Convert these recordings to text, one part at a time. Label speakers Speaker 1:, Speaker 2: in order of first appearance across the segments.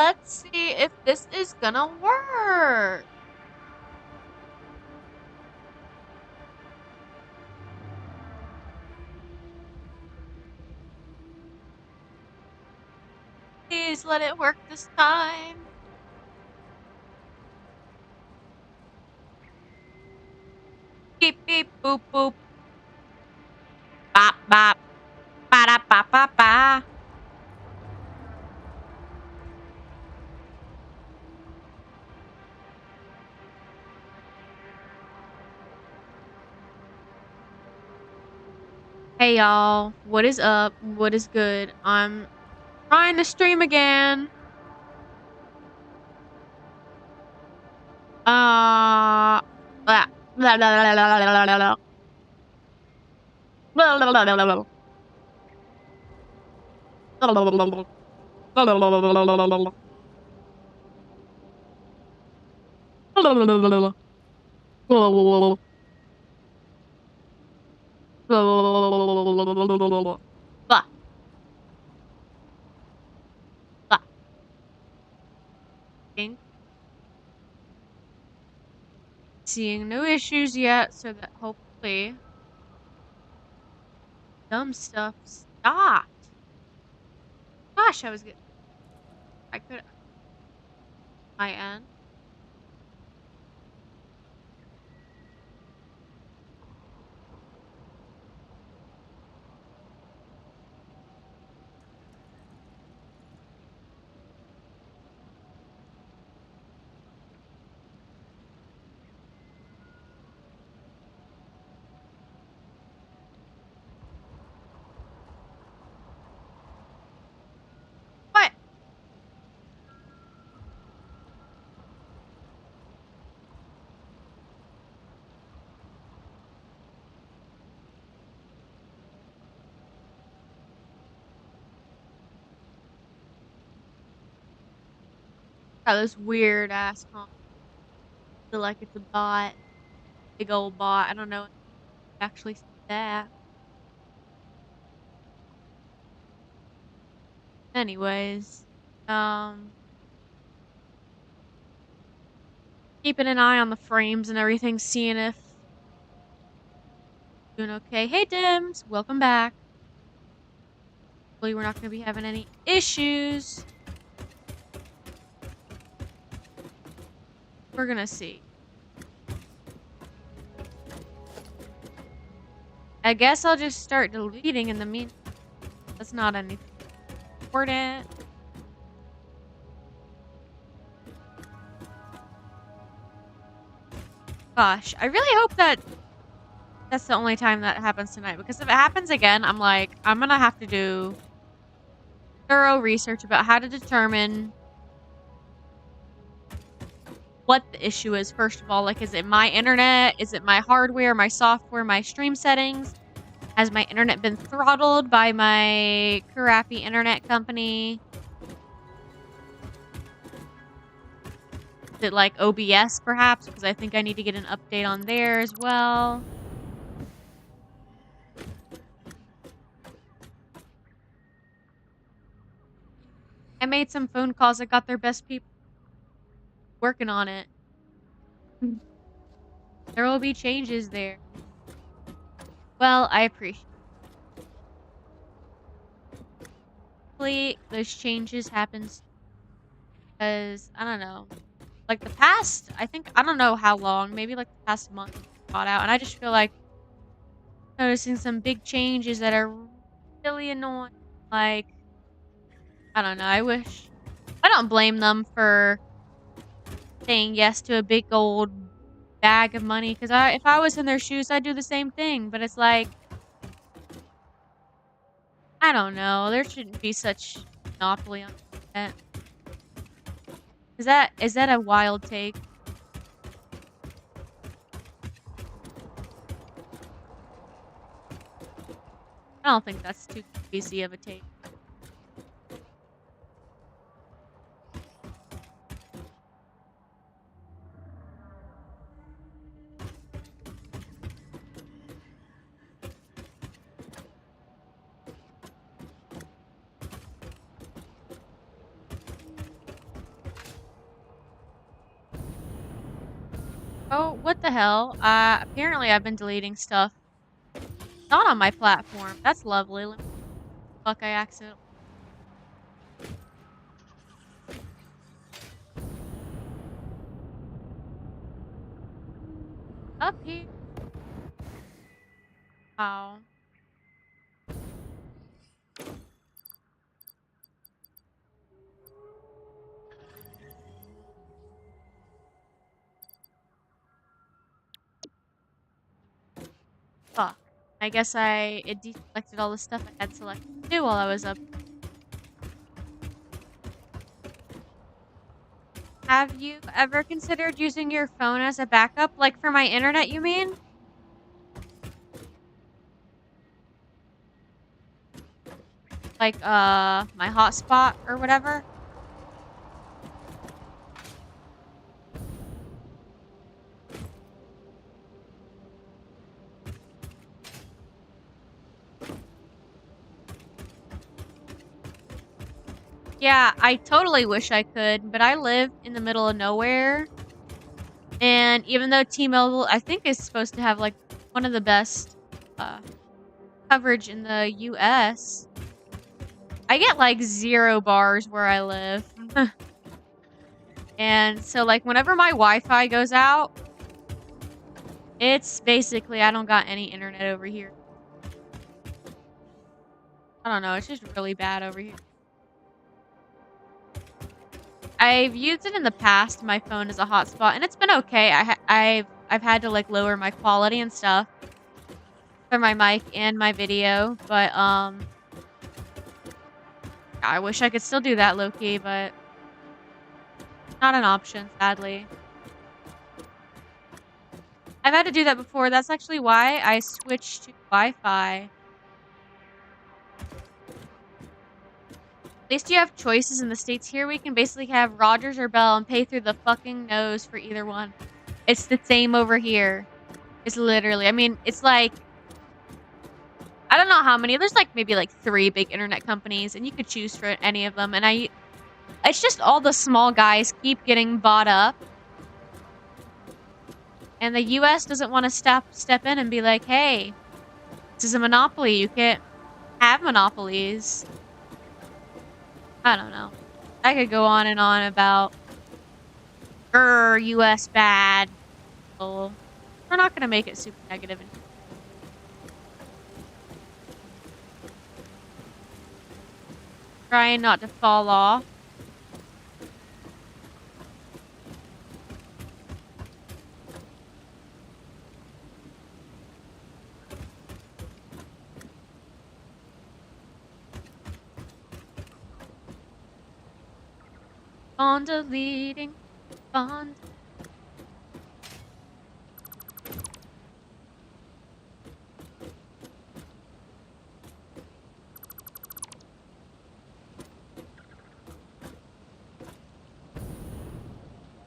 Speaker 1: Let's see if this is gonna work. Please let it work this time. Beep beep boop boop. Bop bop. Ba da ba ba ba. Hey y'all, what is up? What is good? I'm trying to stream again. Blah, blah, blah, blah, blah, blah, blah, blah. Blah, blah, blah, blah, blah. Blah, blah, blah, blah, blah. Blah, blah, blah, blah, blah, blah, blah. Blah, blah, blah, blah, blah. Blah, blah, blah, blah. Blah, blah, blah, blah, blah. Blah, blah. Think. Seeing no issues yet, so that hopefully dumb stuff stopped. Gosh, I was good. I could. I end. What? Got this weird ass comment. Feel like it's a bot. Big old bot. I don't know if I actually see that. Anyways, keeping an eye on the frames and everything, seeing if doing okay. Hey Dims, welcome back. Hopefully we're not gonna be having any issues. We're gonna see. I guess I'll just start deleting in the meantime. That's not anything important. Gosh, I really hope that that's the only time that happens tonight, because if it happens again, I'm like, I'm gonna have to do thorough research about how to determine what the issue is. First of all, like, is it my internet? Is it my hardware, my software, my stream settings? Has my internet been throttled by my crappy internet company? Is it like OBS perhaps? Because I think I need to get an update on there as well. I made some phone calls. I got their best people working on it. There will be changes there. Well, I appreciate it. Hopefully those changes happen, because I don't know. Like the past, I think, I don't know how long, maybe like the past month got out, and I just feel like noticing some big changes that are really annoying. Like, I don't know, I don't blame them for saying yes to a big old bag of money, because if I was in their shoes, I'd do the same thing, but it's like, I don't know, there shouldn't be such monopoly on that. Is that a wild take? I don't think that's too crazy of a take. Oh, what the hell? Apparently I've been deleting stuff not on my platform. That's lovely. Let me fuck I accidentally up here. Wow. Fuck. I guess it deselected all the stuff I had selected too while I was up. Have you ever considered using your phone as a backup? Like for my internet, you mean? Like, my hotspot or whatever? Yeah, I totally wish I could, but I live in the middle of nowhere. And even though T-Mobile, I think, is supposed to have, like, one of the best, uh, coverage in the US, I get, like, 0 bars where I live. And so, like, whenever my Wi-Fi goes out, it's basically I don't got any internet over here. I don't know, it's just really bad over here. I've used it in the past, my phone as a hotspot, and it's been okay. I've had to, like, lower my quality and stuff for my mic and my video, but, I wish I could still do that low-key, but not an option, sadly. I've had to do that before. That's actually why I switched to Wi-Fi. At least you have choices in the States. Here we can basically have Rogers or Bell and pay through the fucking nose for either one. It's the same over here. It's literally, I mean, it's like, I don't know how many. There's like maybe like 3 big internet companies, and you could choose for any of them. And it's just all the small guys keep getting bought up. And the US doesn't want to step in and be like, hey, this is a monopoly. You can't have monopolies. I don't know. I could go on and on about US bad. Well, we're not gonna make it super negative. Trying not to fall off. On deleting. On.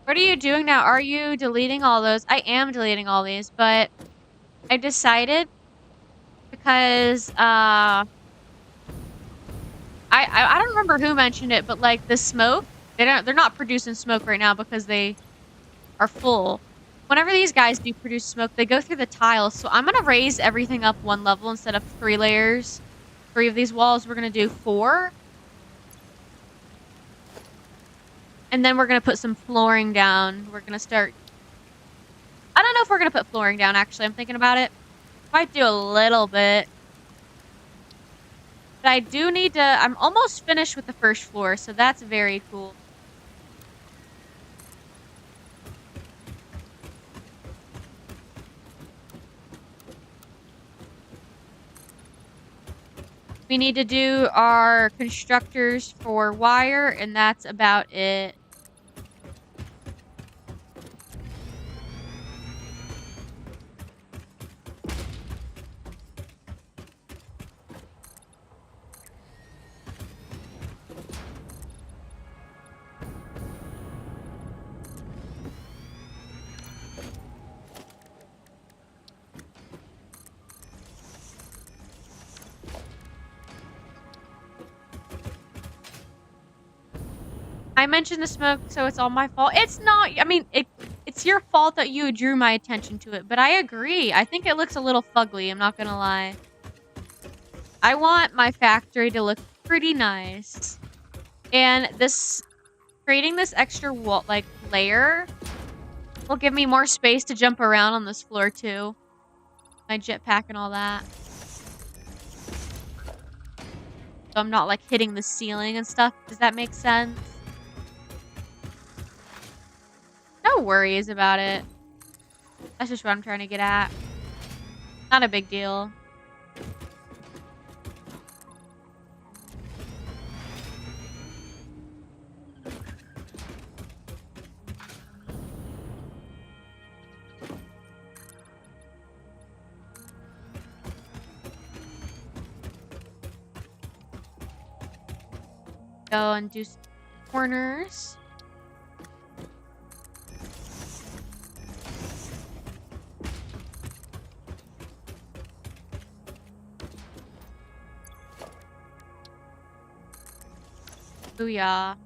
Speaker 1: What are you doing now? Are you deleting all those? I am deleting all these, but I decided because I don't remember who mentioned it, but like the smoke, they're not producing smoke right now because they are full. Whenever these guys do produce smoke, they go through the tiles. So I'm gonna raise everything up 1 level instead of 3 layers. 3 of these walls, we're gonna do 4. And then we're gonna put some flooring down. We're gonna start. I don't know if we're gonna put flooring down, actually. I'm thinking about it. Might do a little bit. But I do need to. I'm almost finished with the first floor, so that's very cool. We need to do our constructors for wire, and that's about it. I mentioned the smoke, so it's all my fault. It's not. I mean, it's It's your fault that you drew my attention to it, but I agree. I think it looks a little fugly, I'm not gonna lie. I want my factory to look pretty nice. And creating this extra wall, like, layer will give me more space to jump around on this floor, too. My jetpack and all that. So I'm not, like, hitting the ceiling and stuff. Does that make sense? No worries about it. That's just what I'm trying to get at. Not a big deal. Go and do some corners. Booyah.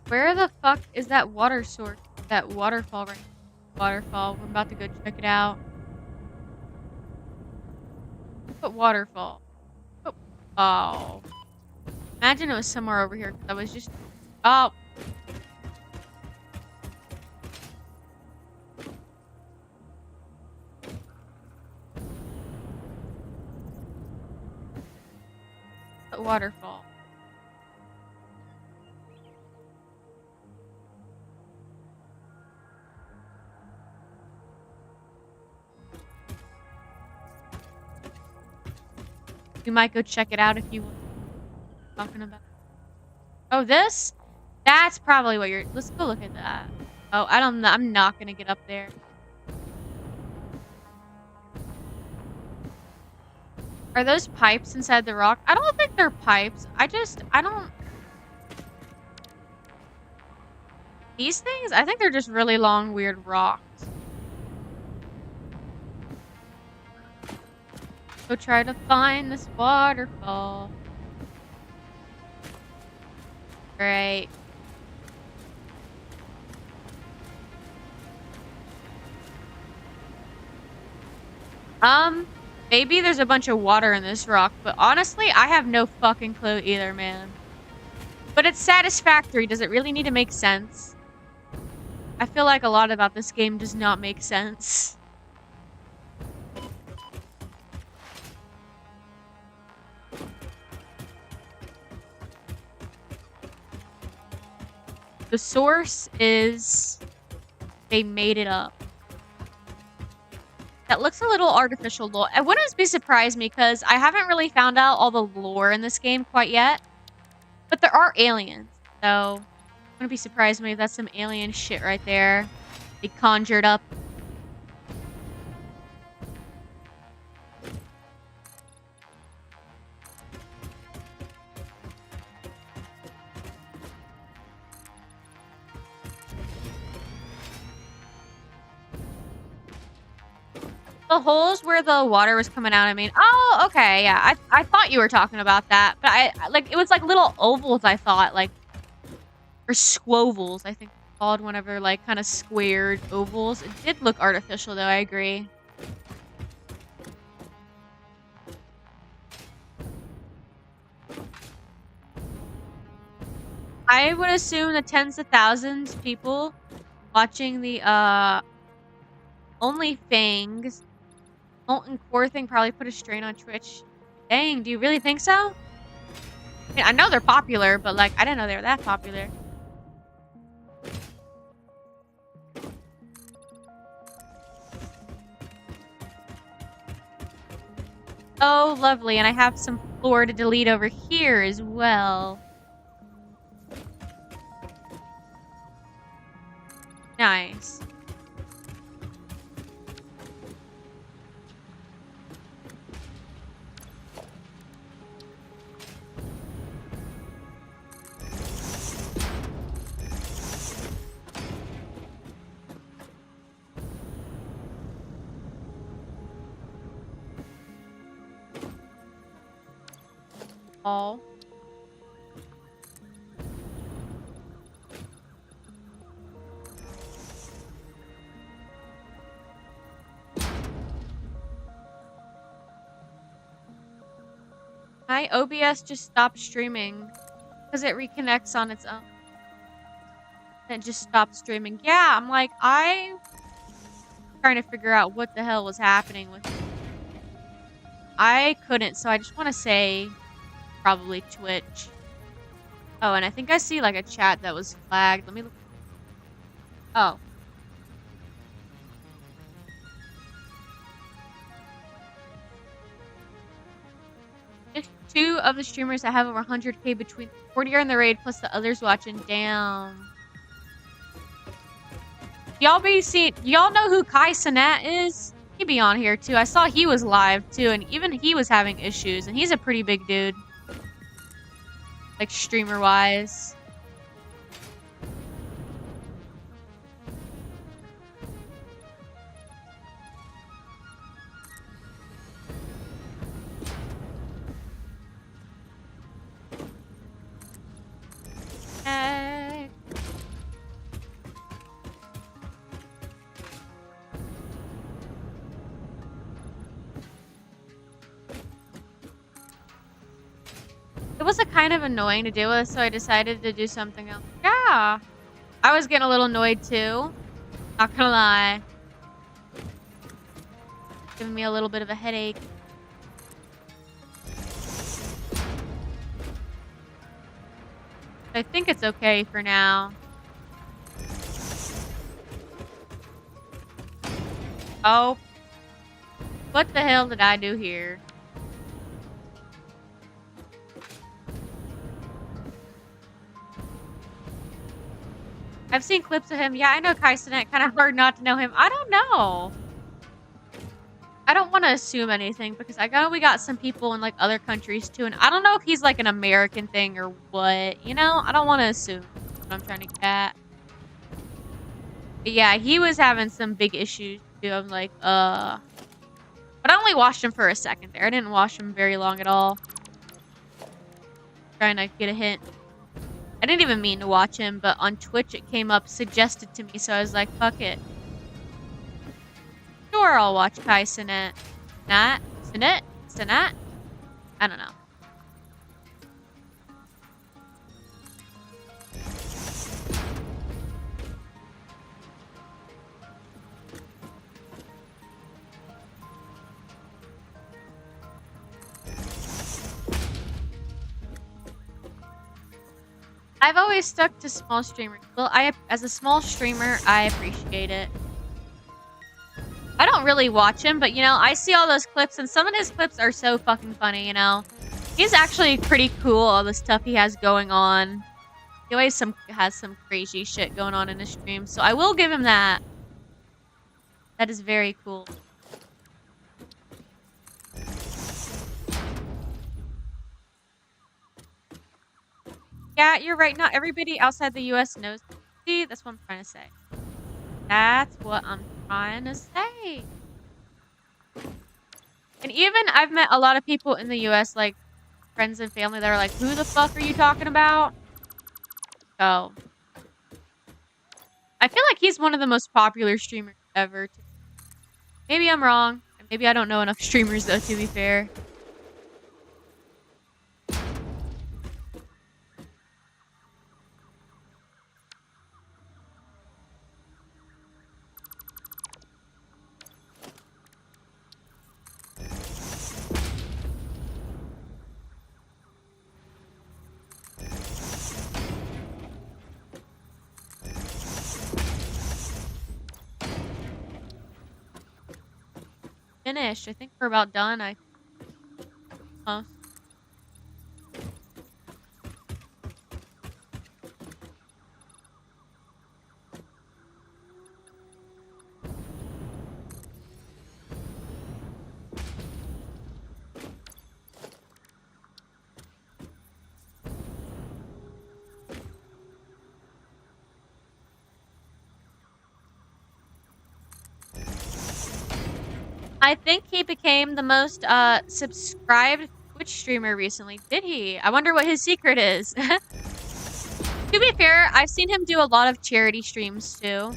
Speaker 1: Where the fuck is that water source? That waterfall right now? Waterfall. We're about to go check it out. What waterfall? Oh. Imagine it was somewhere over here. I was just... Oh. What waterfall? We might go check it out if you want. Talking about. Oh, this? That's probably what you're... Let's go look at that. Oh, I don't know. I'm not gonna get up there. Are those pipes inside the rock? I don't think they're pipes. I don't... These things? I think they're just really long, weird rocks. Go try to find this waterfall. Great. Maybe there's a bunch of water in this rock, but honestly, I have no fucking clue either, man. But it's Satisfactory. Does it really need to make sense? I feel like a lot about this game does not make sense. The source is... They made it up. That looks a little artificial, though. It wouldn't be surprised me, because I haven't really found out all the lore in this game quite yet. But there are aliens, so... Wouldn't be surprised me if that's some alien shit right there. They conjured up. The holes where the water was coming out, I mean. Oh, okay, yeah. I thought you were talking about that. But like, it was like little ovals, I thought, like. Or squovals, I think it's called, whenever, like, kind of squared ovals. It did look artificial, though, I agree. I would assume the tens of thousands of people watching the, OnlyFangs Molten Core thing probably put a strain on Twitch. Dang, do you really think so? I mean, I know they're popular, but, like, I didn't know they were that popular. Oh, lovely, and I have some floor to delete over here as well. Nice. all. My OBS just stopped streaming because it reconnects on its own. And it just stopped streaming. Yeah, I'm like, I'm trying to figure out what the hell was happening with it. I couldn't, so I just want to say probably Twitch. Oh, and I think I see like a chat that was flagged. Let me look. Oh. Just 2 of the streamers that have over 100k between 40 are in the raid plus the others watching. Damn. Y'all know who Kai Cenat is? He be on here too. I saw he was live too, and even he was having issues, and he's a pretty big dude. Like streamer wise. It was a kind of annoying to deal with, so I decided to do something else. Yeah. I was getting a little annoyed too. Not gonna lie. Giving me a little bit of a headache. I think it's okay for now. Oh. What the hell did I do here? I've seen clips of him. Yeah, I know Kai Cenat. Kind of hard not to know him. I don't know. I don't want to assume anything because I know we got some people in like other countries too, and I don't know if he's like an American thing or what. You know, I don't want to assume. That's what I'm trying to get at. But yeah, he was having some big issues too. I'm like, But I only watched him for a second there. I didn't watch him very long at all. Trying to get a hint. I didn't even mean to watch him, but on Twitch it came up suggested to me, so I was like, fuck it. Sure, I'll watch Kai Cenat. Cenat? I don't know. I've always stuck to small streamers. Well, as a small streamer, I appreciate it. I don't really watch him, but, you know, I see all those clips, and some of his clips are so fucking funny, you know? He's actually pretty cool, all the stuff he has going on. He always has some crazy shit going on in his stream, so I will give him that. That is very cool. Yeah, you're right. Not everybody outside the US knows. See, that's what I'm trying to say. That's what I'm trying to say. And even I've met a lot of people in the US, like friends and family that are like, who the fuck are you talking about? So I feel like he's one of the most popular streamers ever. Maybe I'm wrong. Maybe I don't know enough streamers though, to be fair. Finished. I think we're about done. Almost. I think he became the most subscribed Twitch streamer recently. Did he? I wonder what his secret is. To be fair, I've seen him do a lot of charity streams too.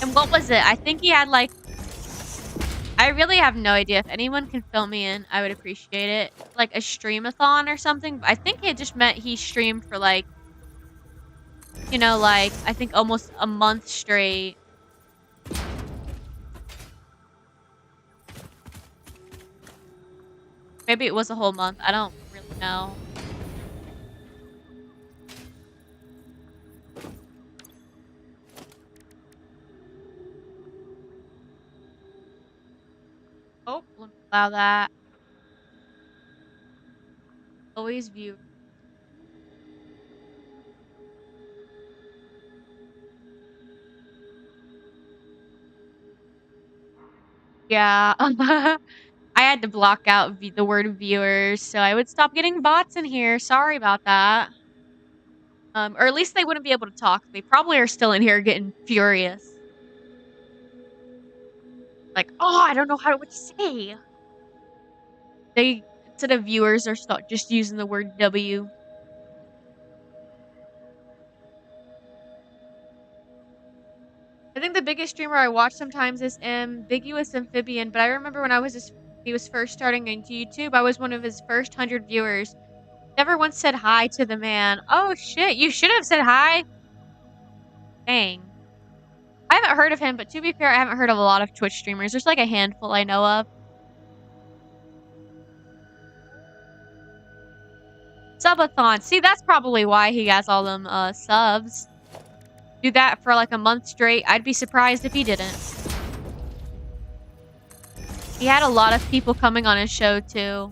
Speaker 1: And what was it? I think he had like I really have no idea. If anyone can fill me in, I would appreciate it. Like a streamathon or something. I think it just meant he streamed for like, like I think almost a month straight. Maybe it was a whole month. I don't really know. Oh, let me allow that. Always view. Yeah. I had to block out the word viewers, so I would stop getting bots in here. Sorry about that. Or at least they wouldn't be able to talk. They probably are still in here getting furious. Like, oh, I don't know what to say. They instead of viewers are just using the word W. I think the biggest streamer I watch sometimes is Ambiguous Amphibian, but I remember when he was first starting into YouTube, I was one of his first 100 viewers. Never once said hi to the man. Oh shit, you should have said hi. Dang. I haven't heard of him, but to be fair, I haven't heard of a lot of Twitch streamers. There's like a handful I know of. Subathon. See, that's probably why he has all them subs. Do that for like a month straight. I'd be surprised if he didn't. He had a lot of people coming on his show too.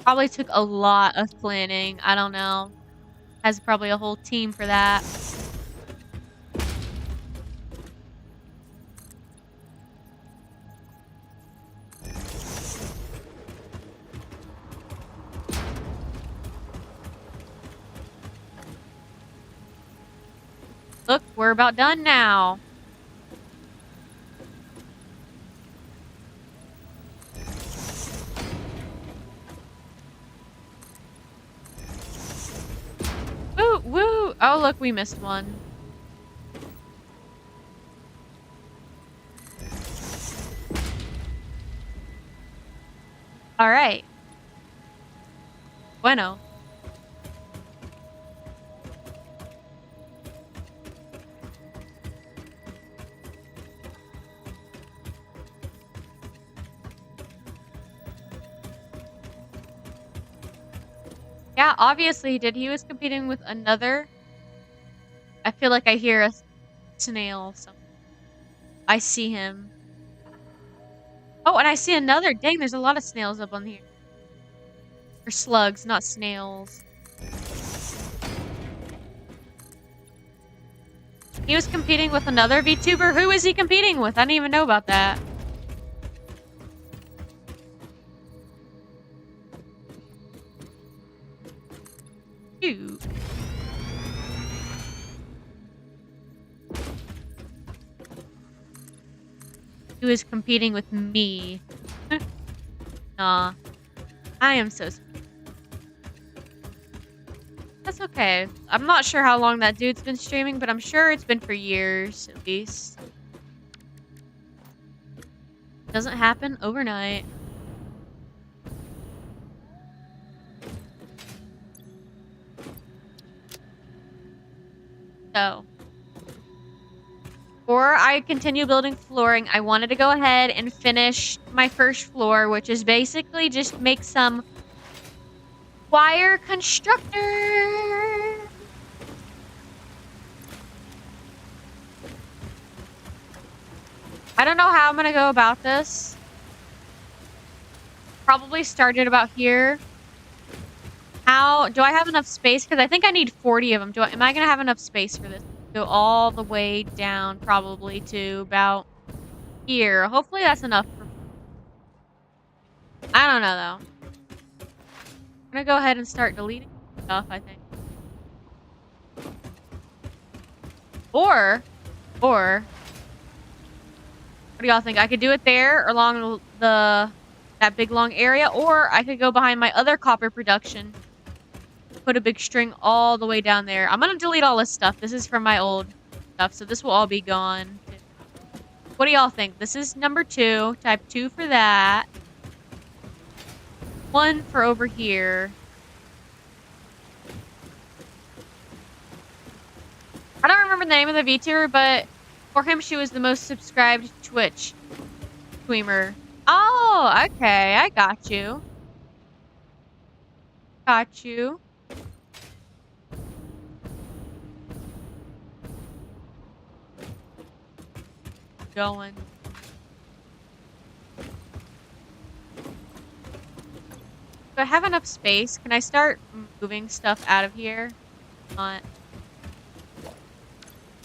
Speaker 1: Probably took a lot of planning. I don't know. Has probably a whole team for that. Look, we're about done now. Woo, woo. Oh, look, we missed one. All right. Bueno. Yeah, obviously he did. He was competing with another. I feel like I hear a snail. I see him. Oh, and I see another. Dang, there's a lot of snails up on here. Or slugs, not snails. He was competing with another VTuber. Who is he competing with? I didn't even know about that. Shoot. He was competing with me. Nah. I am so sweet. That's okay. I'm not sure how long that dude's been streaming, but I'm sure it's been for years, at least. Doesn't happen overnight. So, before I continue building flooring, I wanted to go ahead and finish my first floor, which is basically just make some wire constructor. I don't know how I'm gonna go about this. Probably started about here. How do I have enough space? Because I think I need 40 of them. Am I gonna have enough space for this? Go all the way down, probably to about here. Hopefully that's enough. I don't know though. I'm gonna go ahead and start deleting stuff, I think. Or What do y'all think? I could do it there along that big long area, or I could go behind my other copper production. Put a big string all the way down there. I'm gonna delete all this stuff. This is from my old stuff, so this will all be gone. What do y'all think? This is number 2. Type 2 for that. 1 for over here. I don't remember the name of the VTuber, but for him, she was the most subscribed Twitch streamer. Oh, okay. I got you. Got you. Going. Do I have enough space? Can I start moving stuff out of here? Not.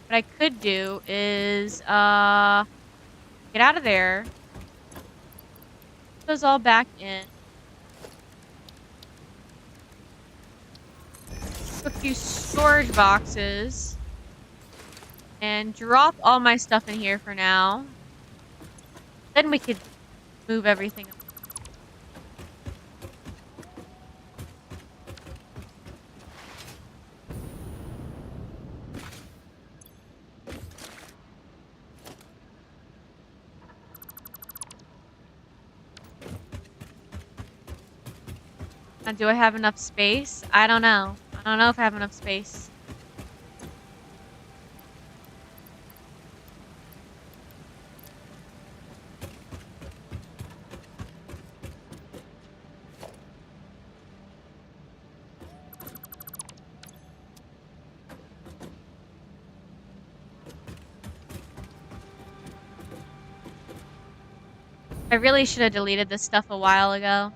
Speaker 1: What I could do is, get out of there. Put those all back in. Put a few storage boxes. And drop all my stuff in here for now. Then we could move everything. Do I have enough space? I don't know. I don't know if I have enough space. I really should have deleted this stuff a while ago.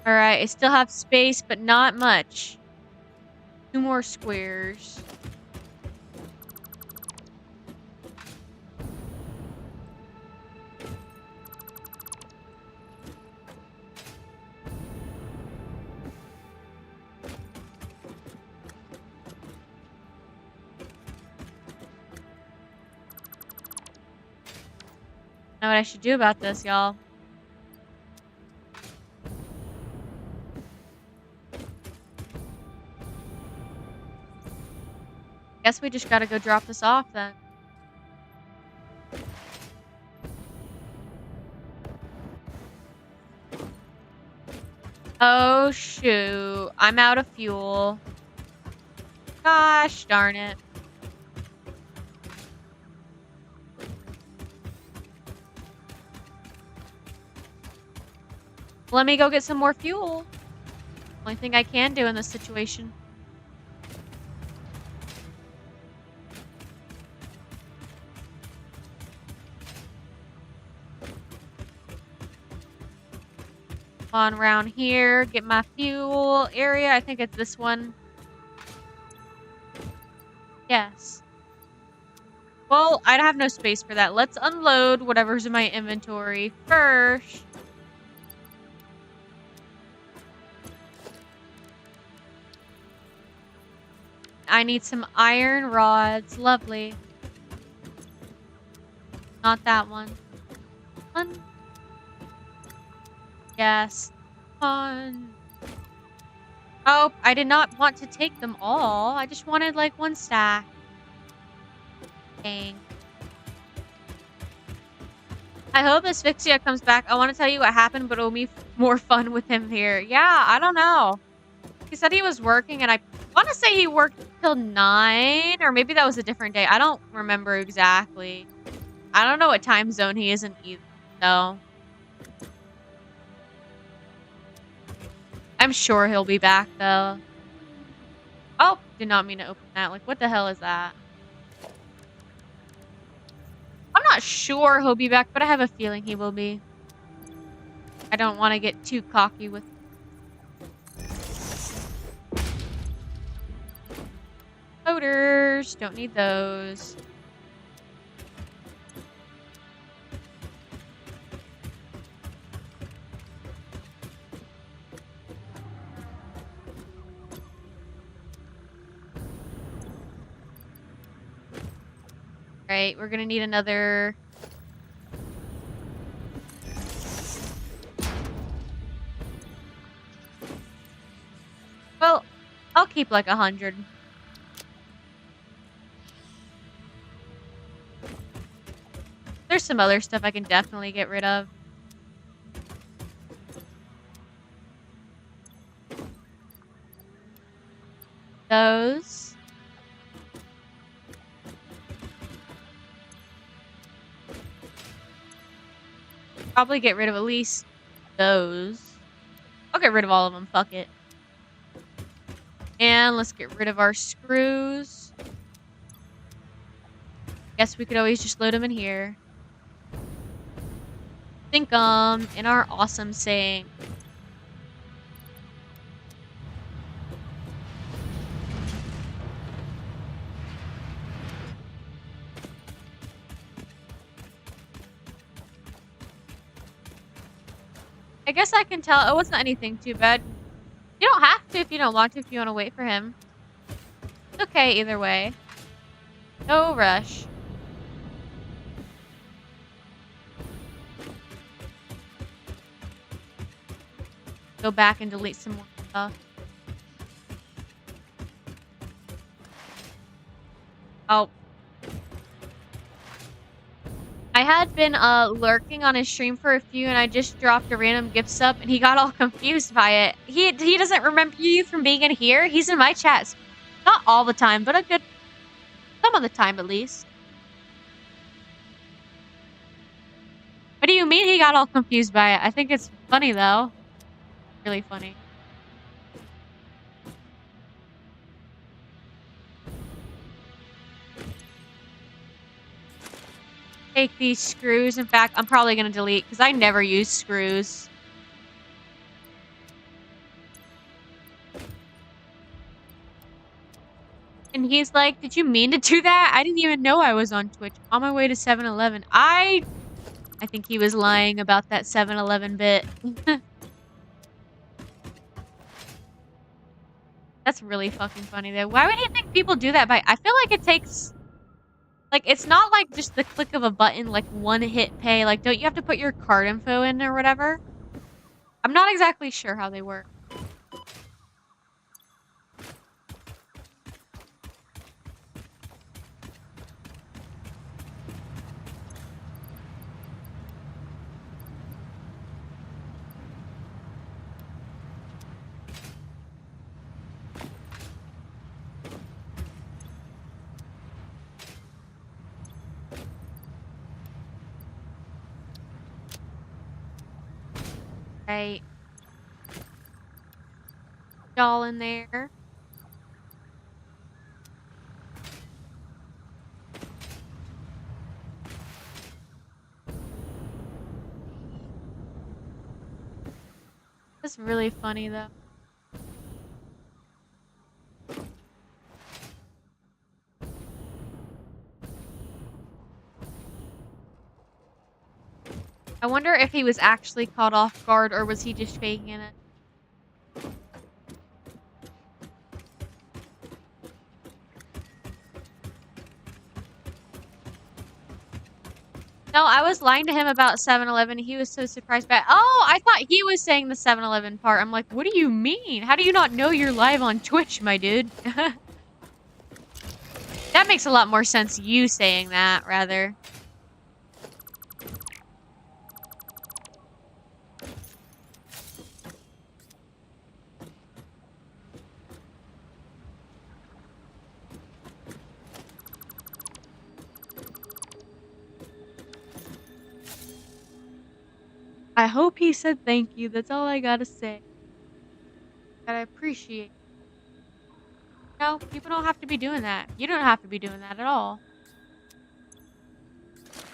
Speaker 1: Alright, I still have space, but not much. 2 more squares. Know what I should do about this, y'all. Guess we just gotta go drop this off then. Oh shoot, I'm out of fuel. Gosh darn it. Let me go get some more fuel. Only thing I can do in this situation. On around here, get my fuel area. I think it's this one. Yes. Well, I have no space for that. Let's unload whatever's in my inventory first. I need some iron rods. Lovely. Not that one. One. Yes. One. Oh, I did not want to take them all. I just wanted like 1 stack. Dang. I hope Asphyxia comes back. I want to tell you what happened, but it'll be more fun with him here. Yeah, I don't know. He said he was working, and I want to say he worked till 9, or maybe that was a different day. I don't remember exactly. I don't know what time zone he is in either, though. I'm sure he'll be back, though. Oh, did not mean to open that. Like, what the hell is that? I'm not sure he'll be back, but I have a feeling he will be. I don't want to get too cocky with floaters. Don't need those. Right, we're gonna need another. Well, I'll keep like 100. There's some other stuff I can definitely get rid of. Those. Probably get rid of at least those. I'll get rid of all of them. Fuck it. And let's get rid of our screws. Guess we could always just load them in here. Sink them in our awesome sink. I guess I can tell it wasn't anything too bad. You don't have to if you don't want to, if you want to wait for him. It's okay either way. No rush. Go back and delete some more stuff. Oh. I had been lurking on his stream for a few, and I just dropped a random gift sub, and he got all confused by it. He doesn't remember you from being in here. He's in my chats. Not all the time, but some of the time at least. What do you mean he got all confused by it? I think it's funny though. Really funny. Take these screws. In fact, I'm probably going to delete because I never use screws. And he's like, did you mean to do that? I didn't even know I was on Twitch. On my way to 7-Eleven. I think he was lying about that 7-Eleven bit. That's really fucking funny though. Why would you think people do that I feel like it takes... Like, it's not like just the click of a button, like one hit pay. Like, don't you have to put your card info in or whatever? I'm not exactly sure how they work. Right. Y'all in there. That's really funny though. I wonder if he was actually caught off guard or was he just faking it? No, I was lying to him about 7-Eleven. He was so surprised by it. Oh, I thought he was saying the 7-Eleven part. I'm like, what do you mean? How do you not know you're live on Twitch, my dude? That makes a lot more sense, you saying that, rather. I hope he said thank you. That's all I gotta say. That I appreciate. No, people don't have to be doing that. You don't have to be doing that at all.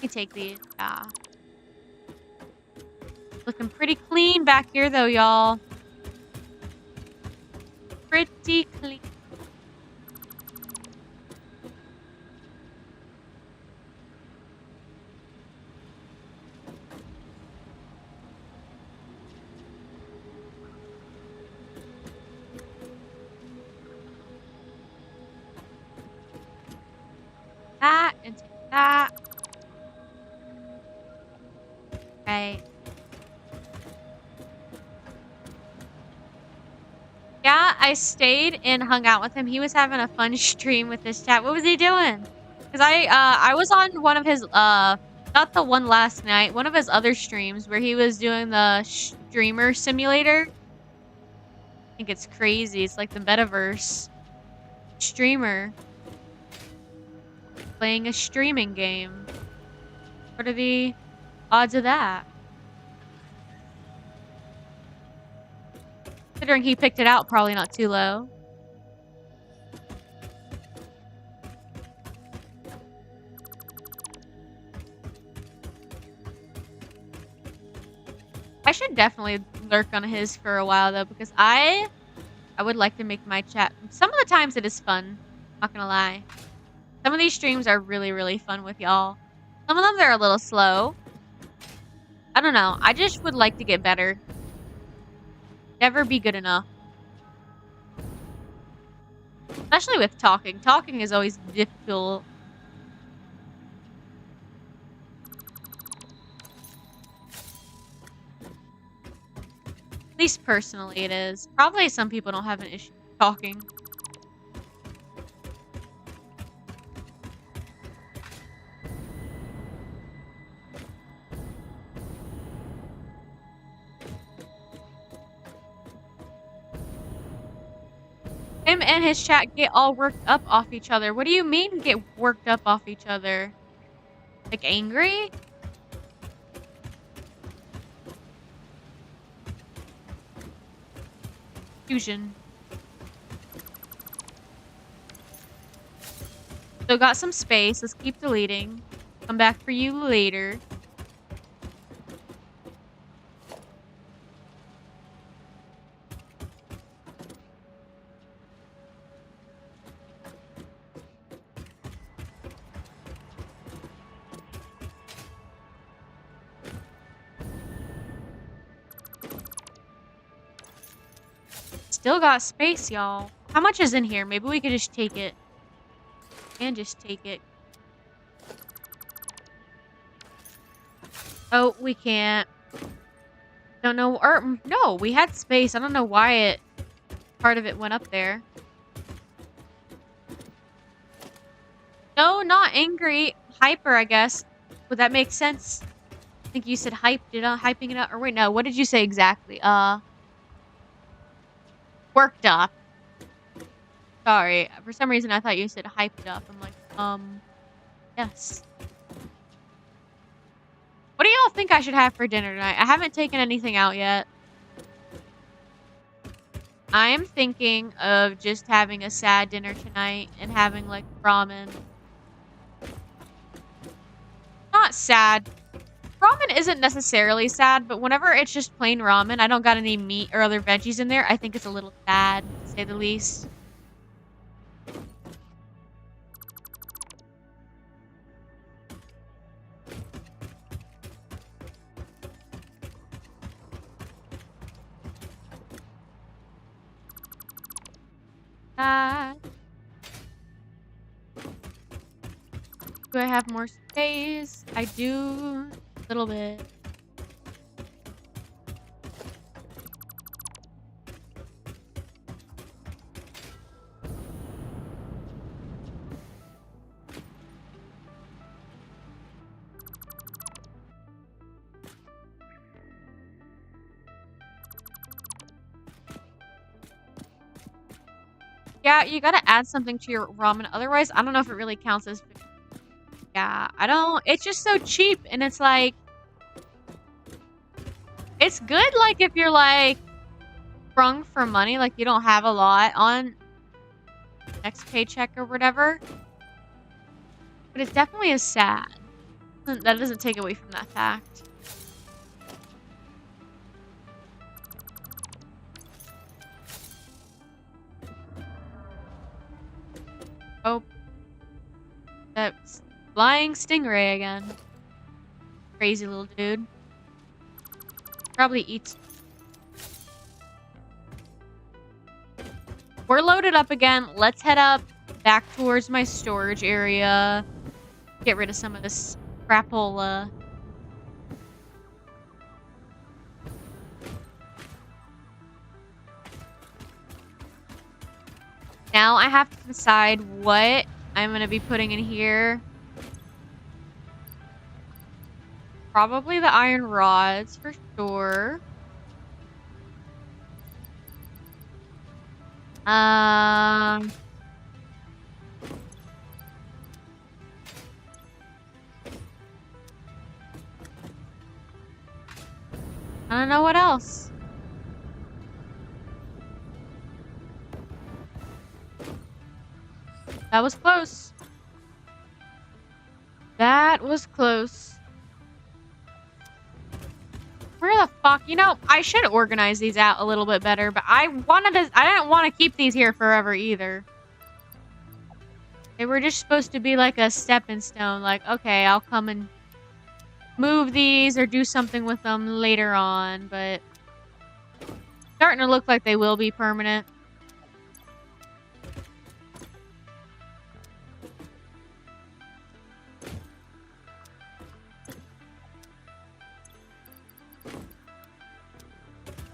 Speaker 1: me take these. Yeah. Looking pretty clean back here, though, y'all. Pretty clean. That and take that. Okay. Yeah, I stayed and hung out with him. He was having a fun stream with his chat. What was he doing? Because I was on one of his, not the one last night, one of his other streams where he was doing the streamer simulator. I think it's crazy. It's like the metaverse. Streamer. Playing a streaming game. What are the odds of that? Considering he picked it out, probably not too low. I should definitely lurk on his for a while though, because I would like to make my chat. Some of the times it is fun. Not gonna lie. Some of these streams are really, really fun with y'all. Some of them they're a little slow. I don't know. I just would like to get better. Never be good enough. Especially with talking. Talking is always difficult. At least personally it is. Probably some people don't have an issue talking. Him and his chat get all worked up off each other. What do you mean get worked up off each other? Like angry? Fusion. So got some space. Let's keep deleting. Come back for you later. Still got space, y'all. How much is in here? Maybe we could just take it. And just take it. Oh, we can't. Don't know. Or, no, we had space. I don't know why part of it went up there. No, not angry. Hyper, I guess. Would that make sense? I think you said hyping it up. Or wait, no. What did you say exactly? Worked up. Sorry. For some reason, I thought you said hyped up. I'm like, yes. What do y'all think I should have for dinner tonight? I haven't taken anything out yet. I am thinking of just having a sad dinner tonight and having, like, ramen. Not sad. Ramen isn't necessarily sad, but whenever it's just plain ramen, I don't got any meat or other veggies in there, I think it's a little sad, to say the least. Do I have more space? I do. A little bit. Yeah, you gotta add something to your ramen. Otherwise, I don't know if it really counts as... Yeah, I don't... It's just so cheap, and it's like... It's good, like, if you're, like, sprung for money, like, you don't have a lot on next paycheck or whatever. But it definitely is sad. That doesn't take away from that fact. Oh, that's flying stingray again. Crazy little dude. Probably eats. We're loaded up again. Let's head up back towards my storage area. Get rid of some of this crapola. Now I have to decide what I'm going to be putting in here. Probably the iron rods for sure. I don't know what else. That was close. That was close. Where the fuck? You know, I should organize these out a little bit better, but I didn't want to keep these here forever either. They were just supposed to be like a stepping stone. Like, okay, I'll come and move these or do something with them later on, but starting to look like they will be permanent.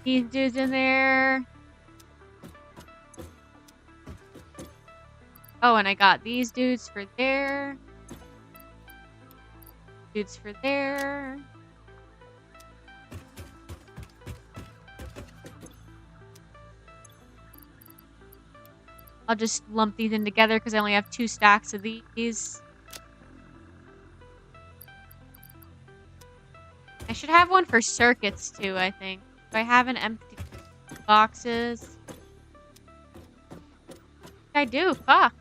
Speaker 1: These dudes in there. Oh, and I got these dudes for there. Dudes for there. I'll just lump these in together because I only have 2 stacks of these. I should have one for circuits too, I think. Do I have an empty boxes? I do, fuck.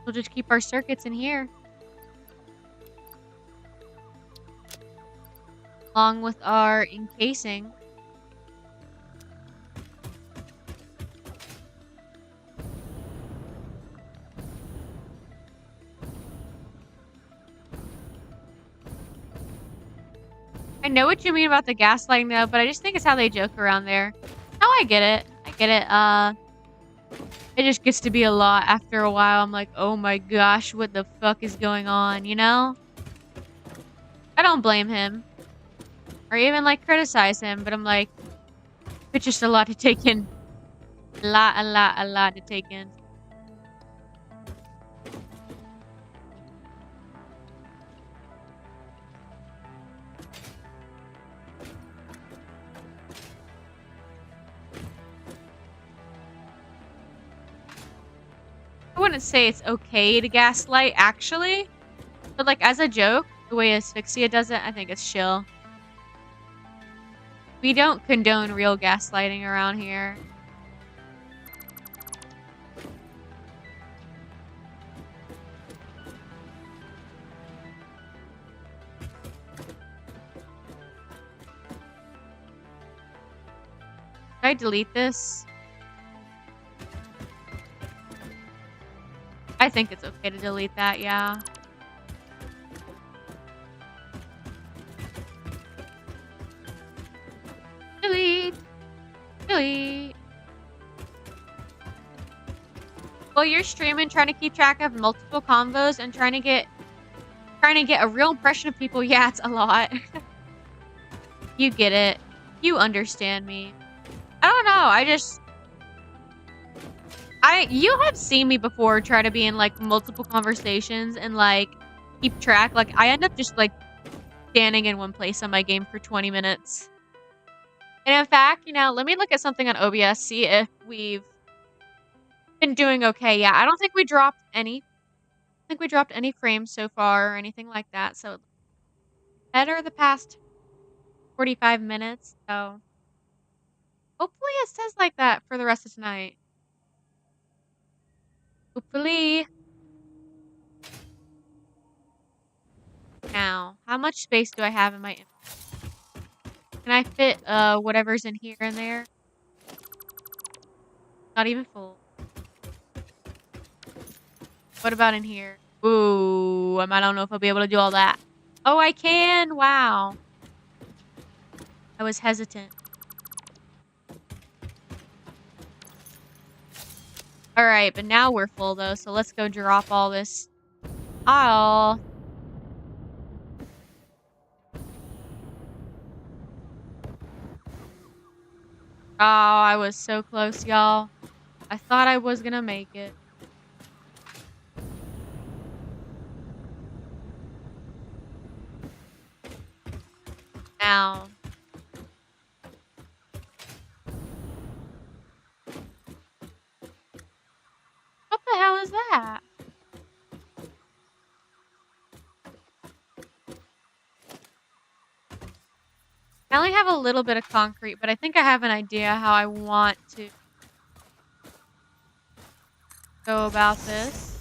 Speaker 1: We'll just keep our circuits in here. Along with our encasing. I know what you mean about the gaslighting though, but I just think it's how they joke around there. Oh, I get it. I get it. It just gets to be a lot after a while. I'm like, oh my gosh, what the fuck is going on, you know? I don't blame him. Or even, like, criticize him, but I'm like, it's just a lot to take in. A lot to take in. I wouldn't say it's okay to gaslight, actually. But, like, as a joke, the way Asphyxia does it, I think it's chill. We don't condone real gaslighting around here. Should I delete this? I think it's okay to delete that, yeah. Delete. Delete. Well, you're streaming, trying to keep track of multiple convos and trying to get a real impression of people. Yeah, it's a lot. You get it. You understand me. I don't know. You have seen me before try to be in, like, multiple conversations and, like, keep track. Like, I end up just, like, standing in one place on my game for 20 minutes. And in fact, you know, let me look at something on OBS, see if we've been doing okay. Yeah, I don't think we dropped any. I think we dropped any frames so far or anything like that. So better the past 45 minutes. So hopefully it says like that for the rest of tonight. Hopefully. Now, how much space do I have in my Can I fit, whatever's in here in there? Not even full. What about in here? Ooh, I don't know if I'll be able to do all that. Oh, I can! Wow. I was hesitant. Alright, but now we're full, though, so let's go drop all this. Oh. Oh, I was so close, y'all. I thought I was gonna make it. Now. What the hell is that? I only have a little bit of concrete, but I think I have an idea how I want to go about this.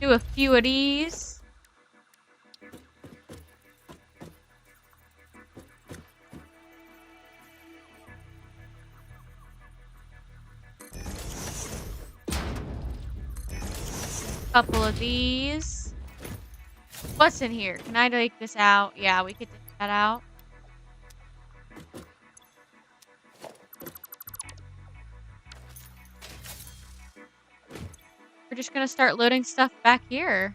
Speaker 1: Do a few of these. Couple of these. What's in here? Can I take this out? Yeah, we could take that out. We're just gonna start loading stuff back here.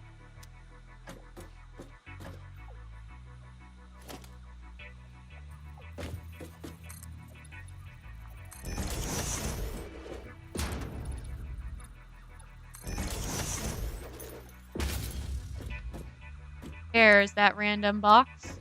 Speaker 1: There's that random box.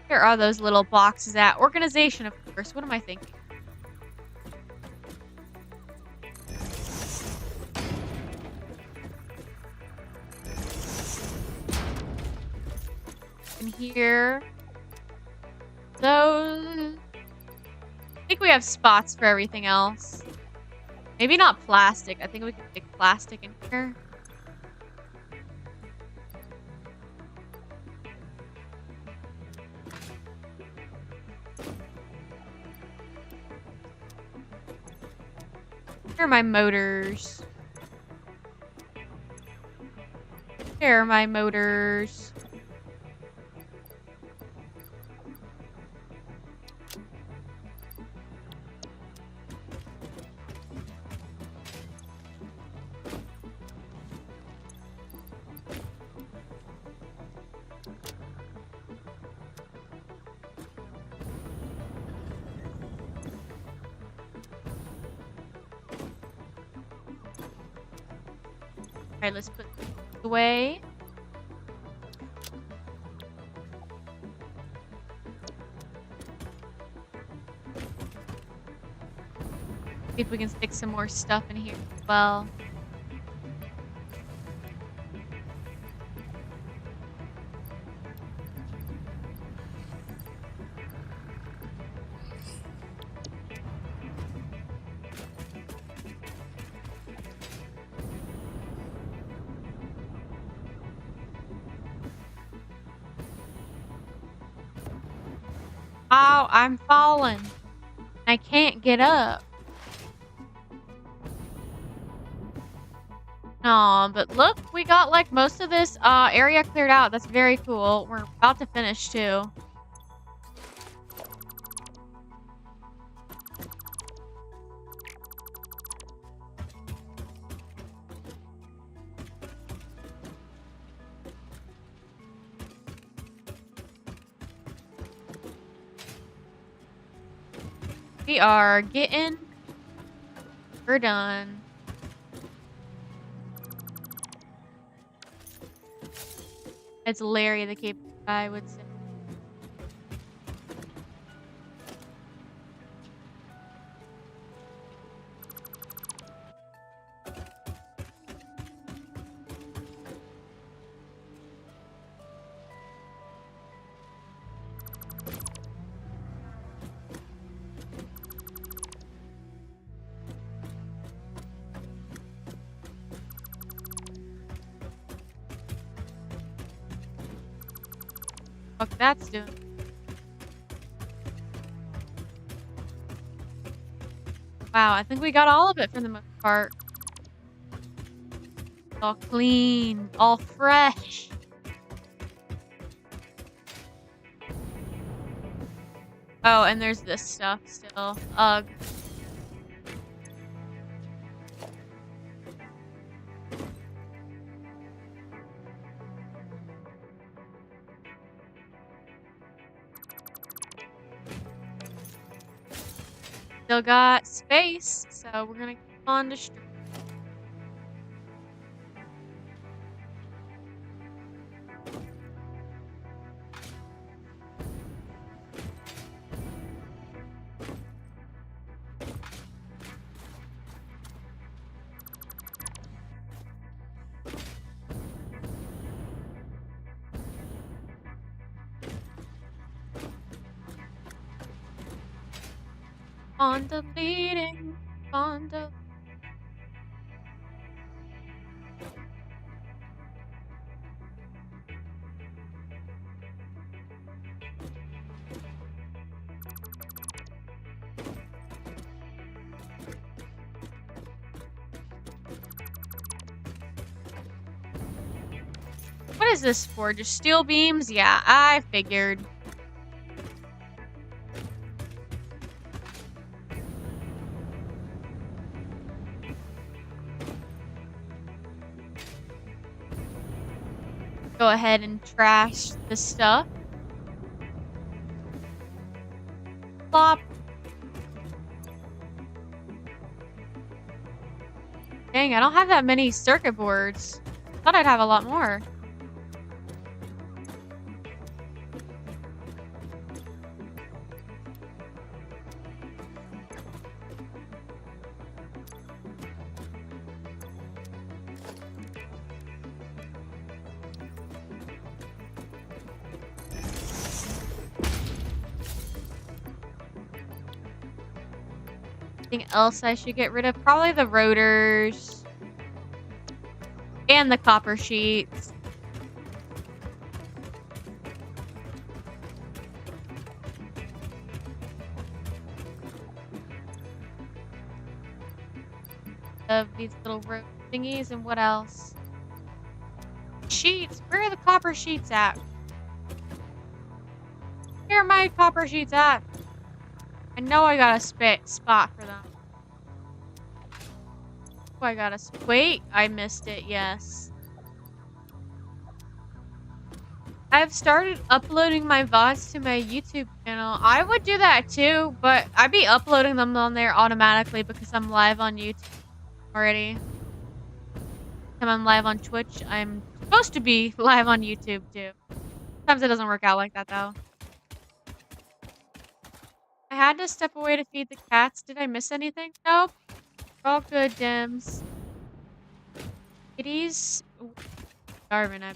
Speaker 1: Where are those little boxes at? Organization, of course. What am I thinking? In here. Those. I think we have spots for everything else. Maybe not plastic. I think we can stick plastic in here. Here are my motors. Here are my motors. Alright, let's put this away. See if we can stick some more stuff in here as well. Oh, I'm falling. I can't get up. No, but look, we got like most of this area cleared out. That's very cool. We're about to finish too. We are getting. We're done. It's Larry the Cape I would say. Fuck that's doing. Wow, I think we got all of it for the most part. All clean, all fresh. Oh, and there's this stuff still. Ugh. Still got space, so we're gonna keep on destroying. On deleting, on the. What is this for? Just steel beams? Yeah, I figured. Go ahead and trash the stuff. Plop. Dang, I don't have that many circuit boards. Thought I'd have a lot more. Anything else I should get rid of? Probably the rotors. And the copper sheets. Of these little rope thingies, and what else? Sheets. Where are the copper sheets at? Where are my copper sheets at? I know I got a spot for them. Oh, I got a wait. I missed it. Yes. I've started uploading my VODs to my YouTube channel. I would do that too, but I'd be uploading them on there automatically because I'm live on YouTube already. I'm live on Twitch. I'm supposed to be live on YouTube too. Sometimes it doesn't work out like that though. I had to step away to feed the cats. Did I miss anything? Nope. All good, Dims. Kitties. Starving, I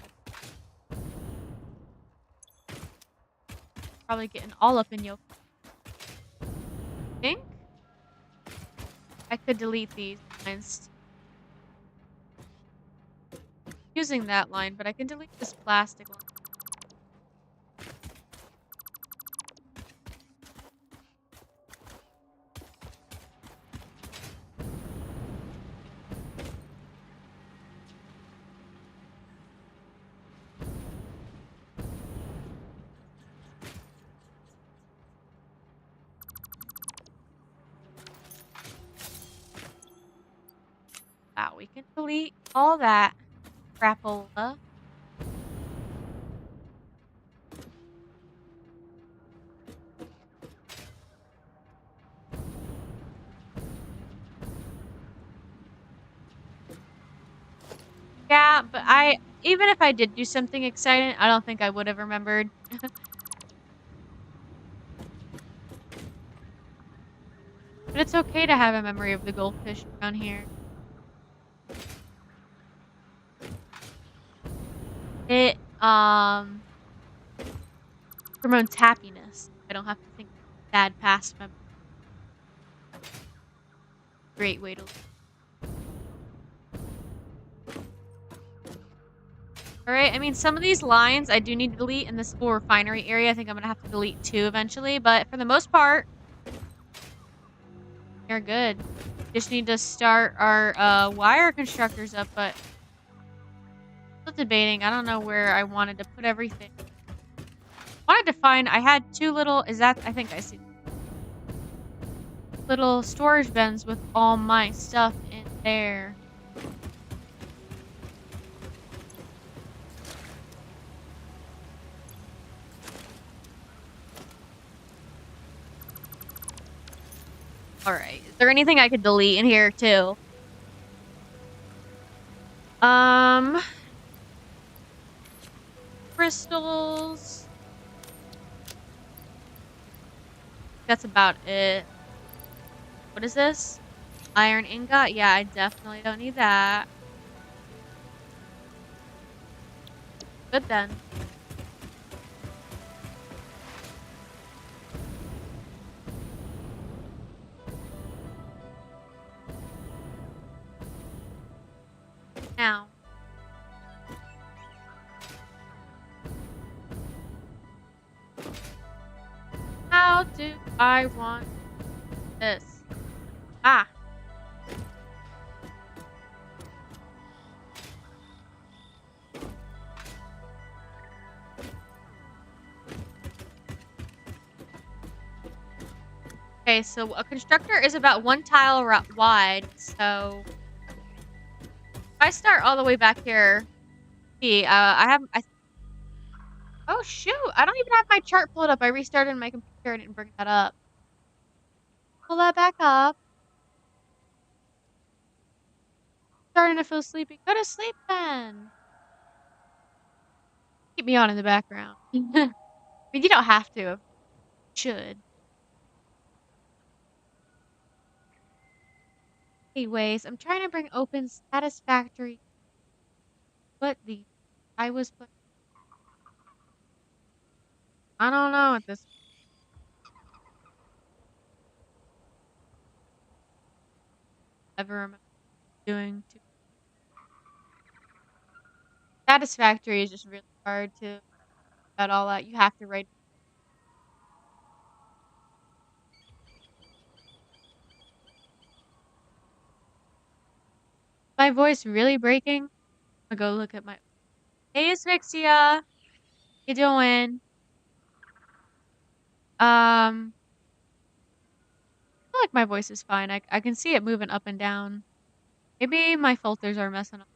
Speaker 1: probably getting all up in your. Think I could delete these lines. Using that line, but I can delete this plastic line. Wow, we can delete all that crapola. Yeah, but even if I did do something exciting, I don't think I would have remembered. But it's okay to have a memory of the goldfish around here. It, promotes happiness. I don't have to think bad past memories. Great way to live. Alright, I mean, some of these lines I do need to delete in this whole refinery area. I think I'm gonna have to delete 2 eventually, but for the most part, you're good. Just need to start our, wire constructors up, but still debating. I don't know where I wanted to put everything. Wanted to find I had 2 little I think I see little storage bins with all my stuff in there. Alright. Is there anything I could delete in here too? Um, crystals. That's about it. What is this? Iron ingot? Yeah, I definitely don't need that. Good then. Now, how do I want this? Ah, okay, so a constructor is about 1 tile wide, so if I start all the way back here, oh shoot, I don't even have my chart pulled up. I restarted my computer and didn't bring that up. Pull that back up. Starting to feel sleepy. Go to sleep then. Keep me on in the background. I mean, you don't have to. Should. Anyways, I'm trying to bring open Satisfactory. What the? I was put. I don't know what this ever remember doing to. Satisfactory is just really hard to about all that. You have to write. My voice really breaking? I'll go look at my. Hey, Asphyxia. You doing? I feel like my voice is fine. I can see it moving up and down. Maybe my filters are messing up.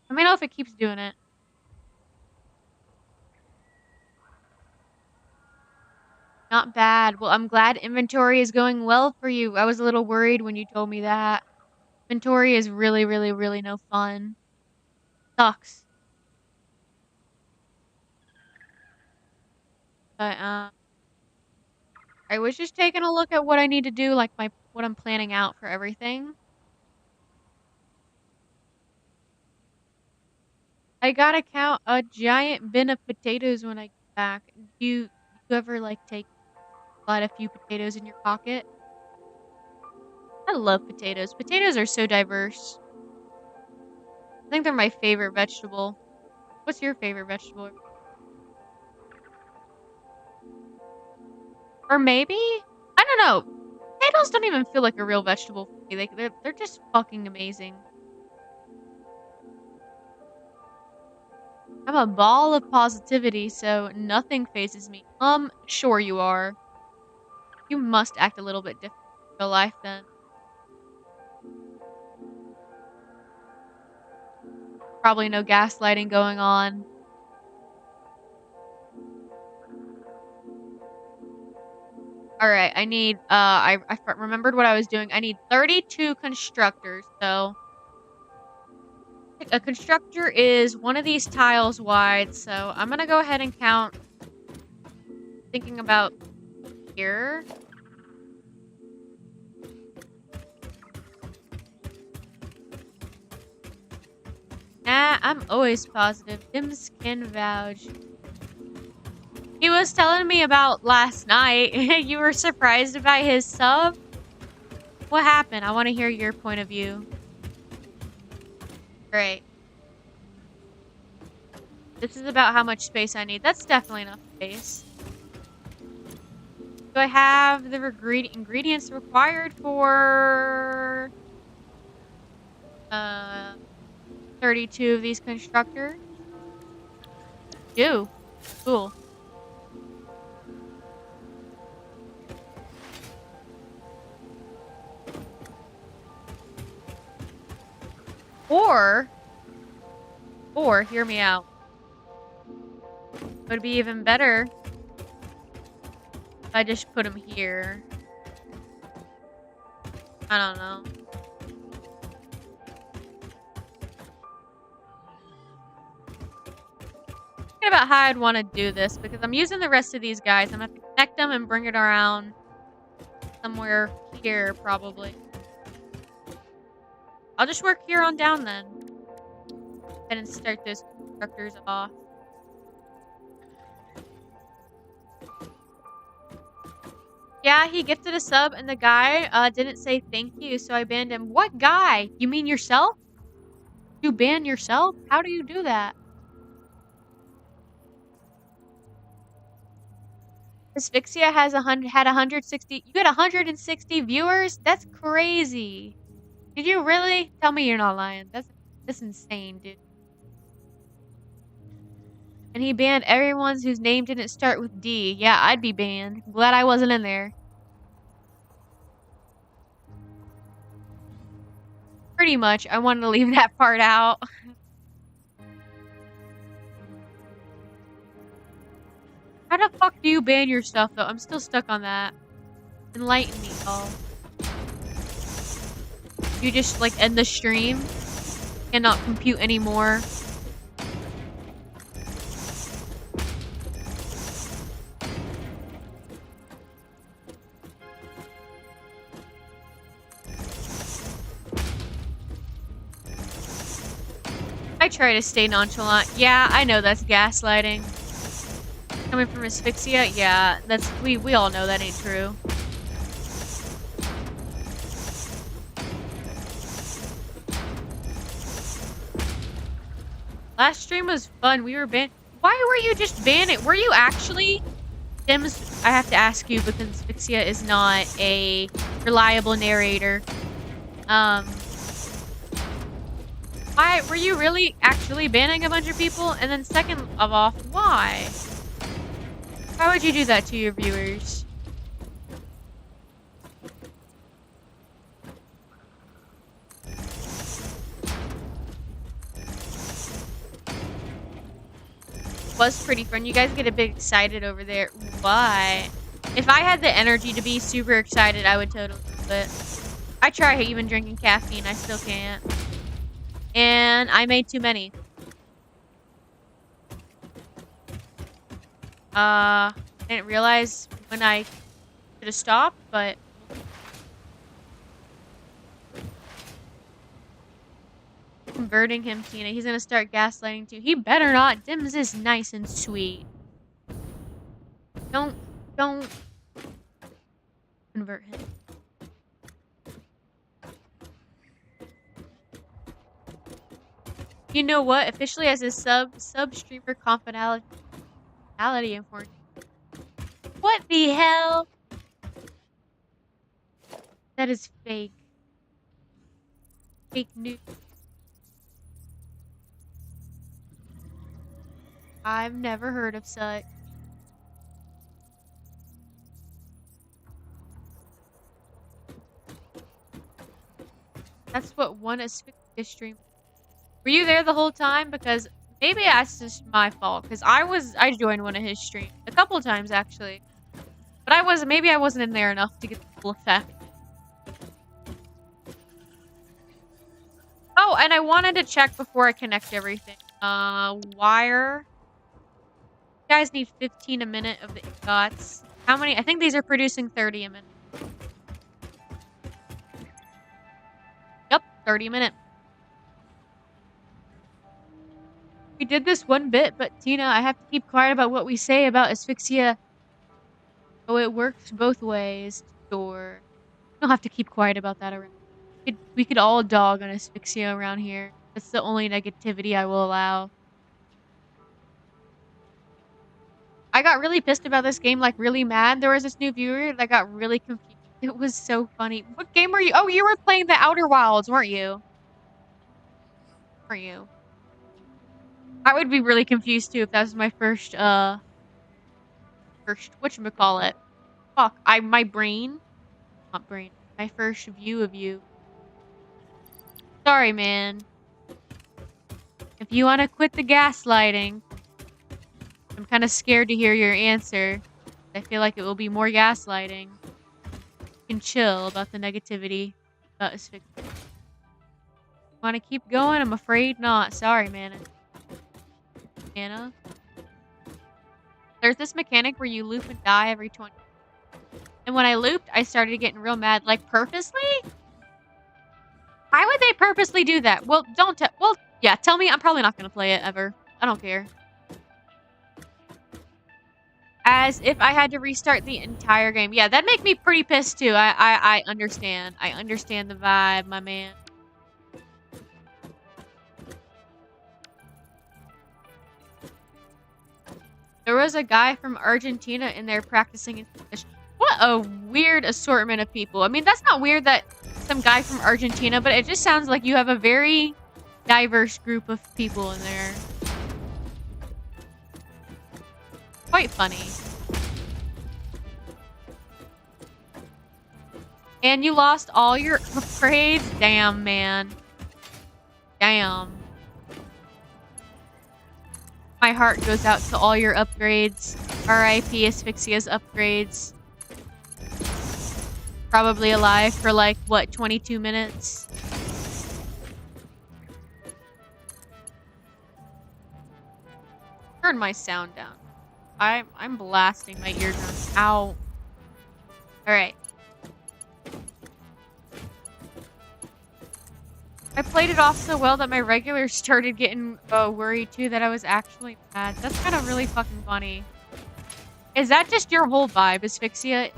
Speaker 1: Let me know if it keeps doing it. Not bad. Well, I'm glad inventory is going well for you. I was a little worried when you told me that. Inventory is really, really, really no fun. Sucks. But I was just taking a look at what I need to do, like what I'm planning out for everything. I gotta count a giant bin of potatoes when I get back. Do you ever like take quite a few potatoes in your pocket? I love potatoes. Potatoes are so diverse. I think they're my favorite vegetable. What's your favorite vegetable? Or maybe? I don't know. Potatoes don't even feel like a real vegetable for me. They're just fucking amazing. I'm a ball of positivity, so nothing phases me. Sure you are. You must act a little bit different in real life then. Probably no gaslighting going on. Alright, I need, remembered what I was doing. I need 32 constructors, so A constructor is one of these tiles wide, so I'm gonna go ahead and count. Thinking about here. Nah, I'm always positive. Dims can vouch. He was telling me about last night. You were surprised by his sub? What happened? I want to hear your point of view. Great. This is about how much space I need. That's definitely enough space. Do I have the ingredients required for 32 of these constructors? Do. Cool. Or, hear me out. Would be even better if I just put them here. I don't know. Thinking about how I'd want to do this because I'm using the rest of these guys. I'm gonna have to connect them and bring it around somewhere here, probably. I'll just work here on down then. And start those constructors off. Yeah, he gifted a sub and the guy didn't say thank you, so I banned him. What guy? You mean yourself? You ban yourself? How do you do that? Asphyxia has had 160. You got 160 viewers? That's crazy. Did you really? Tell me you're not lying. That's insane, dude. And he banned everyone whose name didn't start with D. Yeah, I'd be banned. Glad I wasn't in there. Pretty much. I wanted to leave that part out. How the fuck do you ban your stuff, though? I'm still stuck on that. Enlighten me, y'all. You just, like, end the stream? Cannot compute anymore? I try to stay nonchalant. Yeah, I know that's gaslighting. Coming from Asphyxia? Yeah, that's we all know that ain't true. Last stream was fun. We were banned. Why were you just banned? Were you actually? Sims, I have to ask you because Asphyxia is not a reliable narrator. Why were you really actually banning a bunch of people? And then second of all, why? Why would you do that to your viewers? Was pretty fun. You guys get a bit excited over there. Why? If I had the energy to be super excited, I would totally do it. I try even drinking caffeine. I still can't. And I made too many. I didn't realize when I should have stopped, but... Converting him, Tina. He's gonna start gaslighting too. He better not. Dims is nice and sweet. Don't convert him. You know what? Officially as a sub streamer confidentiality important. What the hell? That is fake. Fake news. I've never heard of such. That's what one Asphyxia stream. Were you there the whole time? Because maybe that's just my fault. Because I joined one of his streams a couple times actually, but maybe I wasn't in there enough to get the full effect. Oh, and I wanted to check before I connect everything. Wire. You guys need 15 a minute of the ingots. How many? I think these are producing 30 a minute. Yep, 30 a minute. We did this one bit, but Tina, I have to keep quiet about what we say about asphyxia. Oh, it works both ways. Sure. We don't have to keep quiet about that around. We could all dog on asphyxia around here. That's the only negativity I will allow. I got really pissed about this game, like really mad. There was this new viewer that got really confused. It was so funny. What game were you? Oh, you were playing the Outer Wilds, weren't you? Weren't you? I would be really confused too if that was my first whatchamacallit. Fuck, my brain, not brain, my first view of you. Sorry, man. If you want to quit the gaslighting, I'm kind of scared to hear your answer. I feel like it will be more gaslighting. You can chill about the negativity about asphyxia. Want to keep going? I'm afraid not. Sorry, man. Anna. There's this mechanic where you loop and die every 20. And when I looped, I started getting real mad. Like, purposely? Why would they purposely do that? Well, don't tell. Well, yeah, tell me. I'm probably not going to play it ever. I don't care. As if I had to restart the entire game. Yeah, that'd make me pretty pissed too. I understand. I understand the vibe, my man. There was a guy from Argentina in there practicing English. What a weird assortment of people. I mean, that's not weird that some guy from Argentina, but it just sounds like you have a very diverse group of people in there. Quite funny. And you lost all your upgrades? Damn, man. Damn. My heart goes out to all your upgrades. RIP Asphyxia's upgrades. Probably alive for like, what, 22 minutes? Turn my sound down. I'm blasting my eardrums. Ow. Alright. I played it off so well that my regulars started getting worried too that I was actually mad. That's kind of really fucking funny. Is that just your whole vibe, Asphyxia?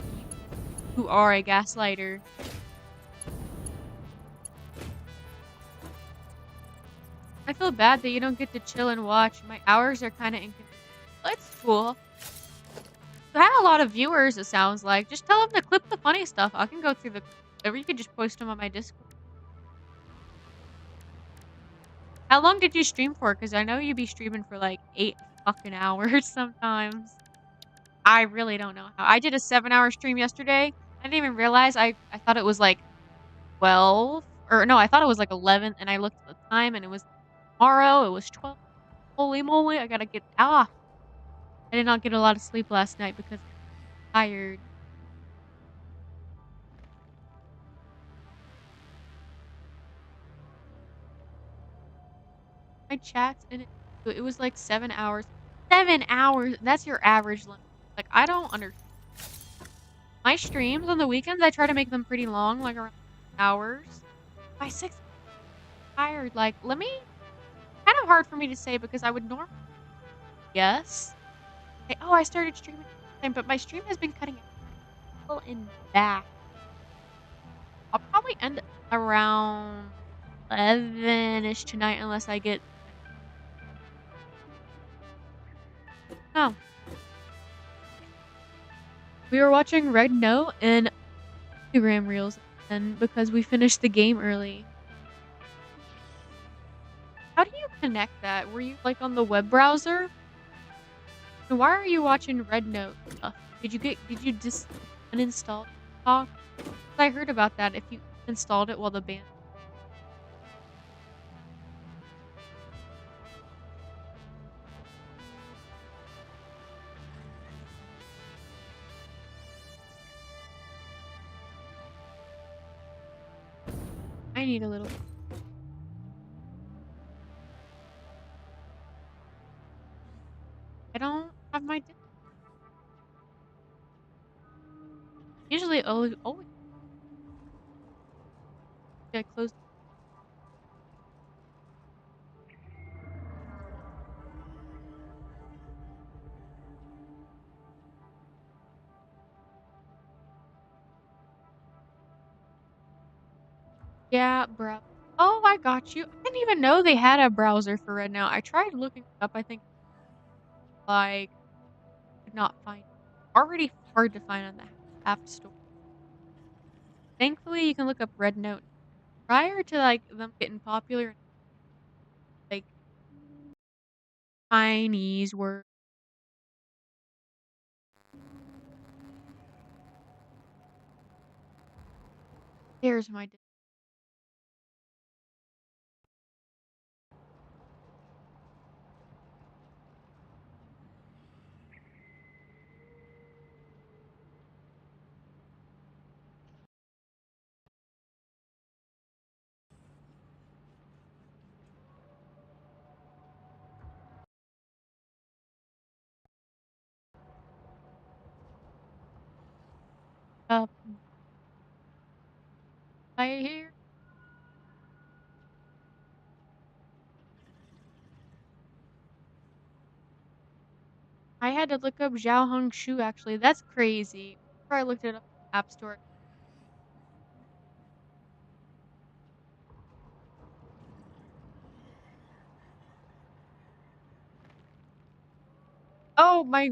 Speaker 1: You are a gaslighter. I feel bad that you don't get to chill and watch. My hours are kind of inconvenient. It's cool. You had a lot of viewers, it sounds like. Just tell them to clip the funny stuff. I can go through the... Or you could just post them on my Discord. How long did you stream for? Because I know you'd be streaming for like 8 fucking hours sometimes. I really don't know how. I did a 7-hour stream yesterday. I didn't even realize. I thought it was like 12. Or no, I thought it was like 11. And I looked at the time and it was tomorrow. It was 12. Holy moly, I gotta get... I did not get a lot of sleep last night because I'm tired. My chats and it was like 7 hours. 7 hours. That's your average limit. Like, I don't understand. My streams on the weekends, I try to make them pretty long, like around hours. By 6, I'm tired. Like, let me... Kind of hard for me to say because I would normally... Yes. Oh, I started streaming, but my stream has been cutting out in back. I'll probably end around 11-ish tonight unless I get... Oh. We were watching Red Note and Instagram Reels and because we finished the game early. How do you connect that? Were you like on the web browser? And why are you watching Red Note stuff? Did you just uninstall TikTok? I heard about that if you installed it while the ban. I need a little. Usually always get close. Yeah, bro. Oh, I got you. I didn't even know they had a browser for Red now. I tried looking it up, I think, like, could not find it. Already hard to find on the App Store. Thankfully, you can look up Red Note. Prior to, like, them getting popular, like, Chinese word. Here's my up right here. I had to look up Zhao Shu actually. That's crazy. Before I looked it up in the App Store. Oh, my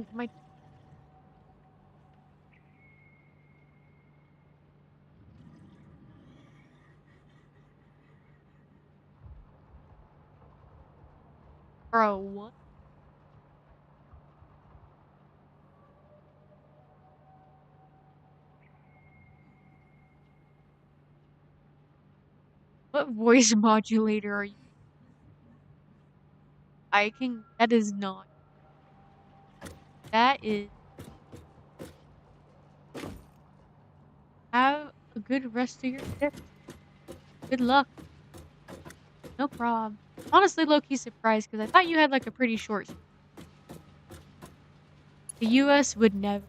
Speaker 1: bro, what? What voice modulator are you? I can that is not. That is have a good rest of your shift. Good luck. No problem. Honestly, low-key surprised because I thought you had like a pretty short. The US would never.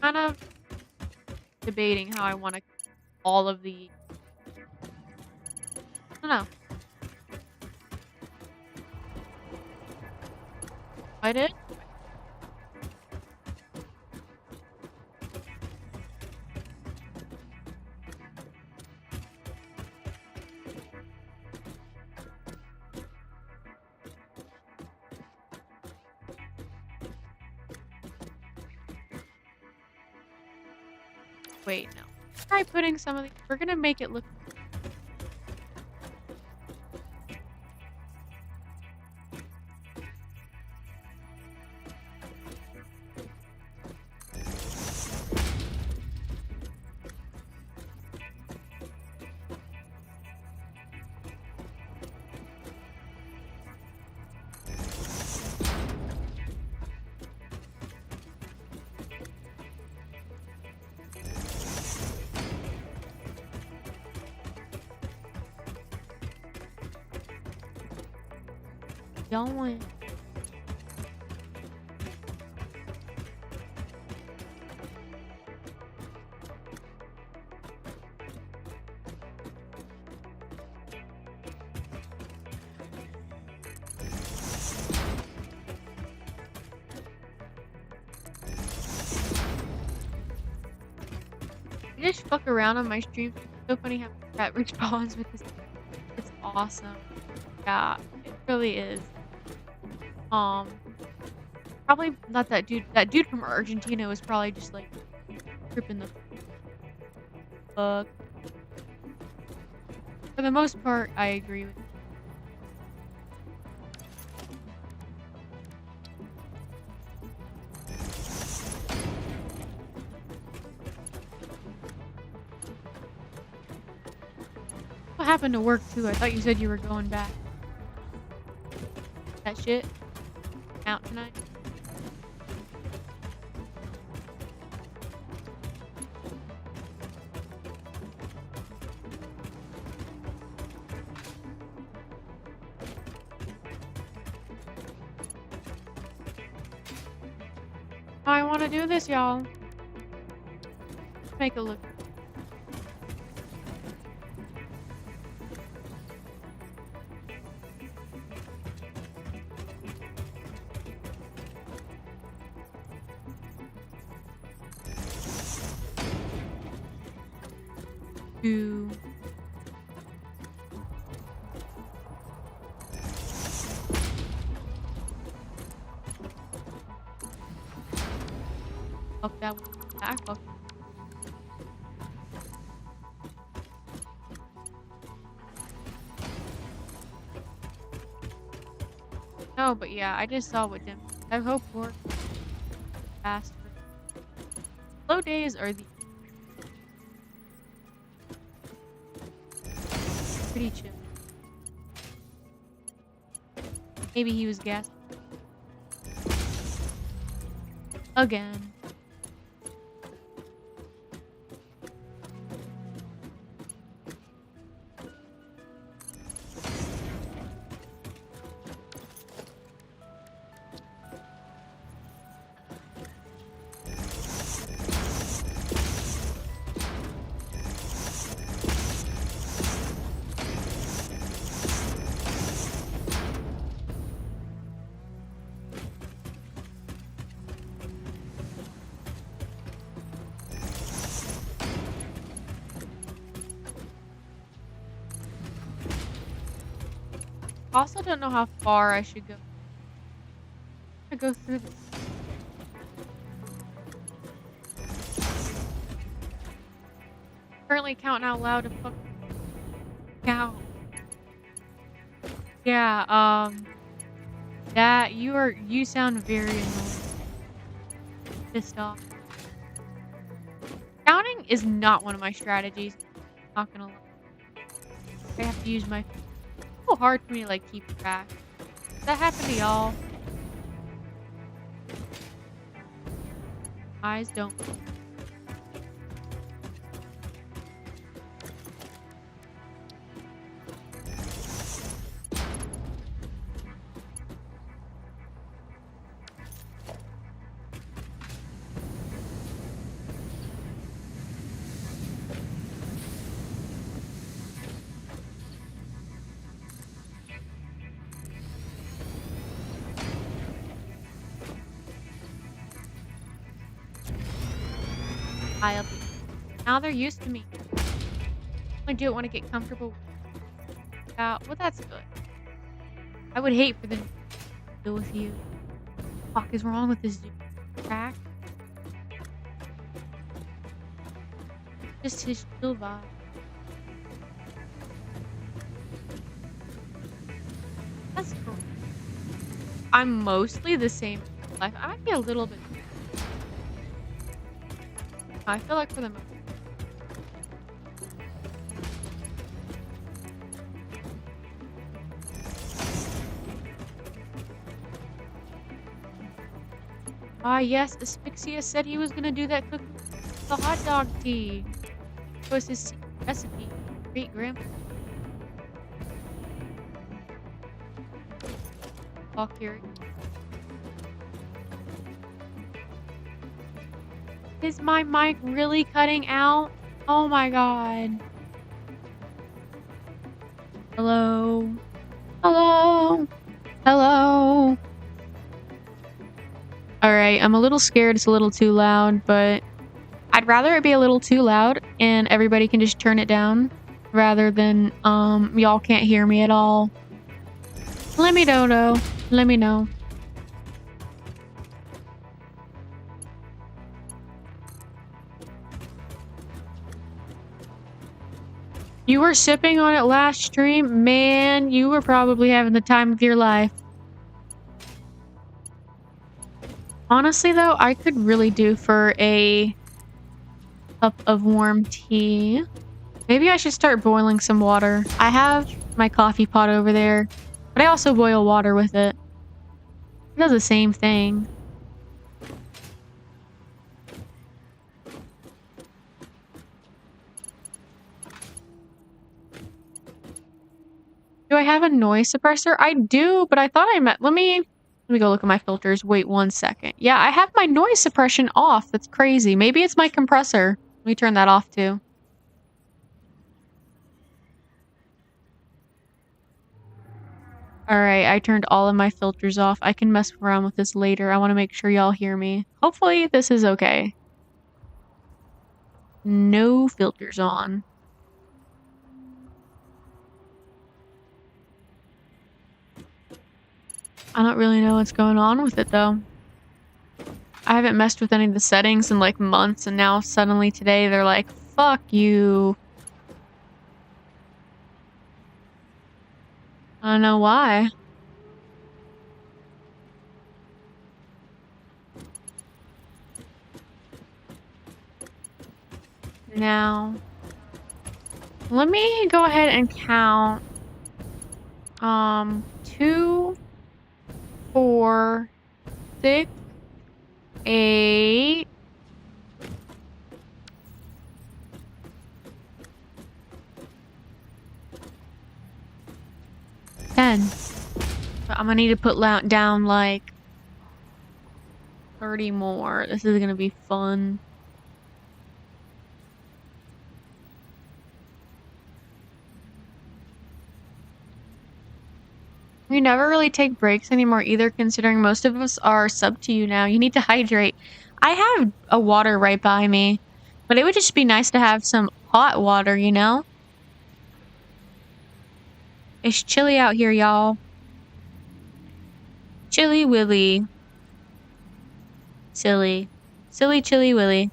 Speaker 1: Kind of debating how I want to all of the. I don't know. I did. Wait, no. Try putting some of these. We're gonna make it look. Don't want. You just fuck around on my stream. It's so funny how that responds with this. It's awesome. Yeah, it really is. Um, Probably not that dude. That dude from Argentina was probably just like tripping the fuck. For the most part, I agree with. What happened to work too? I thought you said you were going back. That shit out tonight. I want to do this, y'all. Make it look. To fuck that back. Fuck. No, but yeah, I just saw what dim. I hope work fast. Slow days are the pretty chill. Maybe he was gassed again. Also, don't know how far I should go. I go through this. Currently counting out loud to fuck cow. Yeah, that you sound very annoying. Pissed off. Counting is not one of my strategies. Not gonna lie. I have to use my. It's so hard for me to like keep track. Does that happen to y'all? Eyes don't. I'll be. Now they're used to me. I do it when I get comfortable. Yeah, well that's good. I would hate for them to deal with you. What the fuck is wrong with this dude? Crack? Just his chill vibe. That's cool. I'm mostly the same in life. I might be a little bit. I feel like for the most. Ah, yes, Asphyxia said he was gonna do that cooking the hot dog tea. It was his secret recipe. Great grandpa. Fuck here. Is my mic really cutting out? Oh my god. Hello? Hello? Hello? Alright, I'm a little scared it's a little too loud, but I'd rather it be a little too loud and everybody can just turn it down rather than y'all can't hear me at all. Let me know though. Let me know. You were sipping on it last stream? Man, you were probably having the time of your life. Honestly though, I could really do for a cup of warm tea. Maybe I should start boiling some water. I have my coffee pot over there, but I also boil water with it. It does the same thing. Do I have a noise suppressor? I do, but I thought I meant... Let me Let me go look at my filters. Wait 1 second. Yeah, I have my noise suppression off. That's crazy. Maybe it's my compressor. Let me turn that off too. Alright, I turned all of my filters off. I can mess around with this later. I want to make sure y'all hear me. Hopefully this is okay. No filters on. I don't really know what's going on with it though. I haven't messed with any of the settings in like months, and now suddenly today they're like, fuck you. I don't know why. Now, let me go ahead and count. 2, 4, 6, 8. 10. But I'm gonna need to put down like 30 more. This is gonna be fun. We never really take breaks anymore either, considering most of us are sub to you now. You need to hydrate. I have a water right by me, but it would just be nice to have some hot water, you know? It's chilly out here, y'all. Chilly willy. Silly. Silly chilly willy.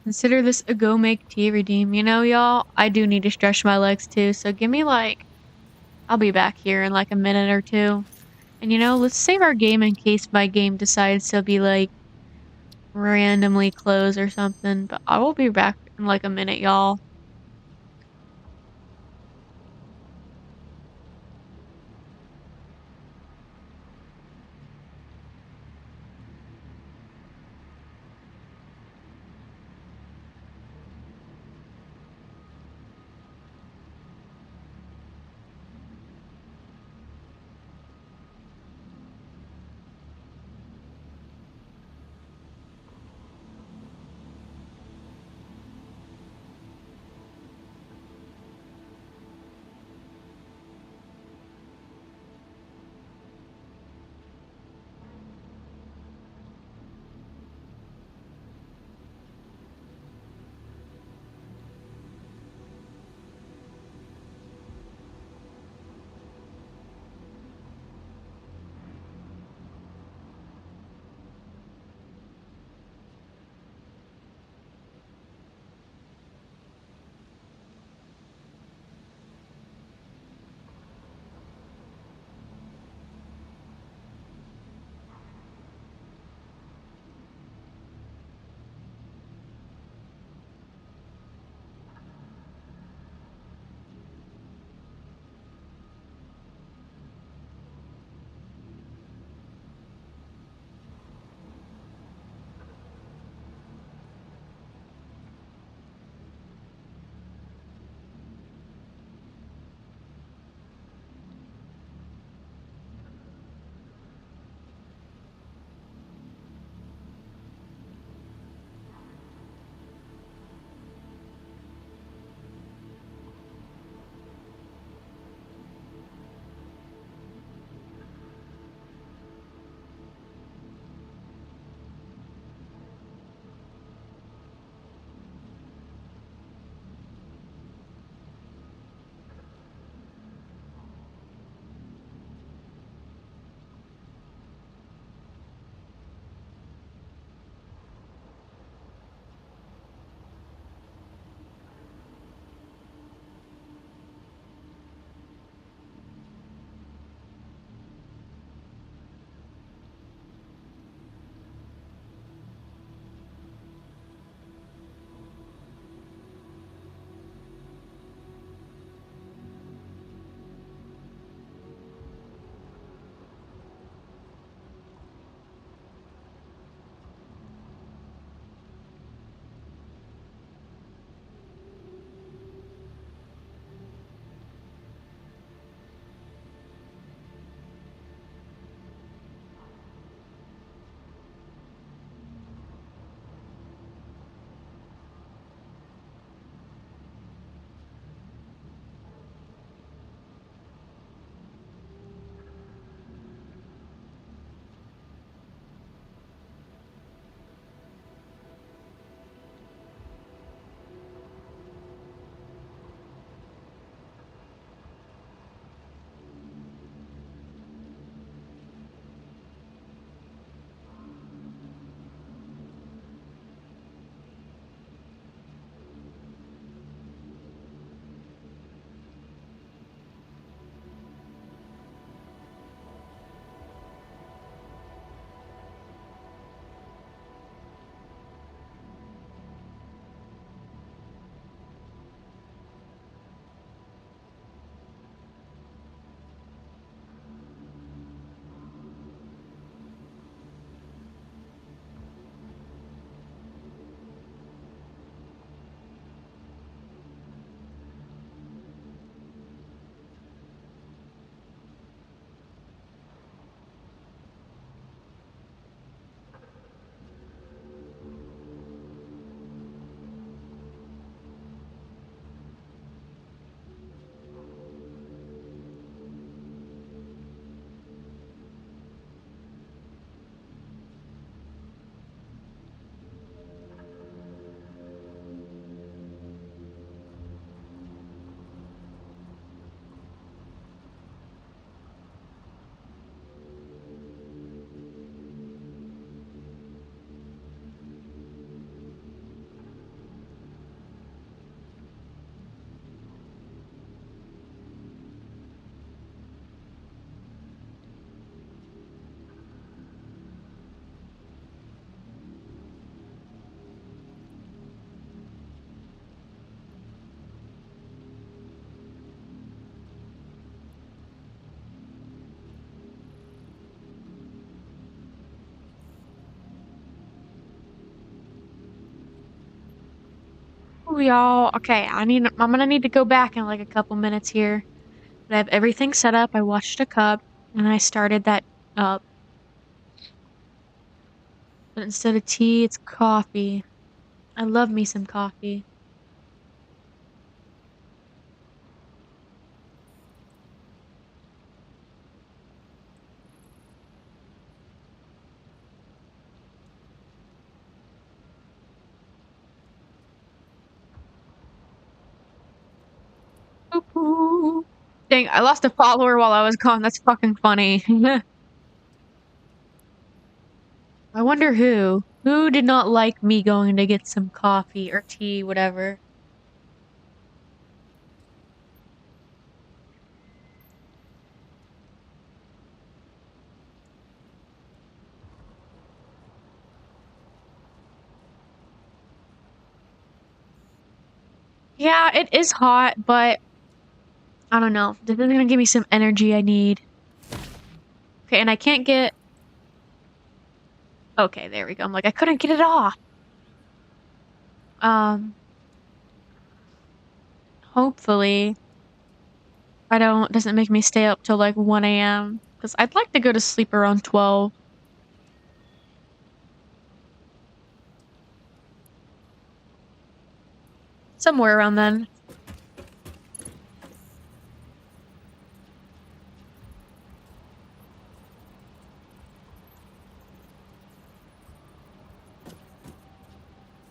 Speaker 1: Consider this a go make tea redeem. You know, y'all, I do need to stretch my legs too, so give me like, I'll be back here in like a minute or two. And you know, let's save our game in case my game decides to be like randomly close or something. But I will be back in like a minute, y'all. Ooh, y'all. Okay, I'm gonna need to go back in like a couple minutes here. But I have everything set up. I washed a cup and I started that up. But instead of tea, it's coffee. I love me some coffee. Ooh. Dang, I lost a follower while I was gone. That's fucking funny. I wonder who. Who did not like me going to get some coffee or tea, whatever. Yeah, it is hot, but I don't know. This is gonna give me some energy I need. Okay, and I can't get... Okay, there we go. I'm like, I couldn't get it off. Um, hopefully doesn't make me stay up till like 1 a.m. Because I'd like to go to sleep around 12. Somewhere around then.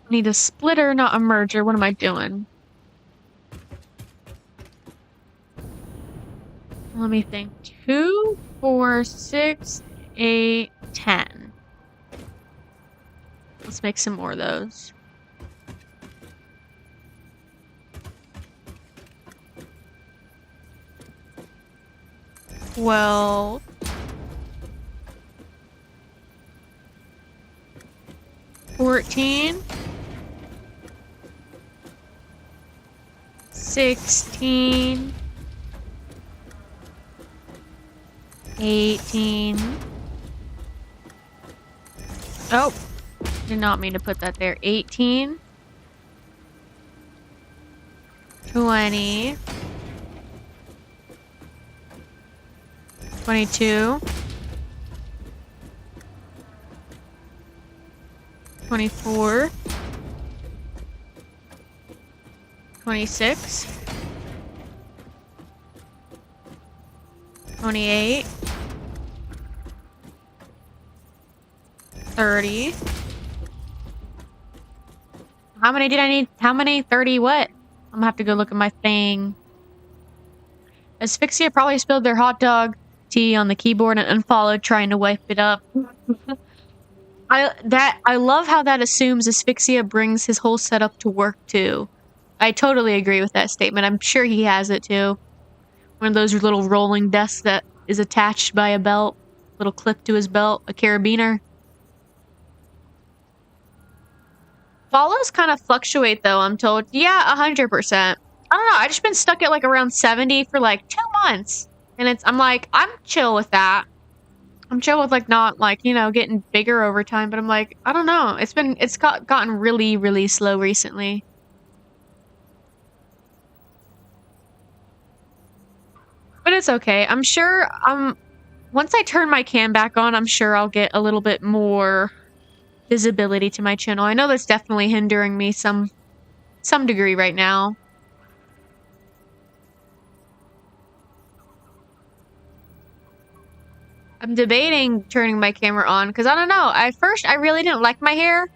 Speaker 1: I need a splitter, not a merger. What am I doing? Let me think. 2, 4, 6, 8, 10. Let's make some more of those. 12. 14. 16. 18. Oh, did not mean to put that there. 18. 20. 22. 24. 26. 28. 30. How many did I need? How many? 30 what? I'm gonna have to go look at my thing. Asphyxia probably spilled their hot dog tea on the keyboard and unfollowed trying to wipe it up. I love how that assumes Asphyxia brings his whole setup to work too. I totally agree with that statement. I'm sure he has it too. One of those little rolling desks that is attached by a belt. Little clip to his belt. A carabiner. Follows kind of fluctuate though, I'm told. Yeah, 100%. I don't know, I've just been stuck at like around 70 for like 2 months. And I'm like, I'm chill with that. I'm chill with like not like, getting bigger over time, but I'm like, I don't know. It's gotten really, really slow recently. But it's okay. I'm sure once I turn my cam back on, I'm sure I'll get a little bit more visibility to my channel. I know that's definitely hindering me some degree right now. I'm debating turning my camera on because I don't know. At first, I really didn't like my hair,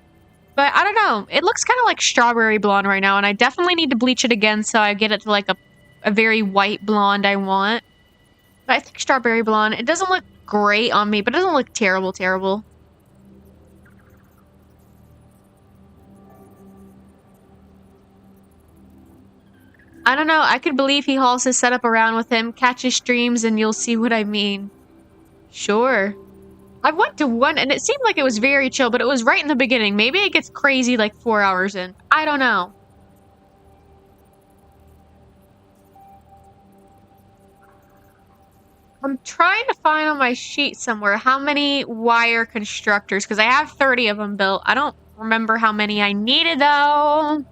Speaker 1: but I don't know. It looks kind of like strawberry blonde right now, and I definitely need to bleach it again so I get it to like a very white blonde I want. But I think strawberry blonde, it doesn't look great on me, but it doesn't look terrible, terrible. I don't know. I could believe he hauls his setup around with him, catches streams, and you'll see what I mean. Sure. I went to one, and it seemed like it was very chill, but it was right in the beginning. Maybe it gets crazy like 4 hours in. I don't know. I'm trying to find on my sheet somewhere how many wire constructors, because I have 30 of them built. I don't remember how many I needed, though.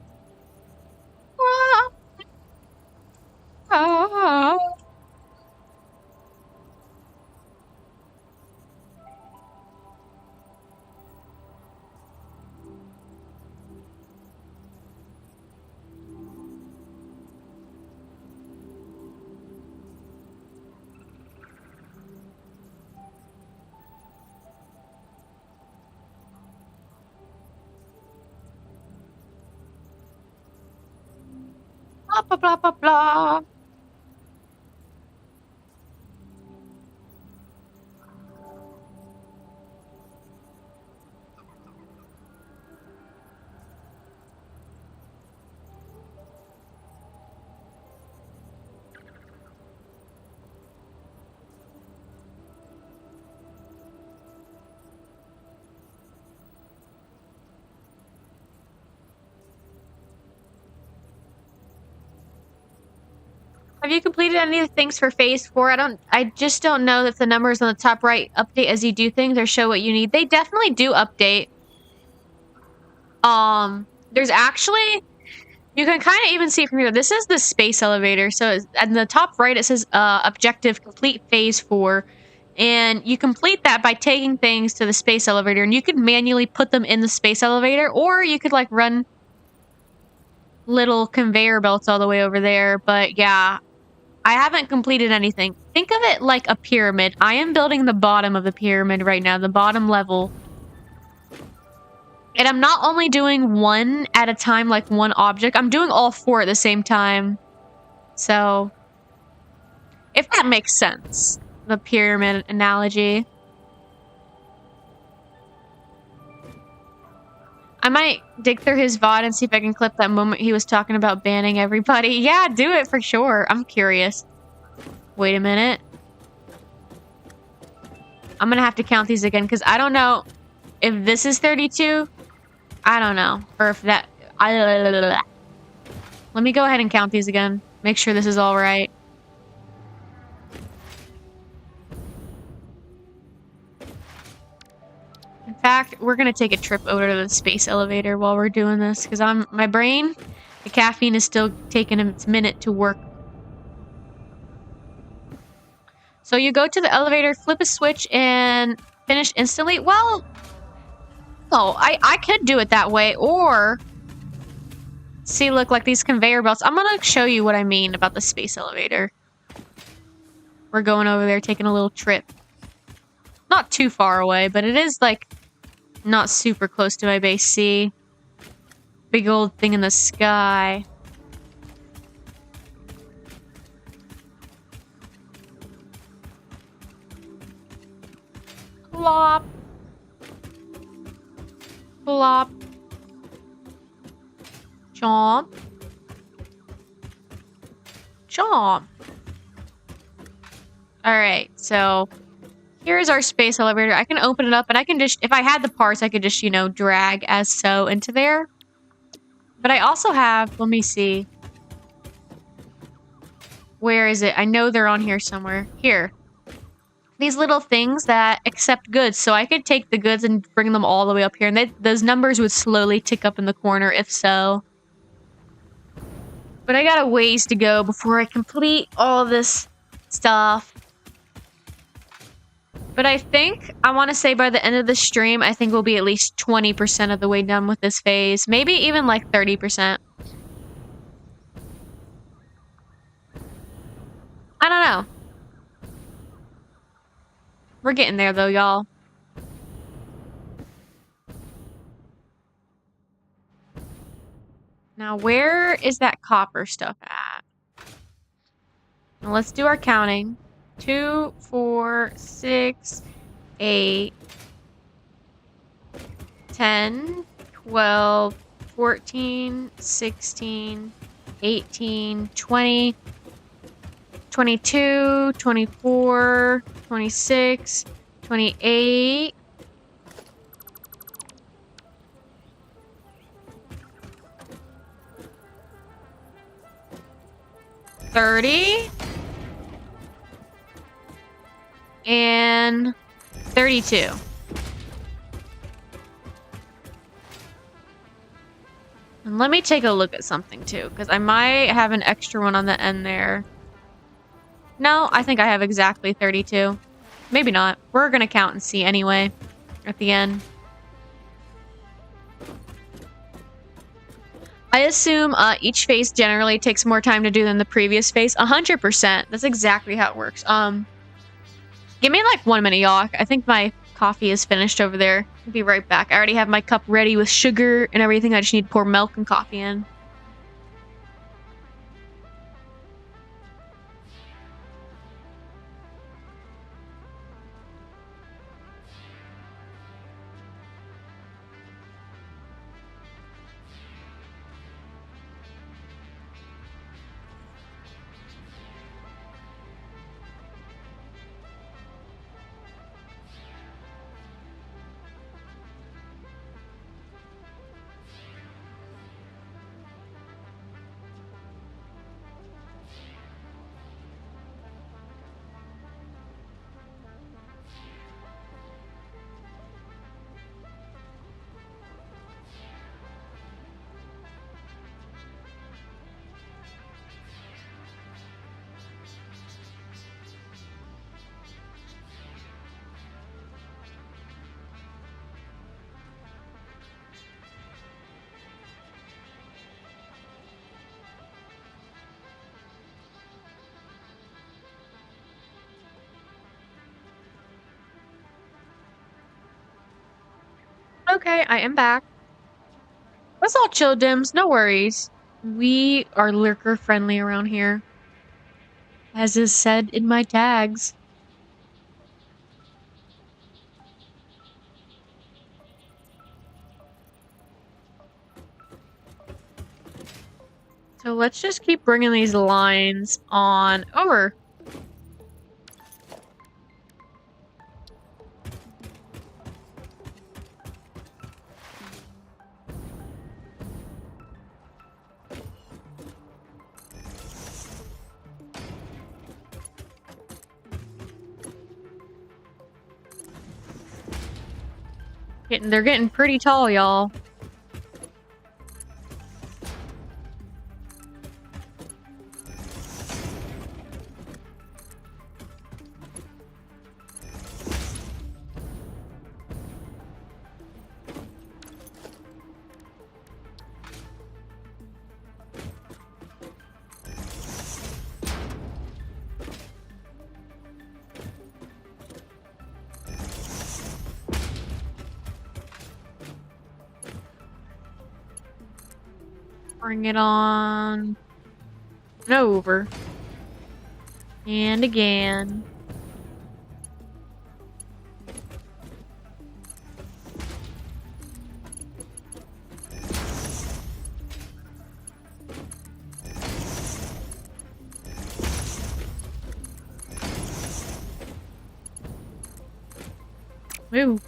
Speaker 1: Blah, blah, blah, blah, blah. Have you completed any of the things for phase 4? I just don't know if the numbers on the top right update as you do things or show what you need. They definitely do update. There's actually, you can kind of even see from here, this is the space elevator. So at the top right, it says objective complete phase 4. And you complete that by taking things to the space elevator, and you can manually put them in the space elevator, or you could like run little conveyor belts all the way over there. But yeah, I haven't completed anything. Think of it like a pyramid. I am building the bottom of the pyramid right now, the bottom level. And I'm not only doing one at a time, like one object. I'm doing all 4 at the same time. So, if that makes sense, the pyramid analogy. I might dig through his VOD and see if I can clip that moment he was talking about banning everybody. Yeah, do it for sure. I'm curious. Wait a minute. I'm gonna have to count these again because I don't know if this is 32. I don't know. Or if that... Let me go ahead and count these again. Make sure this is all right. In fact, we're gonna take a trip over to the space elevator while we're doing this because my brain, the caffeine is still taking its minute to work. So you go to the elevator, flip a switch, and finish instantly? Well, no, I could do it that way, or... See, look, like these conveyor belts. I'm gonna show you what I mean about the space elevator. We're going over there, taking a little trip. Not too far away, but it is, like, not super close to my base. See? Big old thing in the sky. Plop. Plop. Chomp. Chomp. Alright, so here's our space elevator. I can open it up and I can just, if I had the parts, I could just, you know, drag as so into there. But I also have, let me see. Where is it? I know they're on here somewhere. Here. These little things that accept goods. So I could take the goods and bring them all the way up here. And those numbers would slowly tick up in the corner if so. But I got a ways to go before I complete all this stuff. But I think, I want to say by the end of the stream, I think we'll be at least 20% of the way done with this phase. Maybe even like 30%. I don't know. We're getting there though, y'all. Now, where is that copper stuff at? Now, let's do our counting. 2, 4, 6, 8, 10, 12, 14, 16, 18, 20, 22, 24, 26, 28, 30, and 32. And let me take a look at something too, because I might have an extra one on the end there. No, I think I have exactly 32. Maybe not. We're gonna count and see anyway at the end. I assume each phase generally takes more time to do than the previous phase. 100%. That's exactly how it works. Give me like 1 minute, y'all. I think my coffee is finished over there. I'll be right back. I already have my cup ready with sugar and everything. I just need to pour milk and coffee in. Okay, I am back. Let's all chill, Dims. No worries. We are lurker friendly around here, as is said in my tags. So let's just keep bringing these lines on over. They're getting pretty tall, y'all. Bring it on and over. And again. Ooh.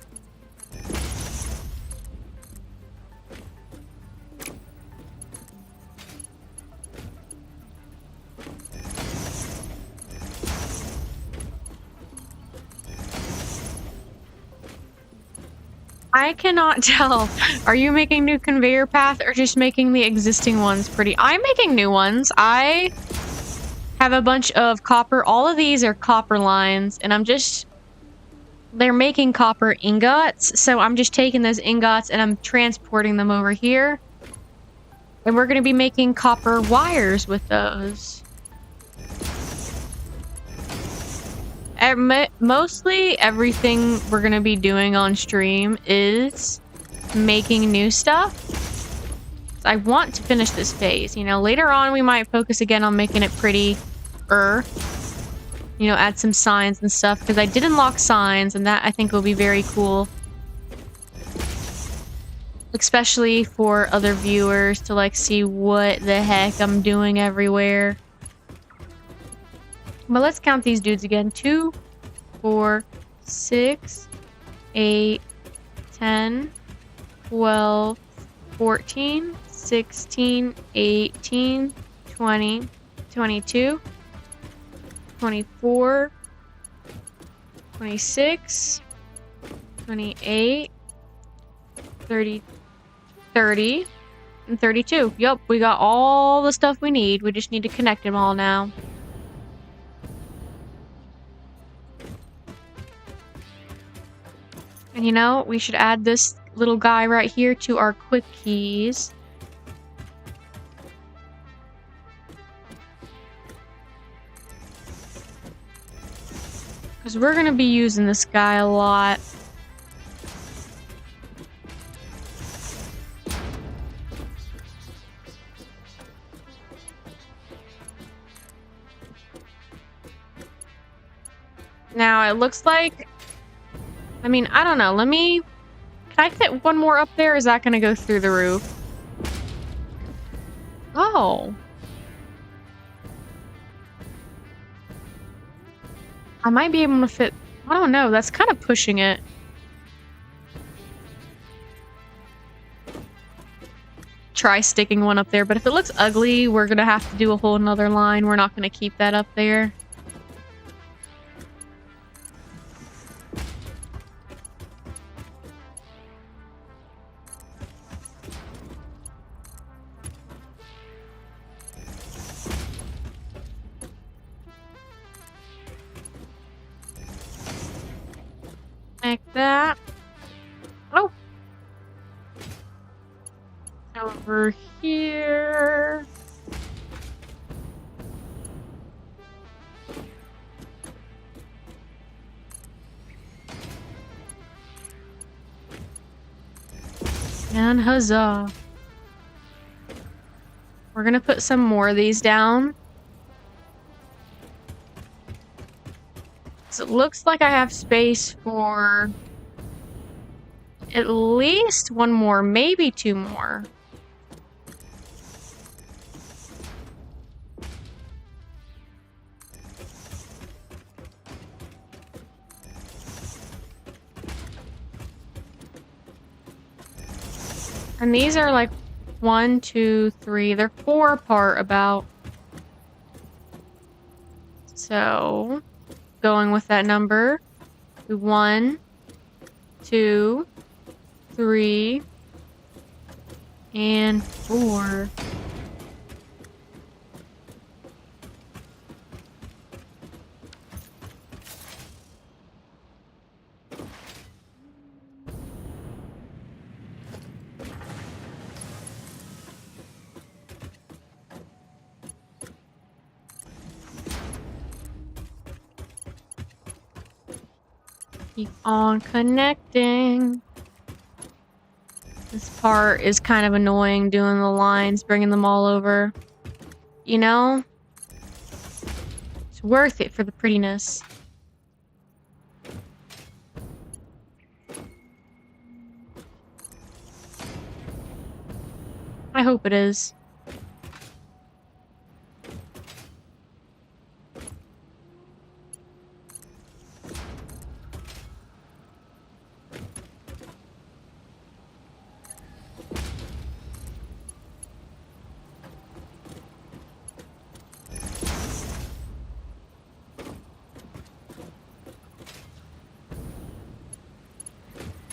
Speaker 1: I cannot tell. Are you making new conveyor path or just making the existing ones pretty? I'm making new ones. I have a bunch of copper. All of these are copper lines, and they're making copper ingots. So I'm just taking those ingots and I'm transporting them over here. And we're going to be making copper wires with those. Mostly everything we're going to be doing on stream is making new stuff. I want to finish this phase. You know, later on we might focus again on making it pretty. You know, add some signs and stuff. Because I did unlock signs, and that I think will be very cool. Especially for other viewers to, like, see what the heck I'm doing everywhere. But let's count these dudes again. 2, 4, 6, 8, 10, 12, 14, 16, 18, 20, 22, 24, 26, 28, 30, And 32. Yep, we got all the stuff we need. We just need to connect them all now. And you know, we should add this little guy right here to our quick keys. Because we're going to be using this guy a lot. Now, it looks like... I mean, I don't know. Can I fit one more up there? Or is that going to go through the roof? Oh. I might be able to fit... I don't know. That's kind of pushing it. Try sticking one up there, but if it looks ugly, we're going to have to do a whole nother line. We're not going to keep that up there. Like that. Oh. Over here. And huzzah. We're gonna put some more of these down. So it looks like I have space for at least one more, maybe two more. And these are like 1, 2, 3. They're 4 apart about. So, going with that number, 1, 2, 3, and 4. Keep on connecting. This part is kind of annoying, doing the lines, bringing them all over. You know? It's worth it for the prettiness. I hope it is.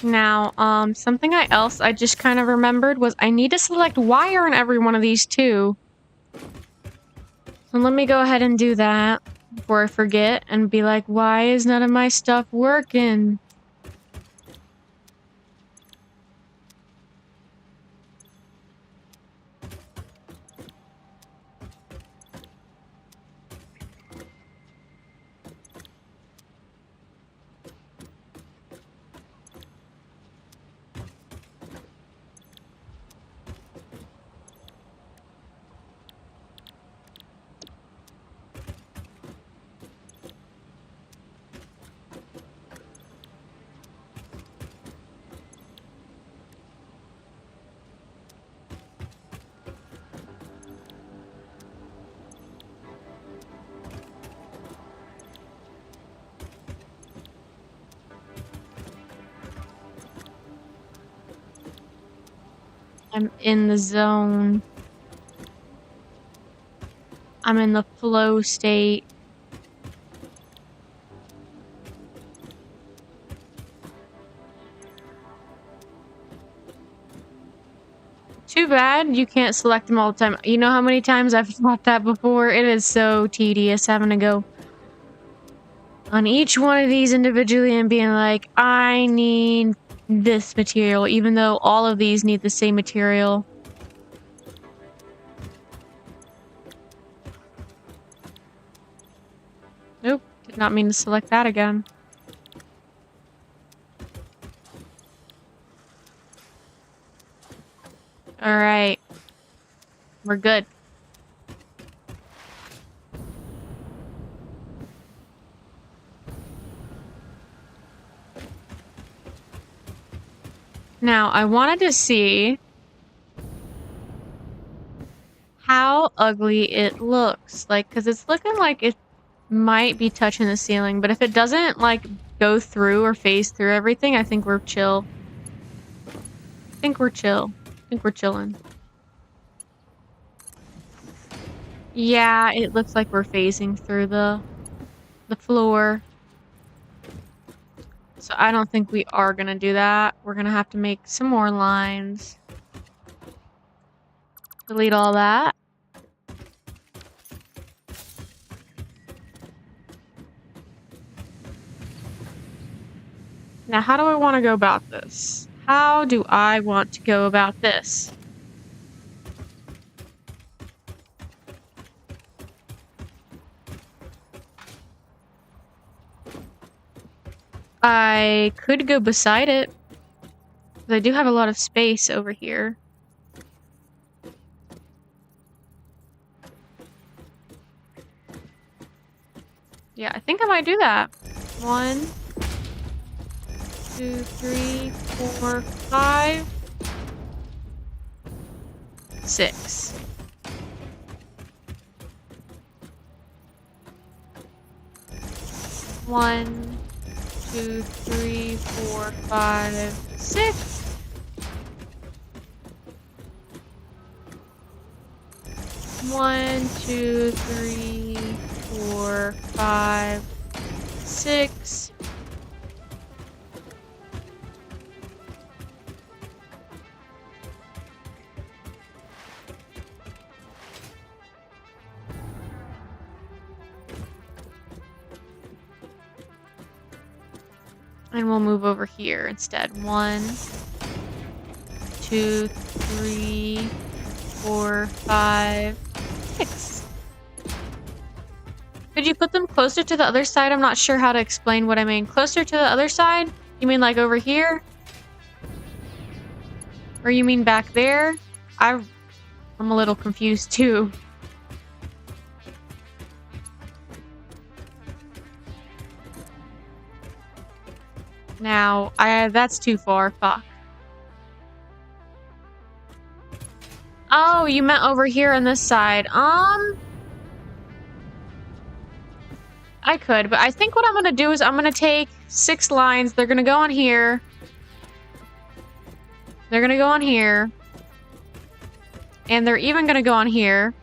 Speaker 1: Now, something else I just kind of remembered was I need to select wire in every one of these too. So let me go ahead and do that before I forget and be like, why is none of my stuff working? I'm in the zone. I'm in the flow state. Too bad you can't select them all the time. You know how many times I've thought that before? It is so tedious having to go on each one of these individually and being like, I need this material, even though all of these need the same material. Nope, did not mean to select that again. Alright. We're good. Now, I wanted to see how ugly it looks. Like, because it's looking like it might be touching the ceiling, but if it doesn't, like, go through or phase through everything, I think we're chill. I think we're chill. I think we're chilling. Yeah, it looks like we're phasing through the floor. So I don't think we are gonna do that. We're gonna have to make some more lines. Delete all that. Now, how do I want to go about this? How do I want to go about this? I could go beside it. But I do have a lot of space over here. Yeah, I think I might do that. 1, 2, 3, 4, 5, 6. One, 2, 3, 4, 5, 6. One, 2, 3, 4, 5, 6. And we'll move over here instead. 1, 2, 3, 4, 5, 6. Could you put them closer to the other side? I'm not sure how to explain what I mean. Closer to the other side? You mean like over here? Or you mean back there? I'm a little confused too. Now, that's too far. Fuck. Oh, you meant over here on this side. I could, but I think what I'm gonna do is I'm gonna take 6 lines. They're gonna go on here. They're gonna go on here. And they're even gonna go on here.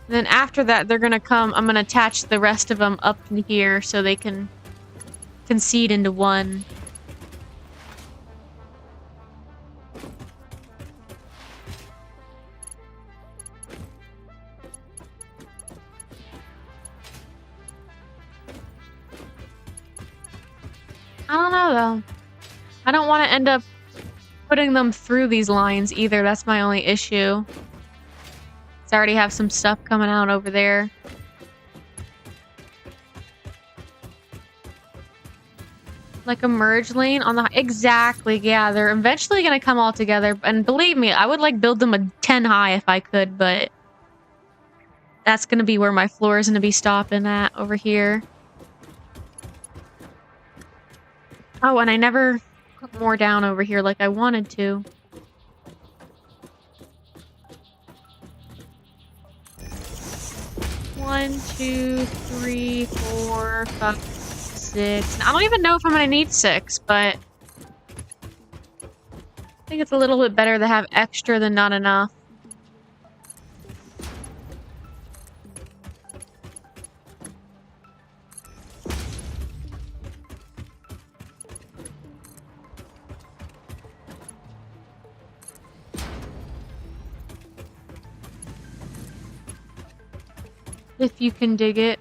Speaker 1: Then after that, they're gonna come. I'm gonna attach the rest of them up in here so they can concede into one. I don't know though. I don't want to end up putting them through these lines either. That's my only issue. I already have some stuff coming out over there. Like a merge lane on the... Exactly, yeah. They're eventually gonna come all together. And believe me, I would like build them a 10 high if I could, but... That's gonna be where my floor is gonna be stopping at, over here. Oh, and I never put more down over here like I wanted to. One, 2, 3, 4, 5, 6. I don't even know if I'm gonna need 6, but I think it's a little bit better to have extra than not enough. If you can dig it.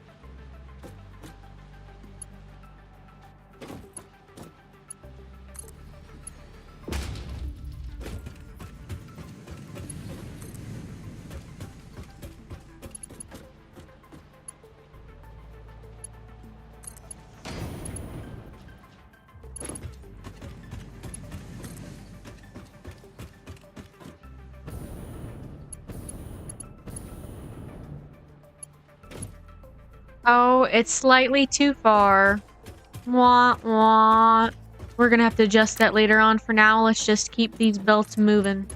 Speaker 1: Oh, it's slightly too far. Wah, wah. We're gonna have to adjust that later on. For now, let's just keep these belts moving.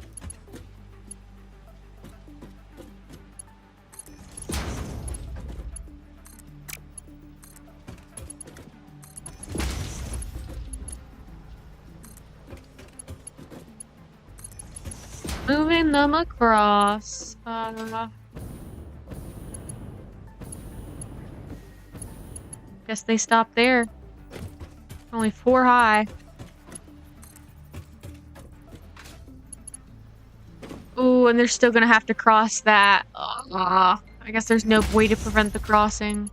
Speaker 1: Moving them across. Guess they stopped there. Only 4 high. Ooh, and they're still gonna have to cross that. I guess there's no way to prevent the crossing.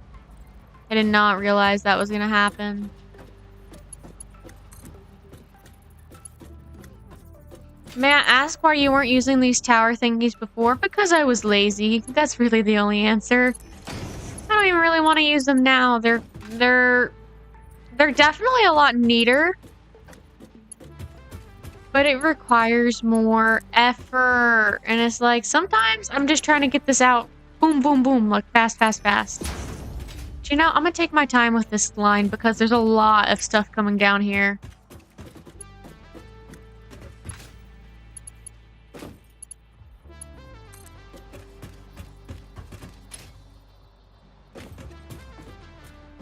Speaker 1: I did not realize that was gonna happen. May I ask why you weren't using these tower thingies before? Because I was lazy. That's really the only answer. I don't even really want to use them now. They're definitely a lot neater. But it requires more effort. And it's like, sometimes I'm just trying to get this out. Boom, boom, boom. Like, fast, fast, fast. But you know, I'm gonna take my time with this line because there's a lot of stuff coming down here.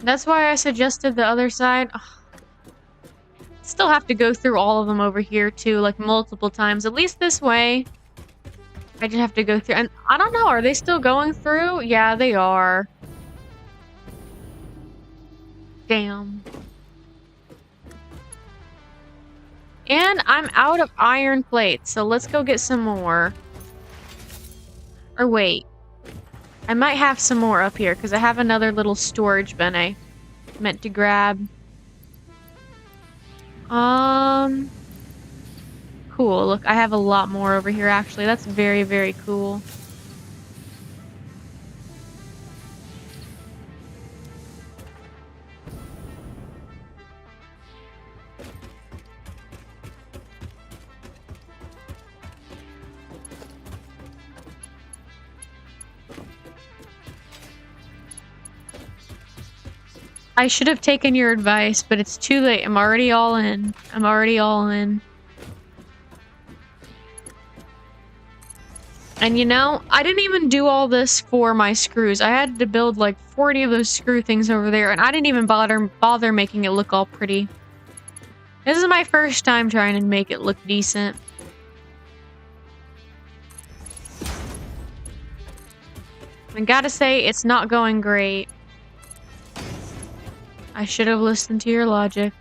Speaker 1: That's why I suggested the other side. Ugh. Still have to go through all of them over here too, like multiple times. At least this way. I just have to go through. And I don't know, are they still going through? Yeah, they are. Damn. And I'm out of iron plates, so let's go get some more. Or wait. I might have some more up here, because I have another little storage bin I meant to grab. Cool. Look, I have a lot more over here, actually. That's very, very cool. I should have taken your advice, but it's too late. I'm already all in. I'm already all in. And you know, I didn't even do all this for my screws. I had to build like 40 of those screw things over there, and I didn't even bother making it look all pretty. This is my first time trying to make it look decent. I gotta say, it's not going great. I should have listened to your logic.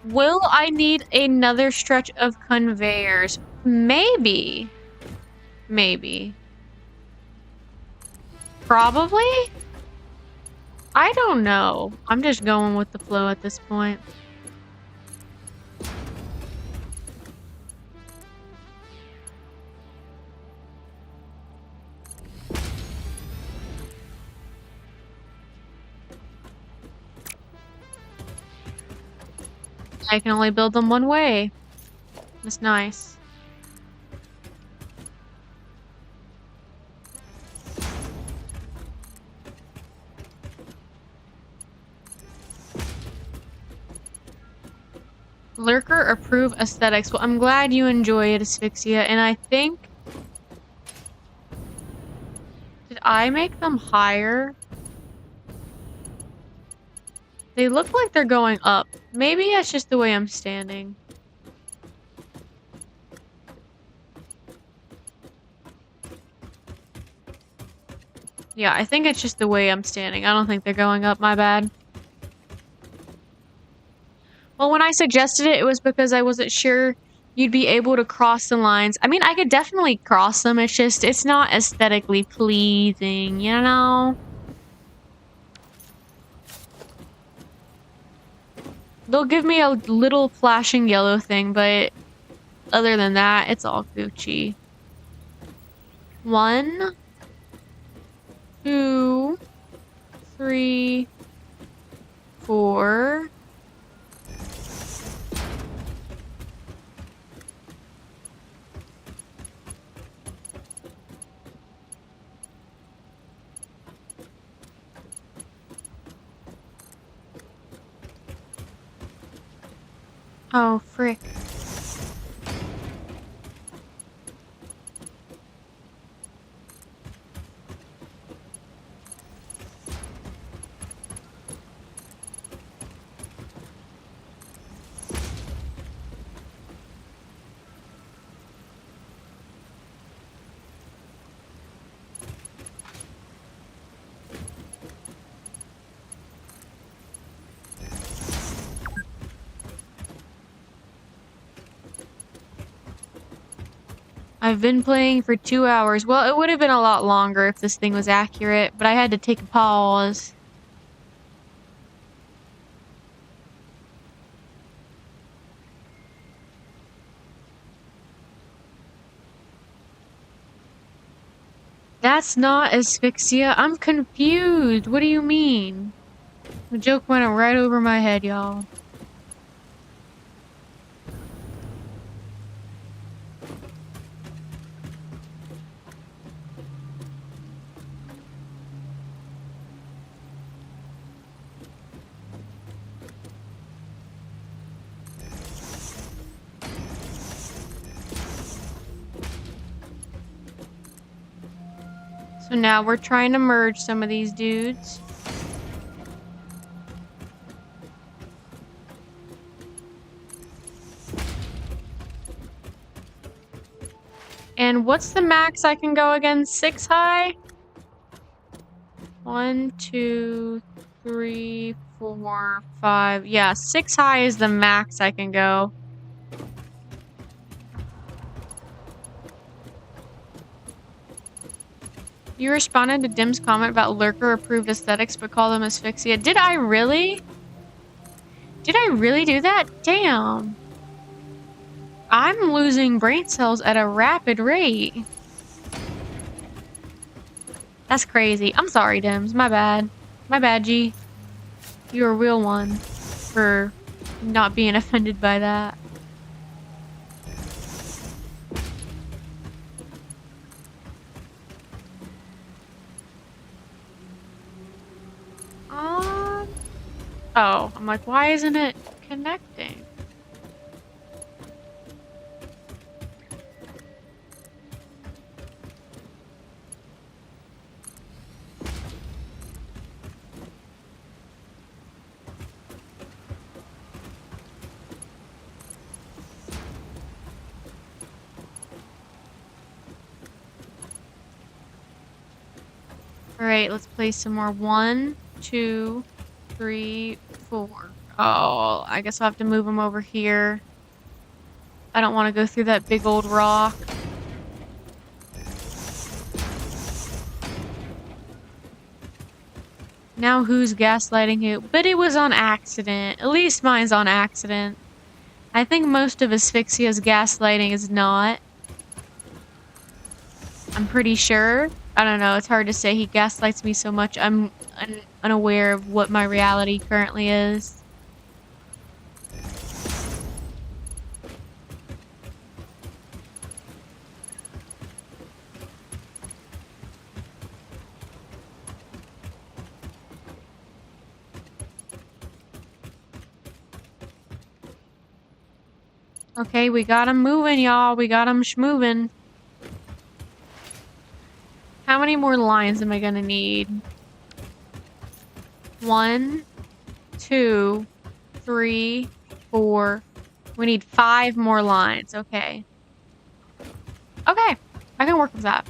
Speaker 1: Will I need another stretch of conveyors? Maybe. Maybe. Probably? I don't know. I'm just going with the flow at this point. I can only build them one way. That's nice. Lurker approve aesthetics. Well, I'm glad you enjoy it, Asphyxia, and I think... Did I make them higher? They look like they're going up. Maybe that's just the way I'm standing. Yeah, I think it's just the way I'm standing. I don't think they're going up, my bad. Well, when I suggested it, it was because I wasn't sure you'd be able to cross the lines. I mean, I could definitely cross them. It's just, it's not aesthetically pleasing, you know? They'll give me a little flashing yellow thing, but other than that, it's all Gucci. 1, 2, 3, 4. Oh, frick. I've been playing for 2 hours. Well, it would have been a lot longer if this thing was accurate, but I had to take a pause. That's not asphyxia. I'm confused. What do you mean? The joke went right over my head, y'all. So now we're trying to merge some of these dudes. And what's the max I can go again? 6 high? 1, 2, 3, 4, 5. Yeah, 6 high is the max I can go. You responded to Dim's comment about lurker approved aesthetics but call them asphyxia. Did I really? Did I really do that? Damn. I'm losing brain cells at a rapid rate. That's crazy. I'm sorry, Dims. My bad. My bad, G. You're a real one for not being offended by that. Oh, I'm like, why isn't it connecting? Alright, let's play some more. 1, 2, 3, 4. Oh, I guess I'll have to move them over here. I don't want to go through that big old rock. Now who's gaslighting who? But it was on accident. At least mine's on accident. I think most of Asphyxia's gaslighting is not. I'm pretty sure. I don't know, it's hard to say. He gaslights me so much, I'm unaware of what my reality currently is. Okay, we got him moving, y'all. We got him schmoving. How many more lines am I gonna need? 1, 2, 3, 4. We need 5 more lines. Okay. Okay, I can work with that.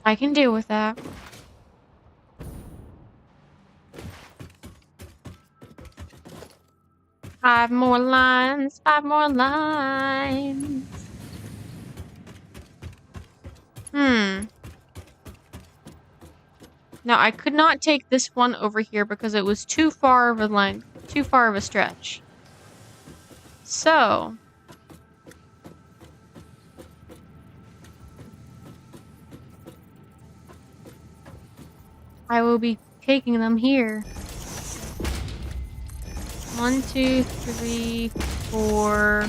Speaker 1: I can deal with that. 5 more lines, 5 more lines. Now, I could not take this one over here because it was too far of a length, too far of a stretch. So, I will be taking them here. 1, 2, 3, 4,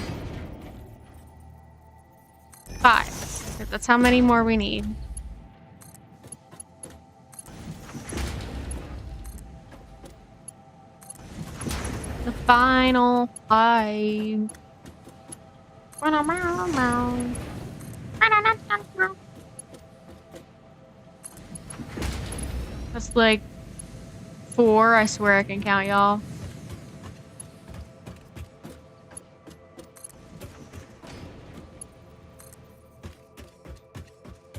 Speaker 1: 5. 'Cause that's how many more we need. The final 5. That's like 4. I swear I can count, y'all.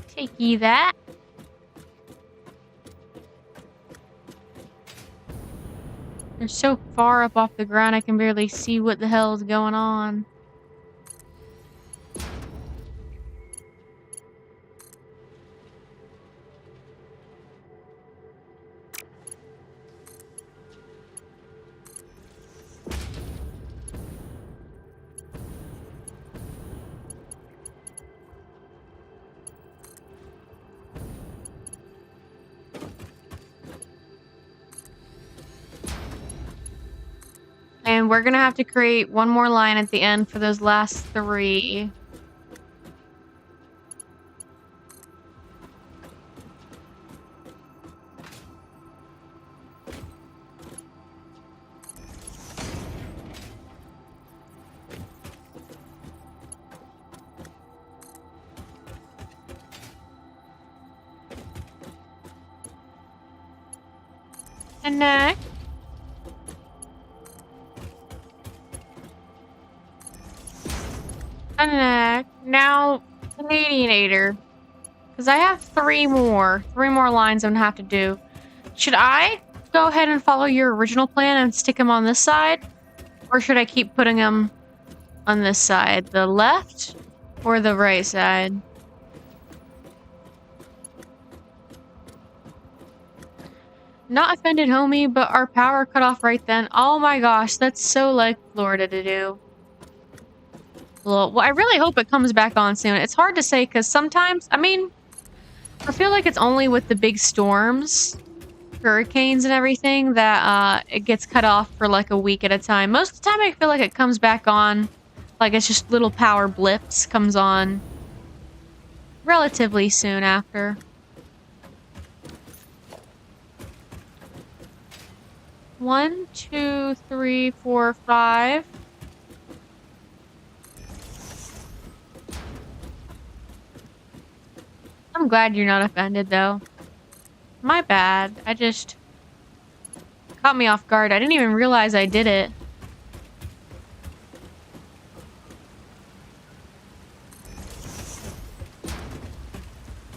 Speaker 1: Take ye that. They're so far up off the ground I can barely see what the hell is going on. And we're gonna have to create one more line at the end for those last 3. And next. And now Canadianator. Because I have 3 more. 3 more lines I'm gonna have to do. Should I go ahead and follow your original plan and stick them on this side? Or should I keep putting them on this side? The left or the right side? Not offended, homie, but our power cut off right then. Oh my gosh, that's so like Florida to do. Well, I really hope it comes back on soon. It's hard to say because sometimes, I mean, I feel like it's only with the big storms, hurricanes and everything that it gets cut off for like a week at a time. Most of the time I feel like it comes back on, like it's just little power blips comes on relatively soon after. One, 2, 3, 4, 5. I'm glad you're not offended, though. My bad. I just... caught me off guard. I didn't even realize I did it.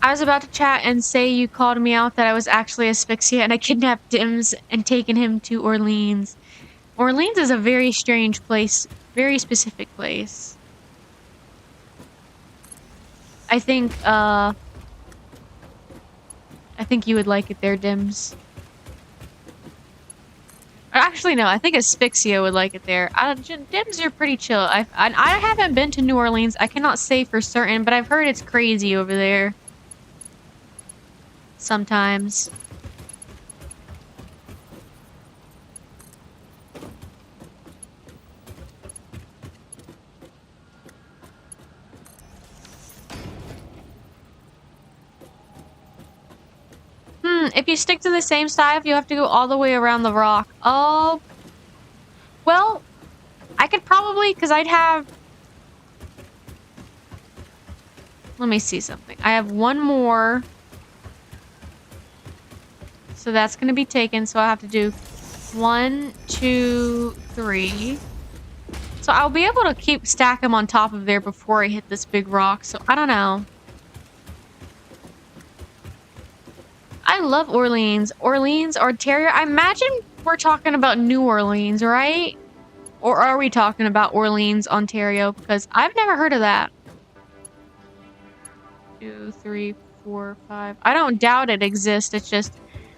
Speaker 1: I was about to chat and say you called me out that I was actually Asphyxia and I kidnapped Dims and taken him to Orleans. Orleans is a very strange place. Very specific place. I think you would like it there, Dims. Actually, no. I think Asphyxia would like it there. Dims are pretty chill. I haven't been to New Orleans. I cannot say for certain, but I've heard it's crazy over there. Sometimes. If you stick to the same side, you have to go all the way around the rock. Oh. Well, I could probably, because I'd have... Let me see something. I have 1 more. So that's going to be taken, so I have to do 1, 2, 3. So I'll be able to stack them on top of there before I hit this big rock, so I don't know. I love Orleans. Orleans, Ontario. I imagine we're talking about New Orleans, right? Or are we talking about Orleans, Ontario? Because I've never heard of that. 2, 3, 4, 5. I don't doubt it exists. It's just,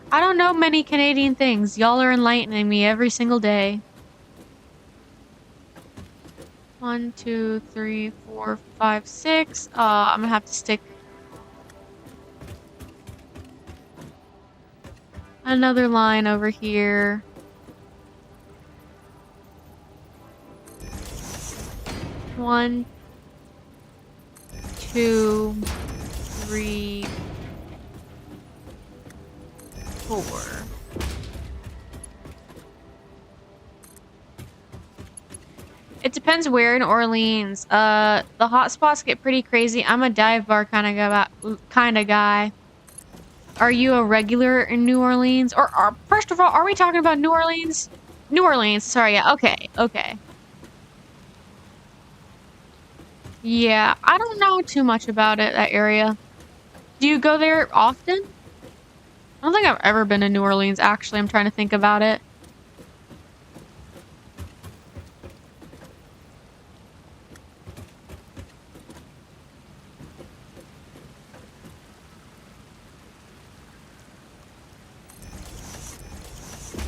Speaker 1: I don't know many Canadian things. Y'all are enlightening me every single day. 1, 2, 3, 4, 5, 6. I'm gonna have to stick another line over here. 1, 2, 3, 4. It depends where in Orleans. The hot spots get pretty crazy. I'm a dive bar kind of guy. Are you a regular in New Orleans? Or first of all, are we talking about New Orleans? New Orleans. Sorry. Yeah. Okay. Okay. Yeah, I don't know too much about it, that area. Do you go there often? I don't think I've ever been to New Orleans, actually. I'm trying to think about it.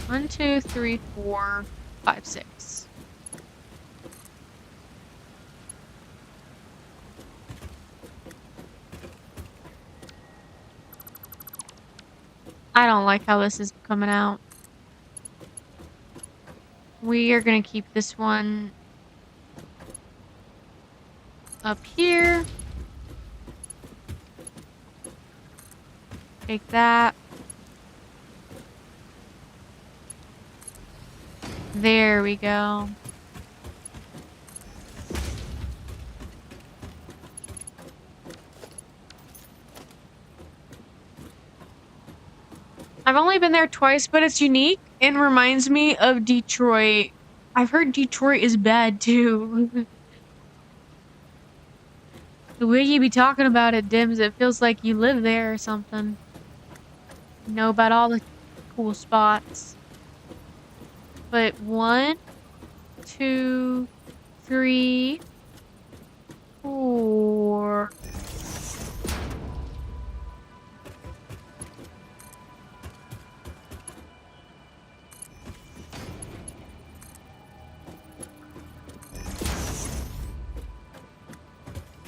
Speaker 1: One, two, three, 4, 5, 6. I don't like how this is coming out. We are gonna keep this one up here. Take that. There we go. I've only been there twice, but it's unique and reminds me of Detroit. I've heard Detroit is bad too. The way you be talking about it, Dims, it feels like you live there or something. You know about all the cool spots. But 1, 2, 3, 4.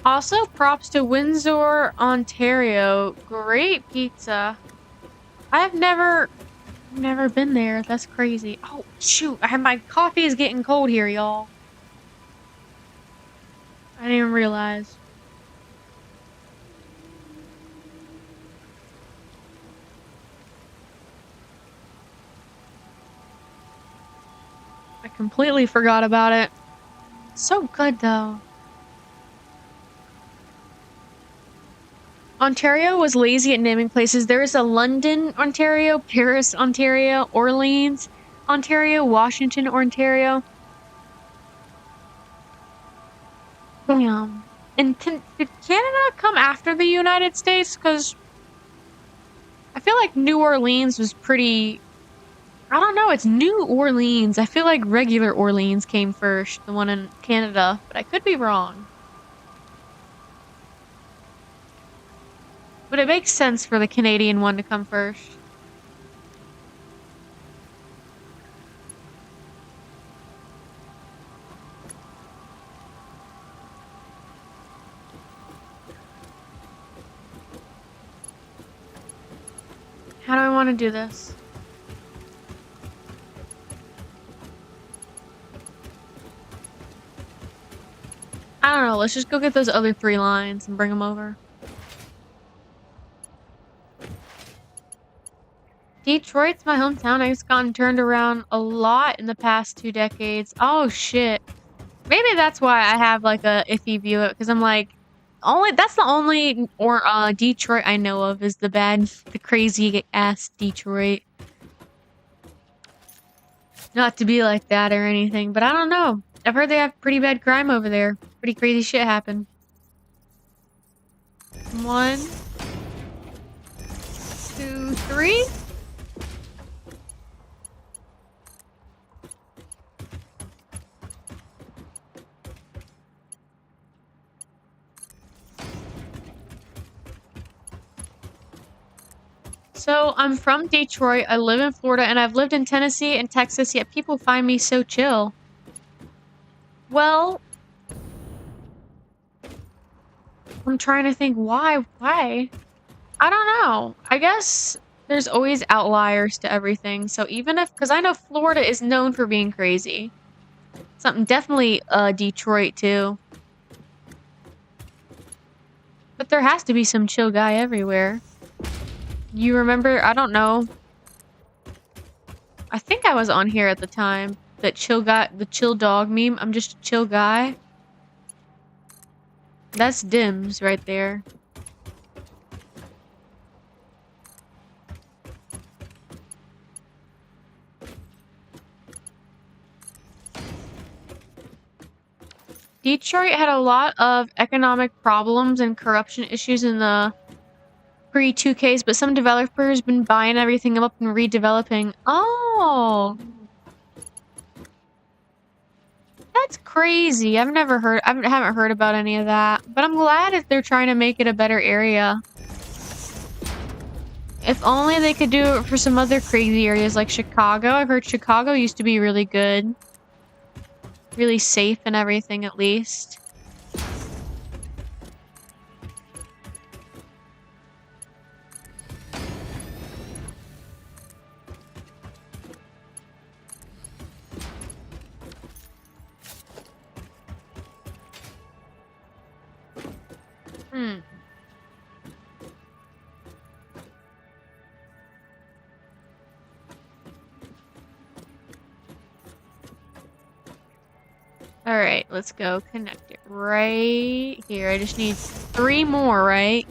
Speaker 1: Also, props to Windsor, Ontario. Great pizza. I've never been there. That's crazy. Oh, shoot. My coffee is getting cold here, y'all. I didn't even realize. I completely forgot about it. So good, though. Ontario was lazy at naming places. There is a London, Ontario, Paris, Ontario, Orleans, Ontario, Washington, Ontario. Damn. And did Canada come after the United States? Because I feel like New Orleans was pretty... I don't know, it's New Orleans. I feel like regular Orleans came first, the one in Canada, but I could be wrong. But it makes sense for the Canadian one to come first. How do I want to do this? I don't know, let's just go get those other 3 lines and bring them over. Detroit's my hometown. I've gotten turned around a lot in the past 2 decades. Oh shit. Maybe that's why I have like a iffy view of it, because I'm like, that's the only Detroit I know of is the crazy ass Detroit. Not to be like that or anything, but I don't know. I've heard they have pretty bad crime over there. Pretty crazy shit happen. 1, 2, 3. So I'm from Detroit, I live in Florida, and I've lived in Tennessee and Texas, yet people find me so chill. Well, I'm trying to think why. Why? I don't know. I guess there's always outliers to everything. So even if, because I know Florida is known for being crazy. Something definitely Detroit too. But there has to be some chill guy everywhere. You remember, I don't know. I think I was on here at the time. That chill guy, the chill dog meme. I'm just a chill guy. That's Dims right there. Detroit had a lot of economic problems and corruption issues in the pre-2Ks, but some developers been buying everything up and redeveloping. Oh, that's crazy. I haven't heard about any of that, but I'm glad if they're trying to make it a better area. If only they could do it for some other crazy areas like Chicago. I've heard Chicago used to be really good. Really safe and everything, at least. Hmm. Alright, let's go connect it right here. I just need 3 more, right?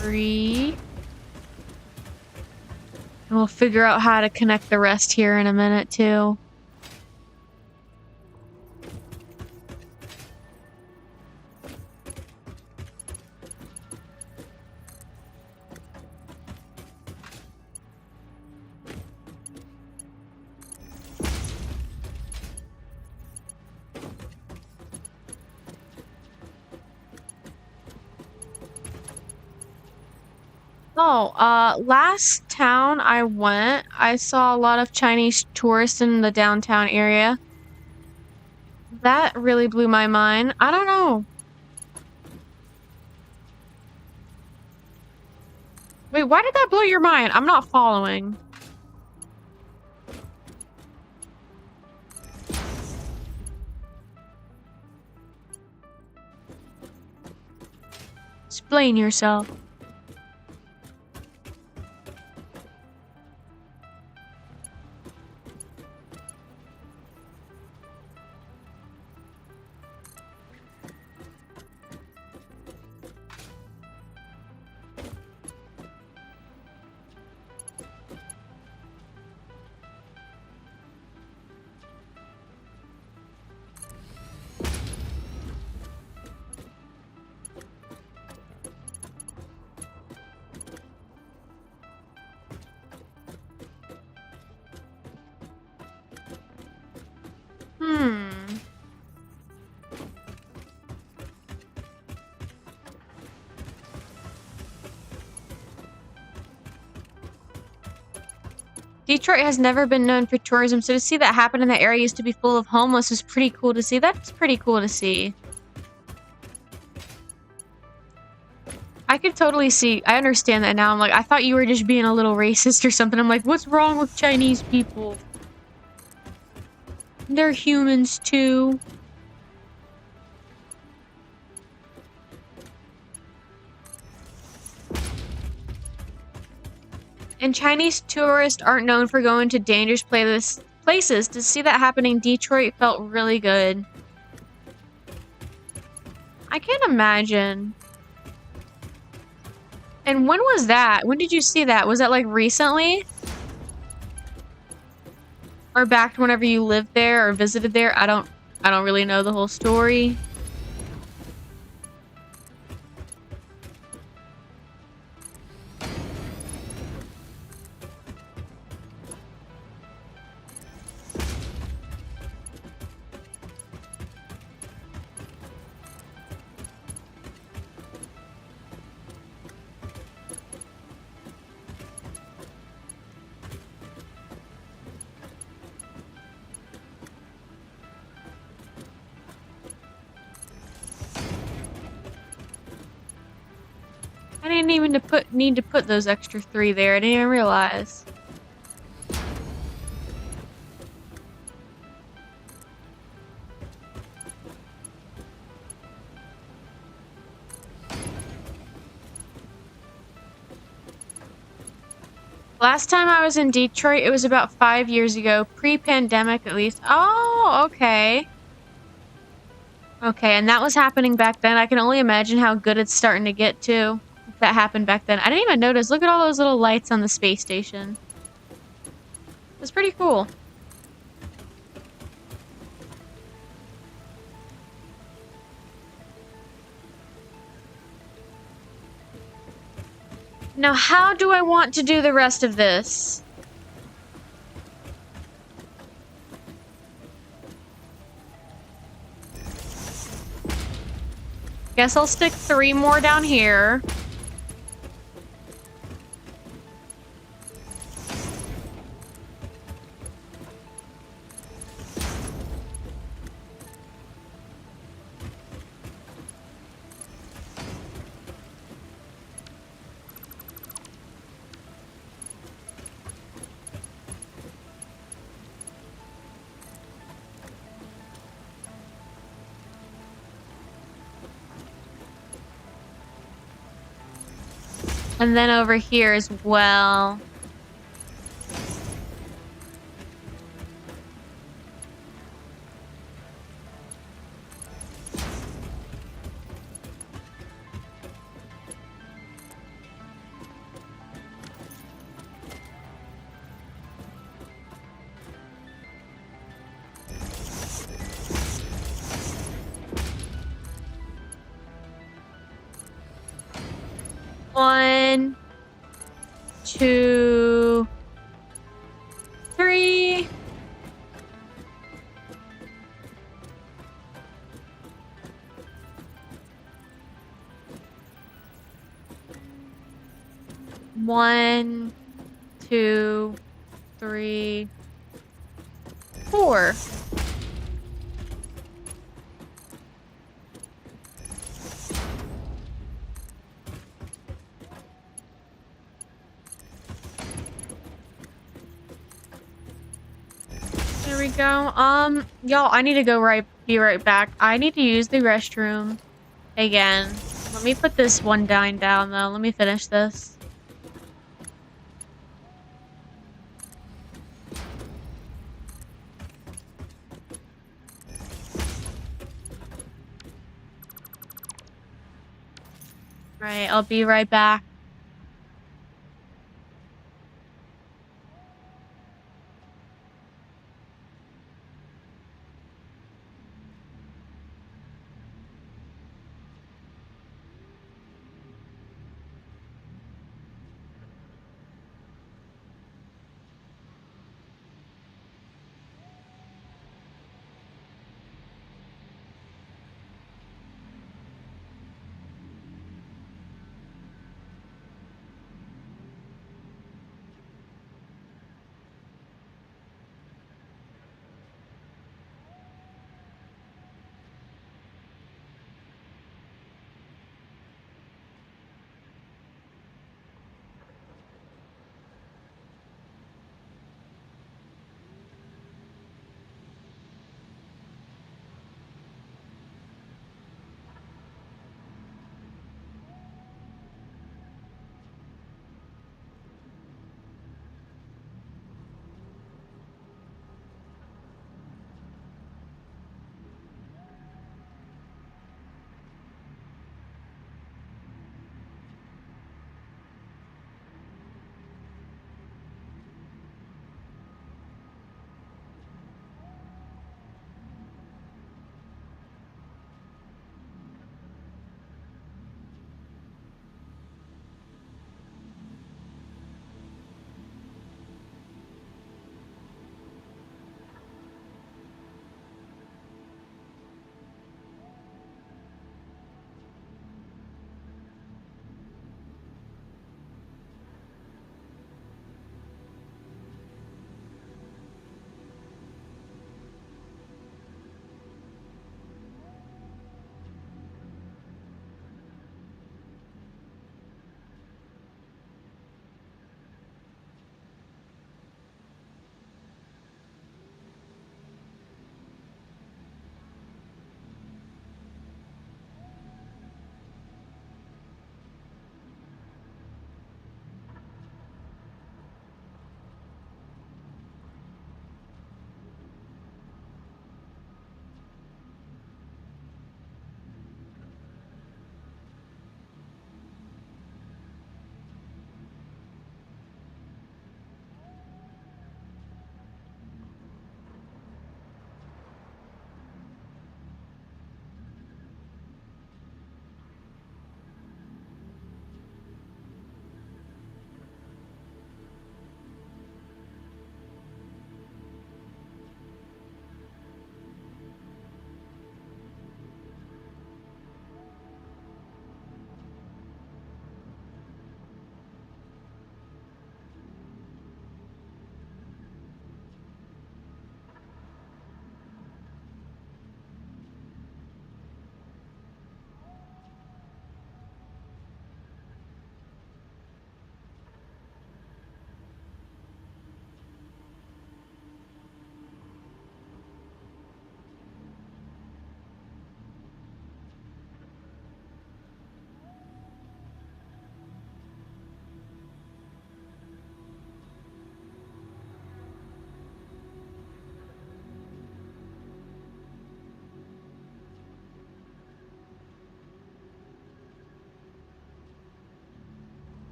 Speaker 1: Three. And we'll figure out how to connect the rest here in a minute, too. Oh, last town I went, I saw a lot of Chinese tourists in the downtown area. That really blew my mind. I don't know. Wait, why did that blow your mind? I'm not following. Explain yourself. Hmm. Detroit has never been known for tourism, so to see that happen in the area used to be full of homeless is pretty cool to see. That's pretty cool to see. I could totally see. I understand that now. I'm like, I thought you were just being a little racist or something. I'm like, what's wrong with Chinese people? They're humans too. And Chinese tourists aren't known for going to dangerous places. To see that happening in Detroit felt really good. I can't imagine. And when was that? When did you see that? Was that like recently? Or back whenever you lived there or visited there? I don't really know the whole story. I didn't even need to put those extra 3 there. I didn't even realize. Last time I was in Detroit, it was about 5 years ago, pre-pandemic at least. Oh, okay. Okay, and that was happening back then. I can only imagine how good it's starting to get too. If that happened back then. I didn't even notice. Look at all those little lights on the space station. It's pretty cool. Now, how do I want to do the rest of this? Guess I'll stick 3 more down here. And then over here as well. One, 2, 3. One, 2, 3, 4. There we go. Y'all, I need to be right back. I need to use the restroom again. Let me put this one down though. Let me finish this. Right, I'll be right back.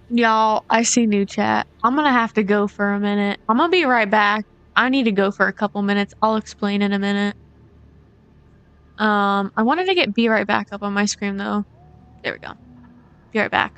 Speaker 1: Y'all, I see new chat. I'm gonna have to go for a minute. I'm gonna be right back. I need to go for a couple minutes. I'll explain in a minute. I wanted to get be right back up on my screen though. There we go. Be right back.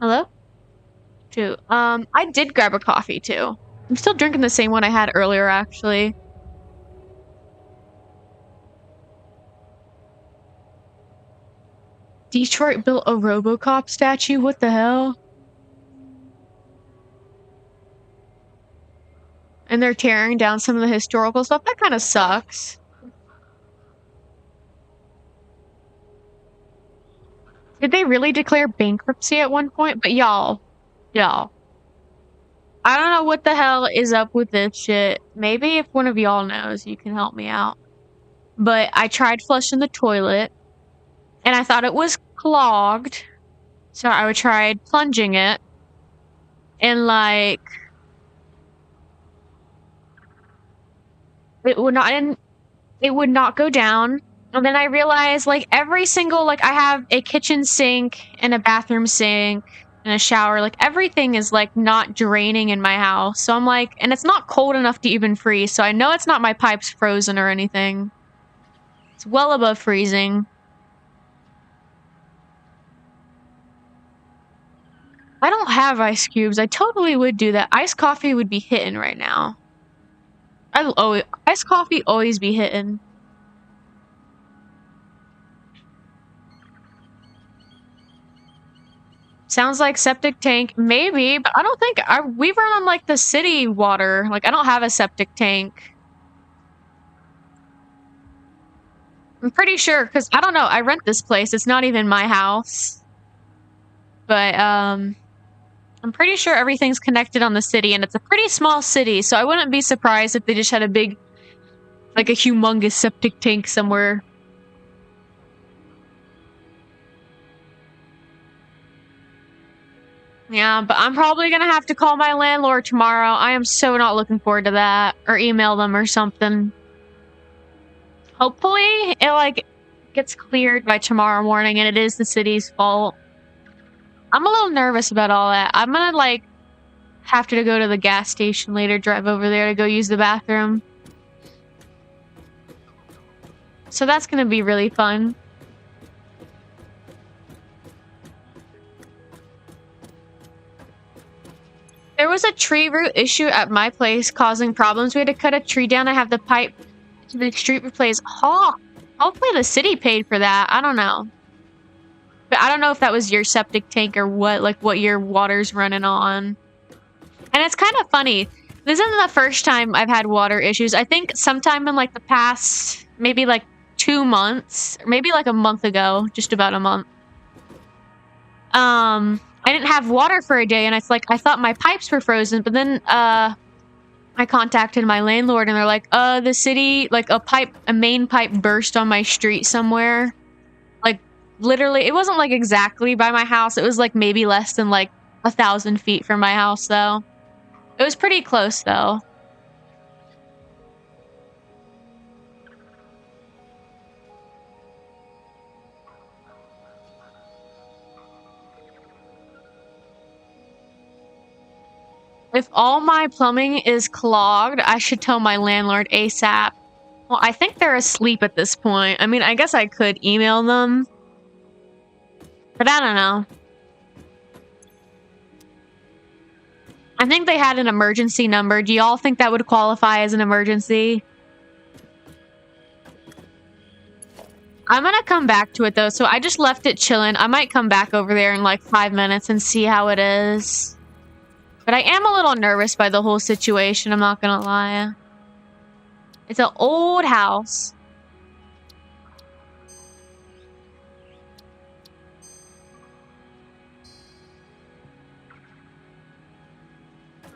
Speaker 1: Hello? Too. I did grab a coffee too. I'm still drinking the same one I had earlier, actually. Detroit built a RoboCop statue? What the hell? And they're tearing down some of the historical stuff? That kind of sucks. Did they really declare bankruptcy at one point? But y'all. I don't know what the hell is up with this shit. Maybe if one of y'all knows, you can help me out. But I tried flushing the toilet, and I thought it was clogged. So I tried plunging it, and like it would not go down. And then I realized like every single like I have a kitchen sink and a bathroom sink and a shower, like everything is like not draining in my house. So I'm like, and it's not cold enough to even freeze. So I know it's not my pipes frozen or anything. It's well above freezing. I don't have ice cubes. I totally would do that. Iced coffee would be hitting right now. Iced coffee always be hitting. Sounds like septic tank. Maybe, but I don't think we run on like the city water. Like I don't have a septic tank. I'm pretty sure because I don't know. I rent this place. It's not even my house. But I'm pretty sure everything's connected on the city, and it's a pretty small city, so I wouldn't be surprised if they just had a big, like a humongous septic tank somewhere. Yeah, but I'm probably gonna have to call my landlord tomorrow. I am so not looking forward to that. Or email them or something. Hopefully, it, like, gets cleared by tomorrow morning and it is the city's fault. I'm a little nervous about all that. I'm gonna, like, have to go to the gas station later, drive over there to go use the bathroom. So that's gonna be really fun. There was a tree root issue at my place causing problems. We had to cut a tree down and have the pipe to the street replaced. Oh, hopefully the city paid for that. I don't know. But I don't know if that was your septic tank or what, like what your water's running on. And it's kind of funny. This isn't the first time I've had water issues. I think sometime in like the past, maybe like 2 months, or maybe like a month ago, just about a month. I didn't have water for a day, and it's like I thought my pipes were frozen, but then I contacted my landlord, and they're like, the city, like a main pipe burst on my street somewhere. Like literally, it wasn't like exactly by my house. It was like maybe less than like 1,000 feet from my house, though. It was pretty close, though. If all my plumbing is clogged, I should tell my landlord ASAP. Well, I think they're asleep at this point. I mean, I guess I could email them. But I don't know. I think they had an emergency number. Do y'all think that would qualify as an emergency? I'm gonna come back to it, though. So I just left it chilling. I might come back over there in like 5 minutes and see how it is. But I am a little nervous by the whole situation, I'm not gonna lie. It's an old house.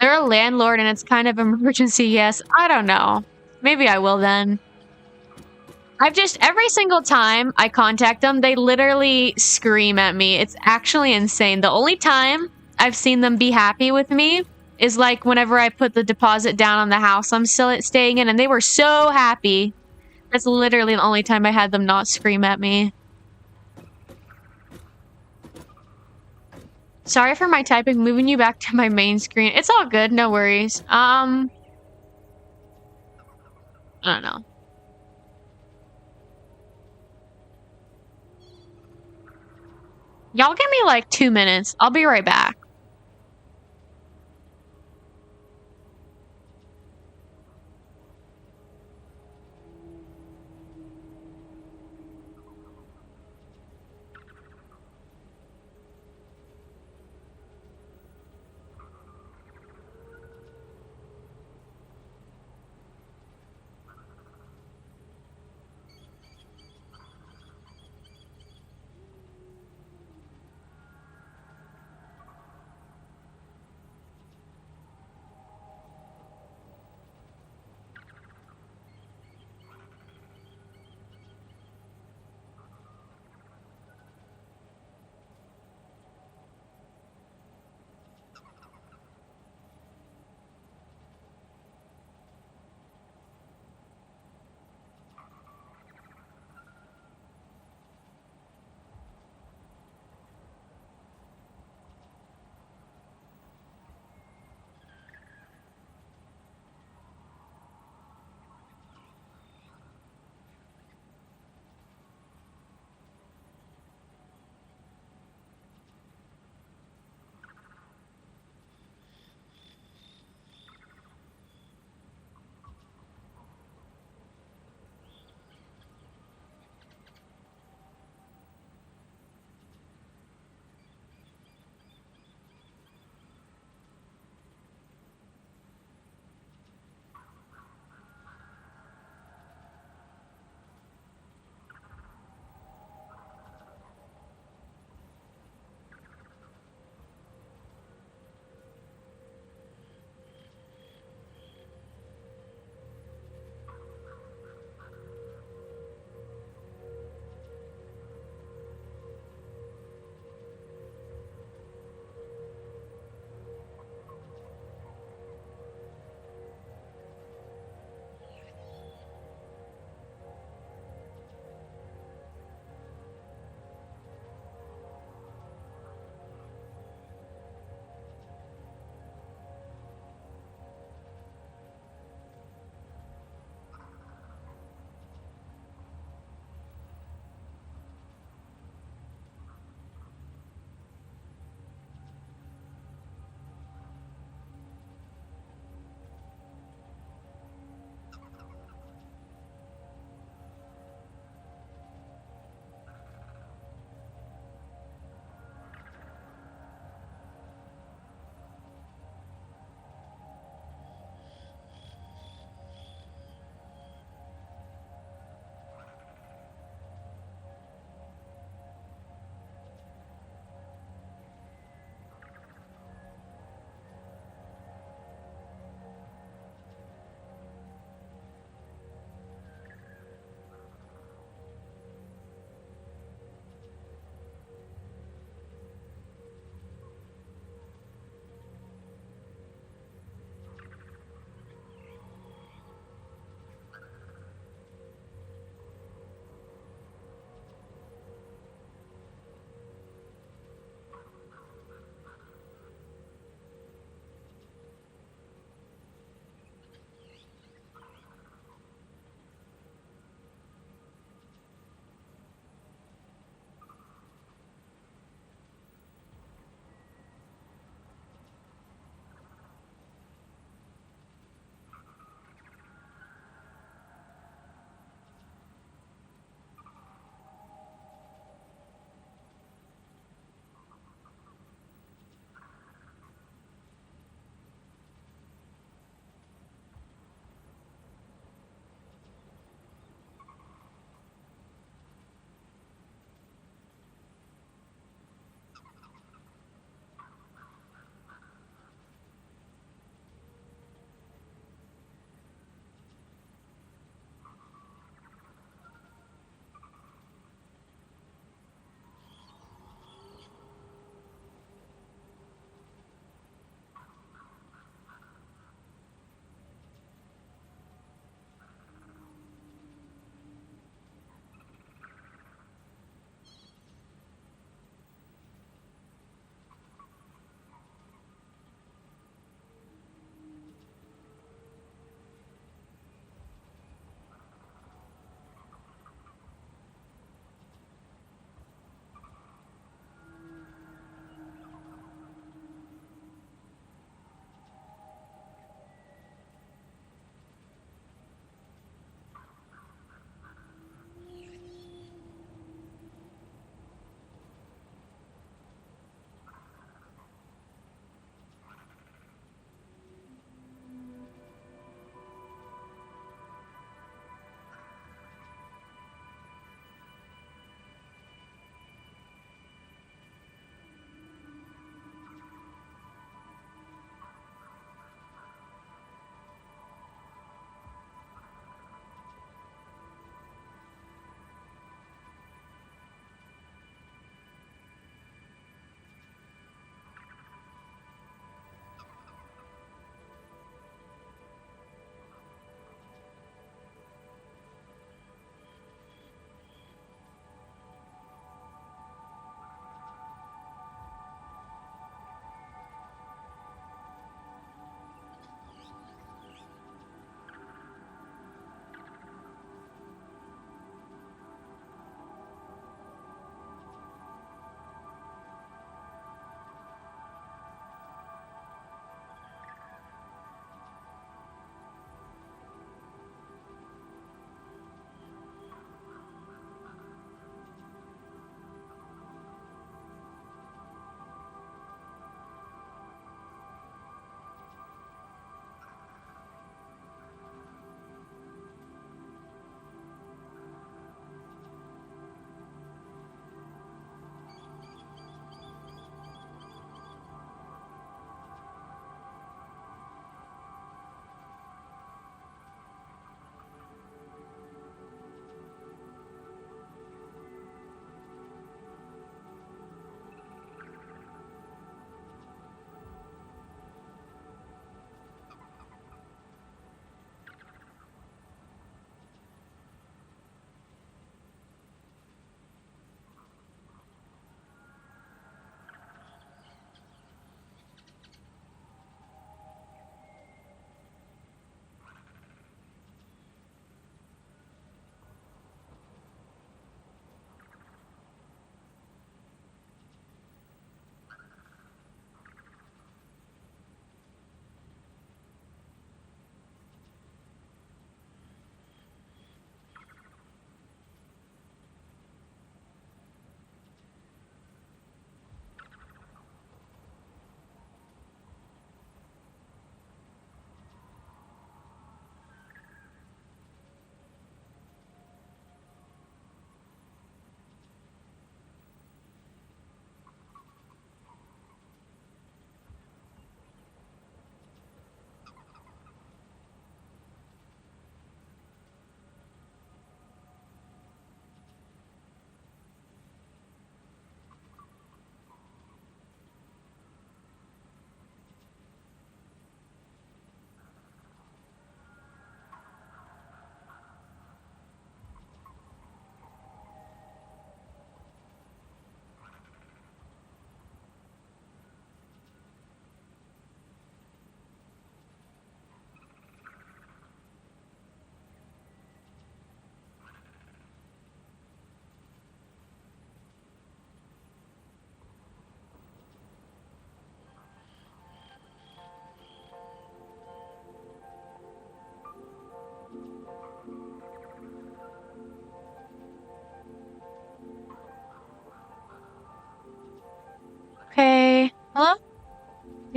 Speaker 1: They're a landlord and it's kind of emergency, yes. I don't know. Maybe I will then. Every single time I contact them, they literally scream at me. It's actually insane. The only time I've seen them be happy with me is like whenever I put the deposit down on the house I'm still staying in, and they were so happy. That's literally the only time I had them not scream at me. Sorry for my typing, moving you back to my main screen. It's all good, no worries. I don't know. Y'all give me, like, 2 minutes. I'll be right back.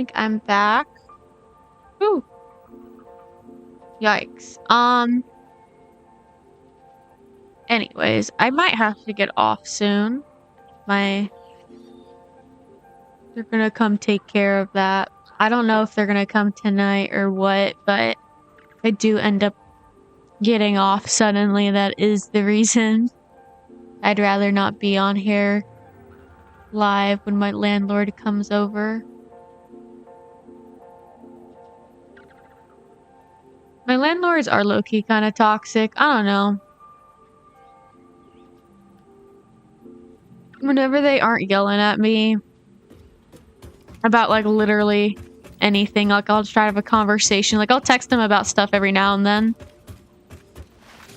Speaker 1: think I'm back. Ooh. Yikes. Anyways, I might have to get off soon. They're gonna come take care of that. I don't know if they're gonna come tonight or what, but if I do end up getting off suddenly, that is the reason. I'd rather not be on here live when my landlord comes over. My landlords are low-key kind of toxic. I don't know. Whenever they aren't yelling at me about, like, literally anything, like, I'll try to have a conversation. Like, I'll text them about stuff every now and then.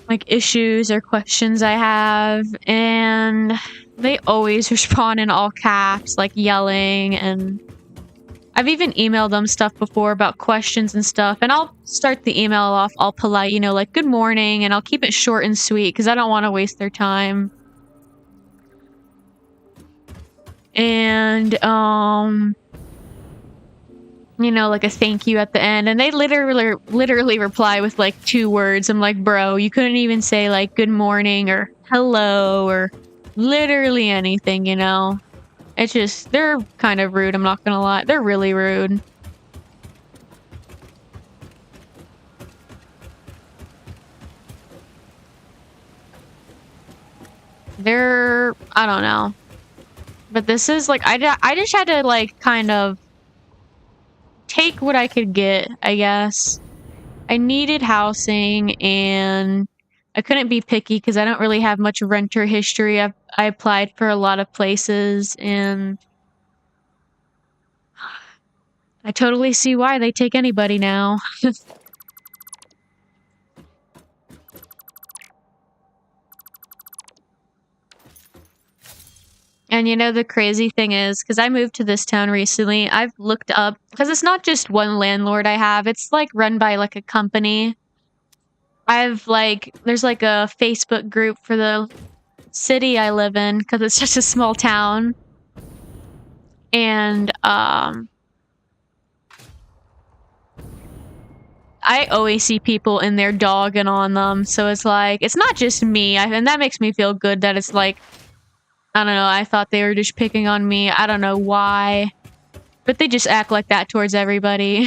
Speaker 1: Like, issues or questions I have. And they always respond in all caps, like, yelling. And I've even emailed them stuff before about questions and stuff. And I'll start the email off all polite, you know, like, good morning. And I'll keep it short and sweet because I don't want to waste their time. And, you know, like a thank you at the end. And they literally reply with like 2 words. I'm like, bro, you couldn't even say like good morning or hello or literally anything, you know? It's just, they're kind of rude, I'm not gonna lie. They're really rude. I don't know. But this is like, I just had to like kind of take what I could get, I guess. I needed housing and I couldn't be picky because I don't really have much renter history. I applied for a lot of places and I totally see why they take anybody now. And you know, the crazy thing is, because I moved to this town recently, I've looked up, because it's not just one landlord I have, it's like run by like a company. There's like a Facebook group for the city I live in, because it's just a small town. And, I always see people in there dogging on them, so it's like, it's not just me, and that makes me feel good that it's like, I don't know, I thought they were just picking on me. I don't know why. But they just act like that towards everybody.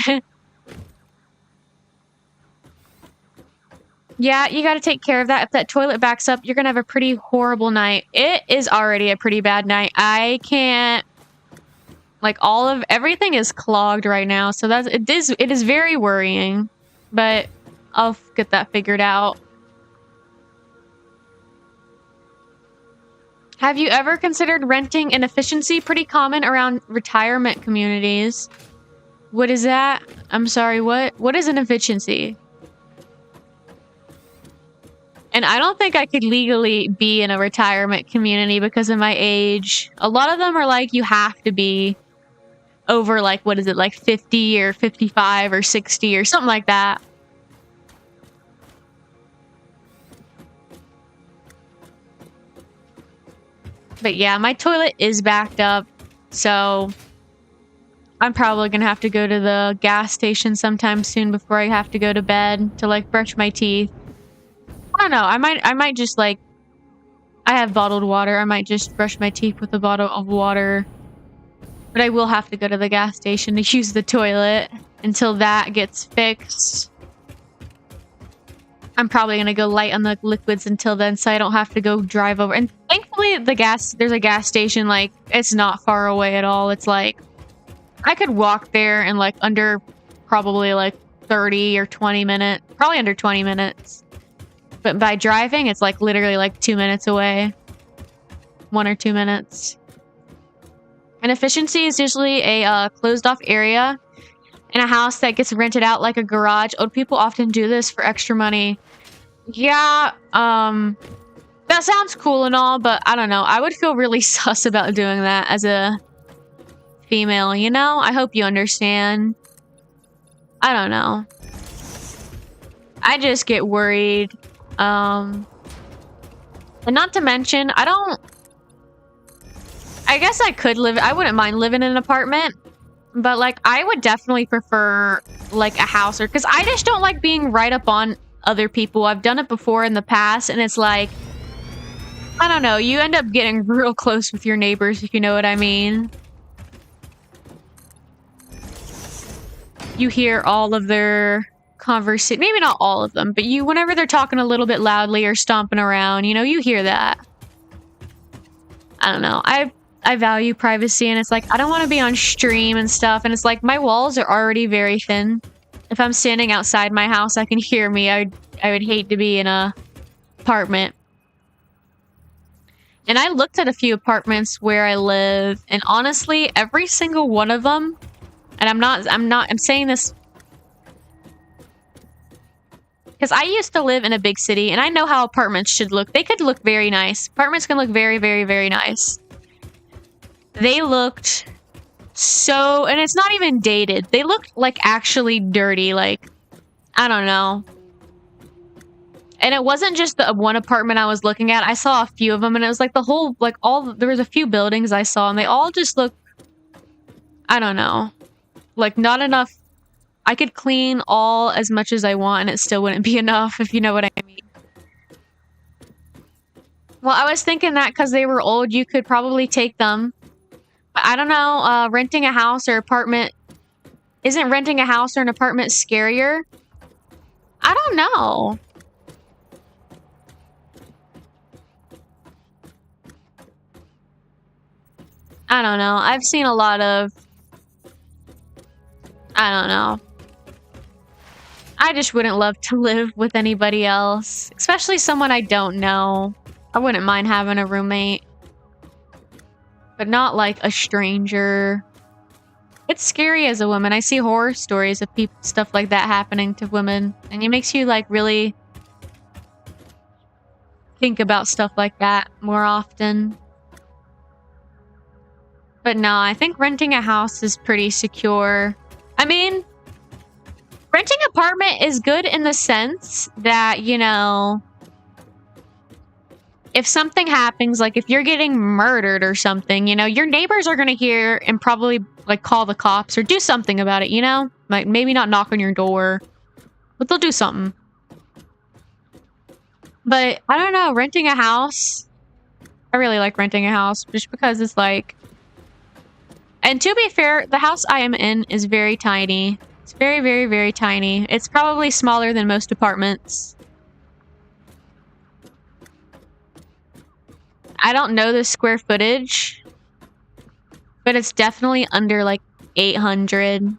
Speaker 1: Yeah, you gotta take care of that. If that toilet backs up, you're gonna have a pretty horrible night. It is already a pretty bad night. I can't... Like, everything is clogged right now, so it is very worrying. But I'll get that figured out. Have you ever considered renting an efficiency? Pretty common around retirement communities. What is that? I'm sorry, what? What is an efficiency? And I don't think I could legally be in a retirement community because of my age. A lot of them are like, you have to be over like, what is it, like 50 or 55 or 60 or something like that. But yeah, my toilet is backed up, so I'm probably gonna have to go to the gas station sometime soon before I have to go to bed to like brush my teeth. I don't know, I might just like, I have bottled water, I might just brush my teeth with a bottle of water. But I will have to go to the gas station to use the toilet until that gets fixed. I'm probably gonna go light on the liquids until then so I don't have to go drive over. And thankfully there's a gas station, like, it's not far away at all. It's like, I could walk there in like under probably like 30 or 20 minutes. Probably under 20 minutes. But by driving, it's like literally like 2 minutes away. 1 or 2 minutes. An efficiency is usually a closed off area in a house that gets rented out like a garage. Old people often do this for extra money. Yeah, that sounds cool and all, but I don't know. I would feel really sus about doing that as a female, you know? I hope you understand. I don't know. I just get worried. And not to mention, I guess I wouldn't mind living in an apartment. But, like, I would definitely prefer, like, a house or... Because I just don't like being right up on other people. I've done it before in the past, and it's like... I don't know, you end up getting real close with your neighbors, if you know what I mean. You hear all of their conversation. Maybe not all of them, but whenever they're talking a little bit loudly or stomping around, you know, you hear that. I don't know. I value privacy, and it's like, I don't want to be on stream and stuff, and it's like, my walls are already very thin. If I'm standing outside my house, I can hear me. I would hate to be in a apartment. And I looked at a few apartments where I live, and honestly, every single one of them, and I'm saying this because I used to live in a big city, and I know how apartments should look. They could look very nice. Apartments can look very, very, very nice. They looked so, and it's not even dated. They looked like actually dirty, like, I don't know. And it wasn't just the one apartment I was looking at. I saw a few of them, and it was like the whole, like, there was a few buildings I saw, and they all just looked, I don't know, like, not enough. I could clean all as much as I want, and it still wouldn't be enough, if you know what I mean. Well, I was thinking that because they were old, you could probably take them. But I don't know, renting a house or apartment... Isn't renting a house or an apartment scarier? I don't know. I don't know. I've seen a lot of... I don't know. I just wouldn't love to live with anybody else. Especially someone I don't know. I wouldn't mind having a roommate. But not like a stranger. It's scary as a woman. I see horror stories of stuff like that happening to women. And it makes you like really think about stuff like that more often. But no, I think renting a house is pretty secure. I mean, renting an apartment is good in the sense that, you know, if something happens, like if you're getting murdered or something, you know, your neighbors are going to hear and probably like call the cops or do something about it, you know? Like maybe not knock on your door, but they'll do something. But I don't know, renting a house, I really like renting a house just because it's like... And to be fair, the house I am in is very tiny. It's very, very, very tiny. It's probably smaller than most apartments. I don't know the square footage, but it's definitely under like 800.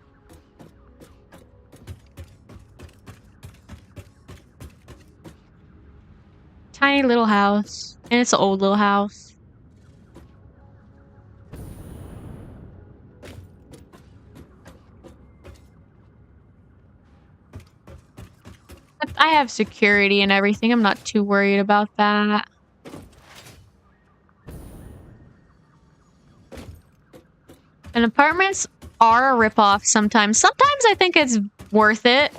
Speaker 1: Tiny little house. And it's an old little house. I have security and everything. I'm not too worried about that. And apartments are a ripoff sometimes. Sometimes I think it's worth it.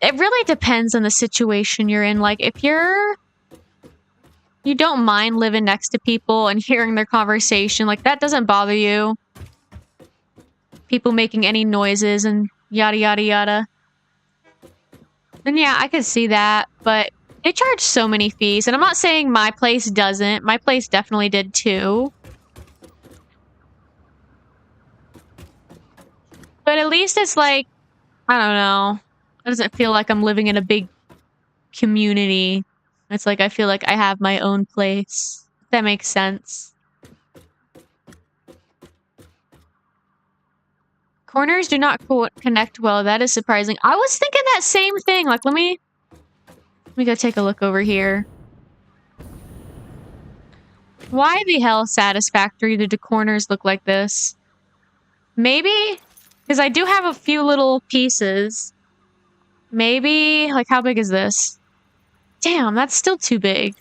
Speaker 1: It really depends on the situation you're in. Like, if you don't mind living next to people and hearing their conversation, like, that doesn't bother you. People making any noises and yada, yada, yada. Then yeah, I could see that, but they charge so many fees. And I'm not saying my place doesn't. My place definitely did too. But at least it's like, I don't know. It doesn't feel like I'm living in a big community. It's like I feel like I have my own place. If that makes sense. Corners do not connect well. That is surprising. I was thinking that same thing. Like, let me go take a look over here. Why the hell, Satisfactory, do the corners look like this? Maybe because I do have a few little pieces. Maybe, like, how big is this? Damn, that's still too big.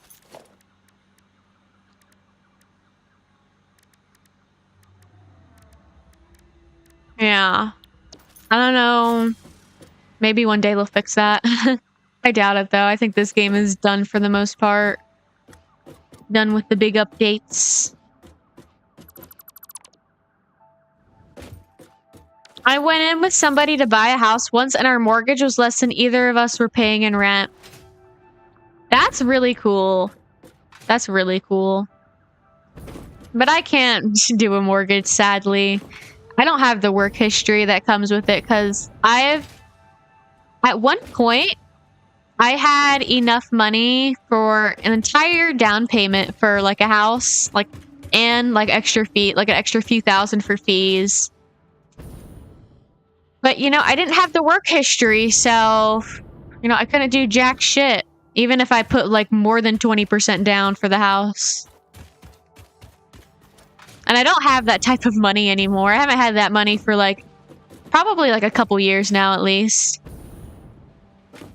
Speaker 1: Yeah. I don't know. Maybe one day they'll fix that. I doubt it, though. I think this game is done for the most part. Done with the big updates. I went in with somebody to buy a house once and our mortgage was less than either of us were paying in rent. That's really cool. That's really cool. But I can't do a mortgage, sadly. I don't have the work history that comes with it because at one point, I had enough money for an entire down payment for like a house, and like extra fee, like an extra few thousand for fees. But you know, I didn't have the work history, so you know, I couldn't do jack shit, even if I put like more than 20% down for the house. And I don't have that type of money anymore. I haven't had that money for like probably like a couple years now at least.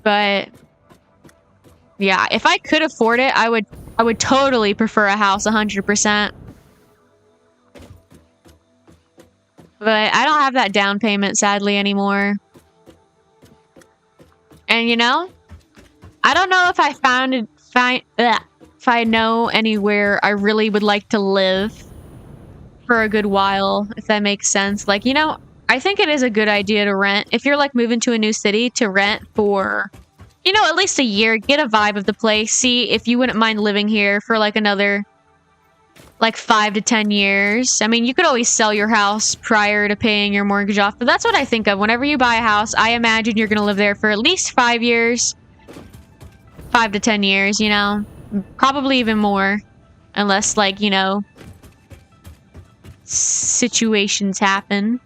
Speaker 1: But yeah, if I could afford it, I would totally prefer a house 100%. But I don't have that down payment sadly anymore. And you know, I don't know if if I know anywhere I really would like to live for a good while, if that makes sense. Like, you know, I think it is a good idea to rent. If you're like moving to a new city, to rent for, you know, at least a year, get a vibe of the place, see if you wouldn't mind living here for like another like 5 to 10 years. I mean, you could always sell your house prior to paying your mortgage off, but that's what I think of. Whenever you buy a house, I imagine you're going to live there for at least 5 years. 5 to 10 years, you know? Probably even more. Unless, like, you know, situations happen.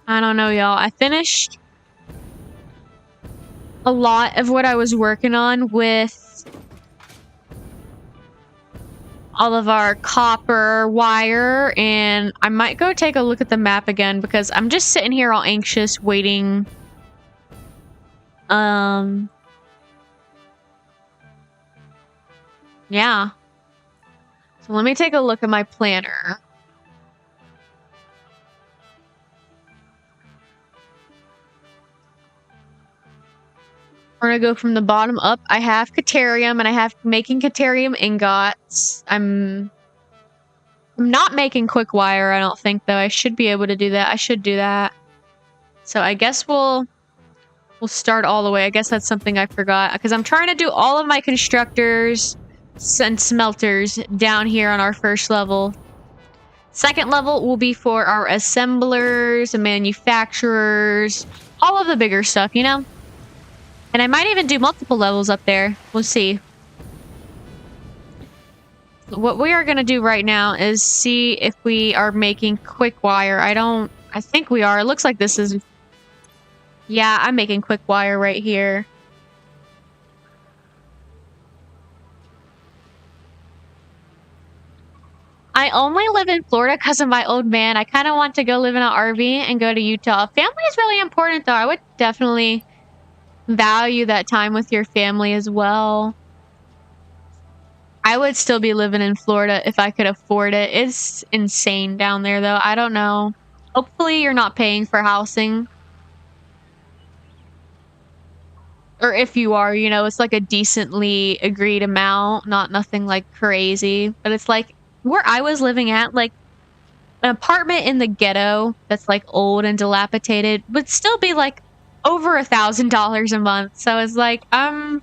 Speaker 1: I don't know, y'all. I finished a lot of what I was working on with all of our copper wire, and I might go take a look at the map again because I'm just sitting here all anxious waiting. Yeah. So let me take a look at my planner. We're gonna go from the bottom up. I have Caterium, and I have making Caterium ingots. I'm not making quick wire, I don't think, though. I should be able to do that. I should do that. So I guess we'll start all the way. I guess that's something I forgot, because I'm trying to do all of my constructors and smelters down here on our first level. Second level will be for our assemblers and manufacturers, all of the bigger stuff, you know? And I might even do multiple levels up there. We'll see. What we are going to do right now is see if we are making quick wire. I think we are. It looks like this is... Yeah, I'm making quick wire right here. I only live in Florida because of my old man. I kind of want to go live in an RV and go to Utah. Family is really important, though. I would definitely value that time with your family as well. I would still be living in Florida if I could afford it. It's insane down there, though. I don't know. Hopefully you're not paying for housing. Or if you are, you know, it's like a decently agreed amount, not nothing like crazy. But it's like where I was living at, like an apartment in the ghetto that's like old and dilapidated would still be like over $1,000 a month. So it's like, and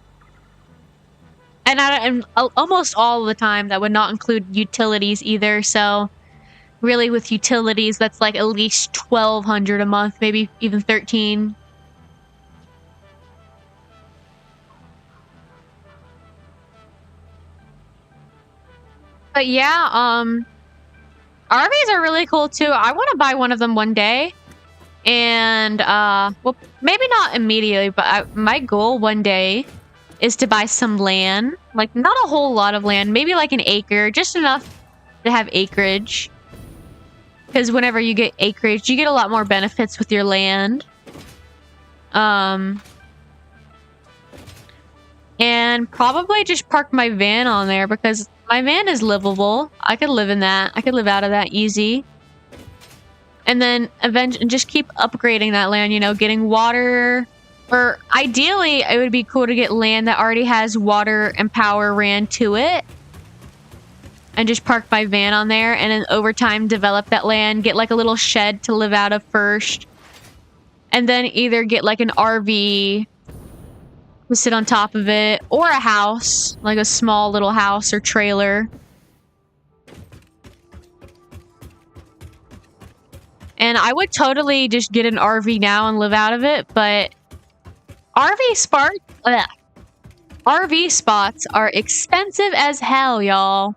Speaker 1: almost all the time that would not include utilities either. So really with utilities, that's like at least $1,200 a month, maybe even $1,300. But yeah, RVs are really cool too. I want to buy one of them one day. And, well, maybe not immediately, but my goal one day is to buy some land. Like, not a whole lot of land. Maybe like an acre. Just enough to have acreage. Because whenever you get acreage, you get a lot more benefits with your land. And probably just park my van on there because my van is livable. I could live in that. I could live out of that easy. And then eventually just keep upgrading that land, you know, getting water, Or ideally, it would be cool to get land that already has water and power ran to it. And just park my van on there, and then over time develop that land, get like a little shed to live out of first. And then either get like an RV to sit on top of it, or a house, like a small little house or trailer. And I would totally just get an RV now and live out of it, but RV spots are expensive as hell, y'all.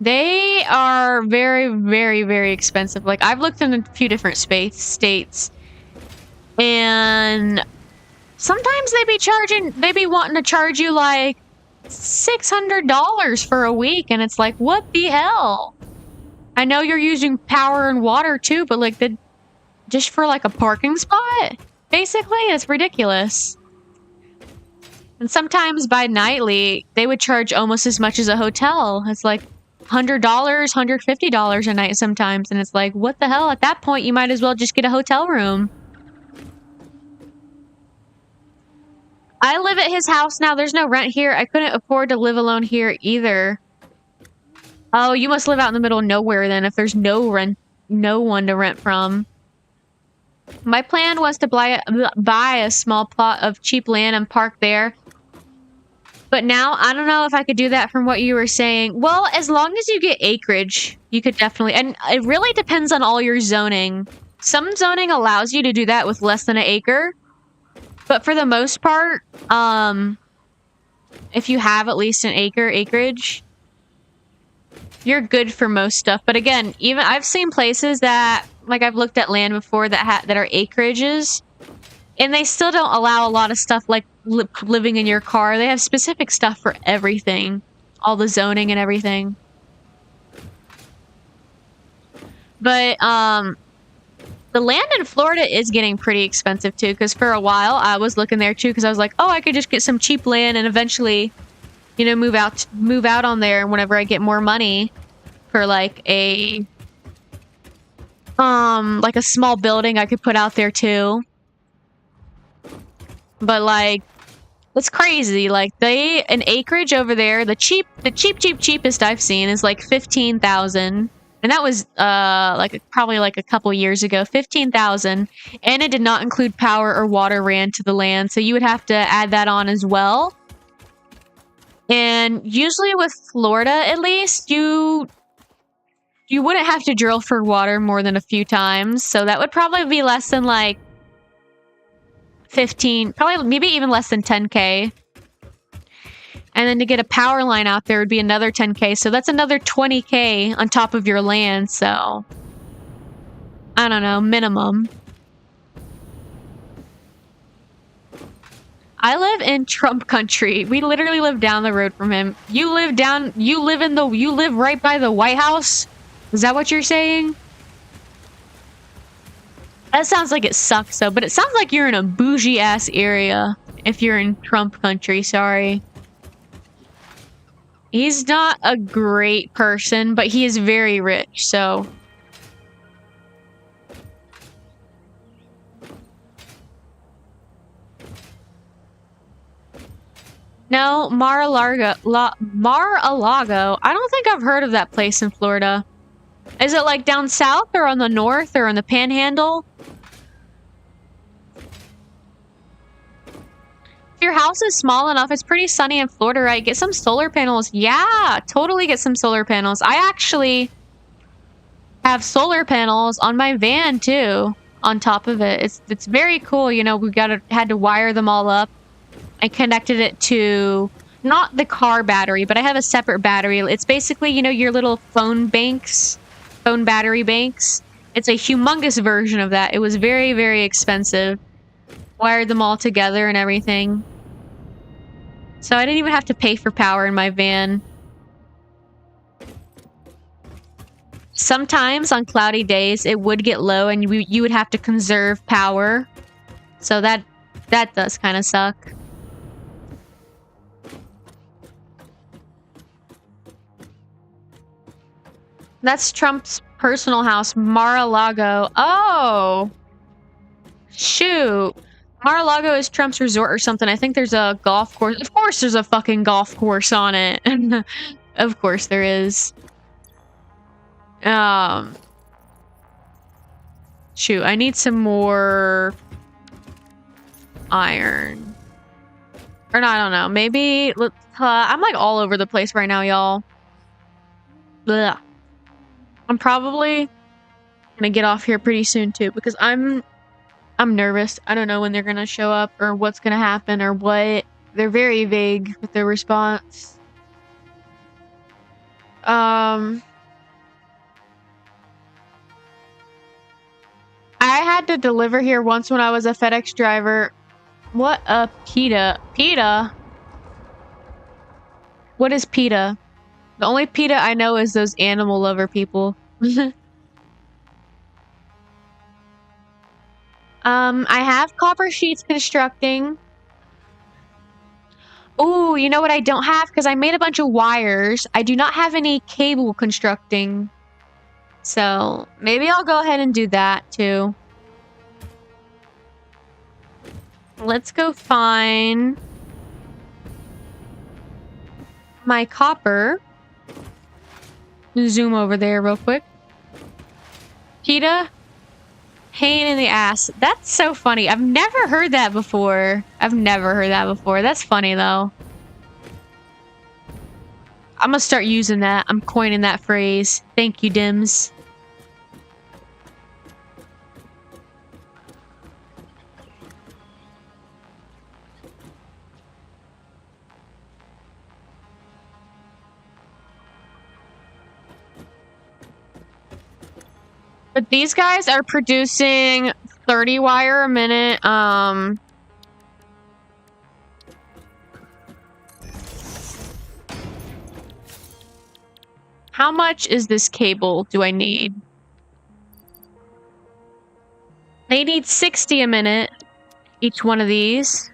Speaker 1: They are very, very, very expensive. Like, I've looked in a few different states, and sometimes they be wanting to charge you like $600 for a week, and it's like, what the hell? I know you're using power and water too, but like just for like a parking spot, basically, it's ridiculous. And sometimes by nightly, they would charge almost as much as a hotel. It's like $100, $150 a night sometimes, and it's like, what the hell? At that point, you might as well just get a hotel room. I live at his house now. There's no rent here. I couldn't afford to live alone here either. Oh, you must live out in the middle of nowhere then, if there's no one to rent from. My plan was to buy a small plot of cheap land and park there. But now, I don't know if I could do that from what you were saying. Well, as long as you get acreage, you could definitely... And it really depends on all your zoning. Some zoning allows you to do that with less than an acre. But for the most part, if you have at least an acreage, you're good for most stuff. But again, even I've seen places that, like, I've looked at land before that are acreages, and they still don't allow a lot of stuff like living in your car. They have specific stuff for everything, all the zoning and everything. But the land in Florida is getting pretty expensive too, because for a while I was looking there too, because I was like, oh, I could just get some cheap land and eventually, you know, move out on there whenever I get more money for like a small building I could put out there too. But like, it's crazy. Like, an acreage over there, the cheapest I've seen is like 15,000. And that was probably like a couple years ago, 15,000, and it did not include power or water ran to the land, so you would have to add that on as well. And usually with Florida, at least, you wouldn't have to drill for water more than a few times, so that would probably be less than like 15, probably maybe even less than 10K. And then to get a power line out there would be another 10K. So that's another 20K on top of your land. So, I don't know, minimum. I live in Trump country. We literally live down the road from him. You live right by the White House? Is that what you're saying? That sounds like it sucks though, but it sounds like you're in a bougie ass area if you're in Trump country, sorry. He's not a great person, but he is very rich, so... No, Mar-a-Lago. Mar-a-Lago. I don't think I've heard of that place in Florida. Is it like down south or on the north or on the Panhandle? Your house is small enough, it's pretty sunny in Florida, right? Get some solar panels. Yeah, totally get some solar panels. I actually have solar panels on my van too, on top of it. It's very cool. You know, had to wire them all up. I connected it to not the car battery, but I have a separate battery. It's basically, you know, your little phone battery banks. It's a humongous version of that. It was very, very expensive. Wired them all together and everything. So I didn't even have to pay for power in my van. Sometimes on cloudy days, it would get low and you would have to conserve power. So that does kind of suck. That's Trump's personal house, Mar-a-Lago. Oh! Shoot. Mar-a-Lago is Trump's resort or something. I think there's a golf course. Of course there's a fucking golf course on it. Of course there is. Shoot, I need some more iron. Or no, I don't know. Maybe I'm like all over the place right now, y'all. I'm probably gonna get off here pretty soon too because I'm nervous. I don't know when they're gonna show up or what's gonna happen or what. They're very vague with their response. I had to deliver here once when I was a FedEx driver. What a PETA. PETA? What is PETA? The only PETA I know is those animal lover people. I have copper sheets constructing. Oh, you know what I don't have? Because I made a bunch of wires. I do not have any cable constructing. So, maybe I'll go ahead and do that, too. Let's go find my copper. Zoom over there real quick. PETA? Pain in the ass. That's so funny. I've never heard that before. That's funny, though. I'm gonna start using that. I'm coining that phrase. Thank you, Dims. But these guys are producing 30 wire a minute. How much is this cable do I need? They need 60 a minute, each one of these.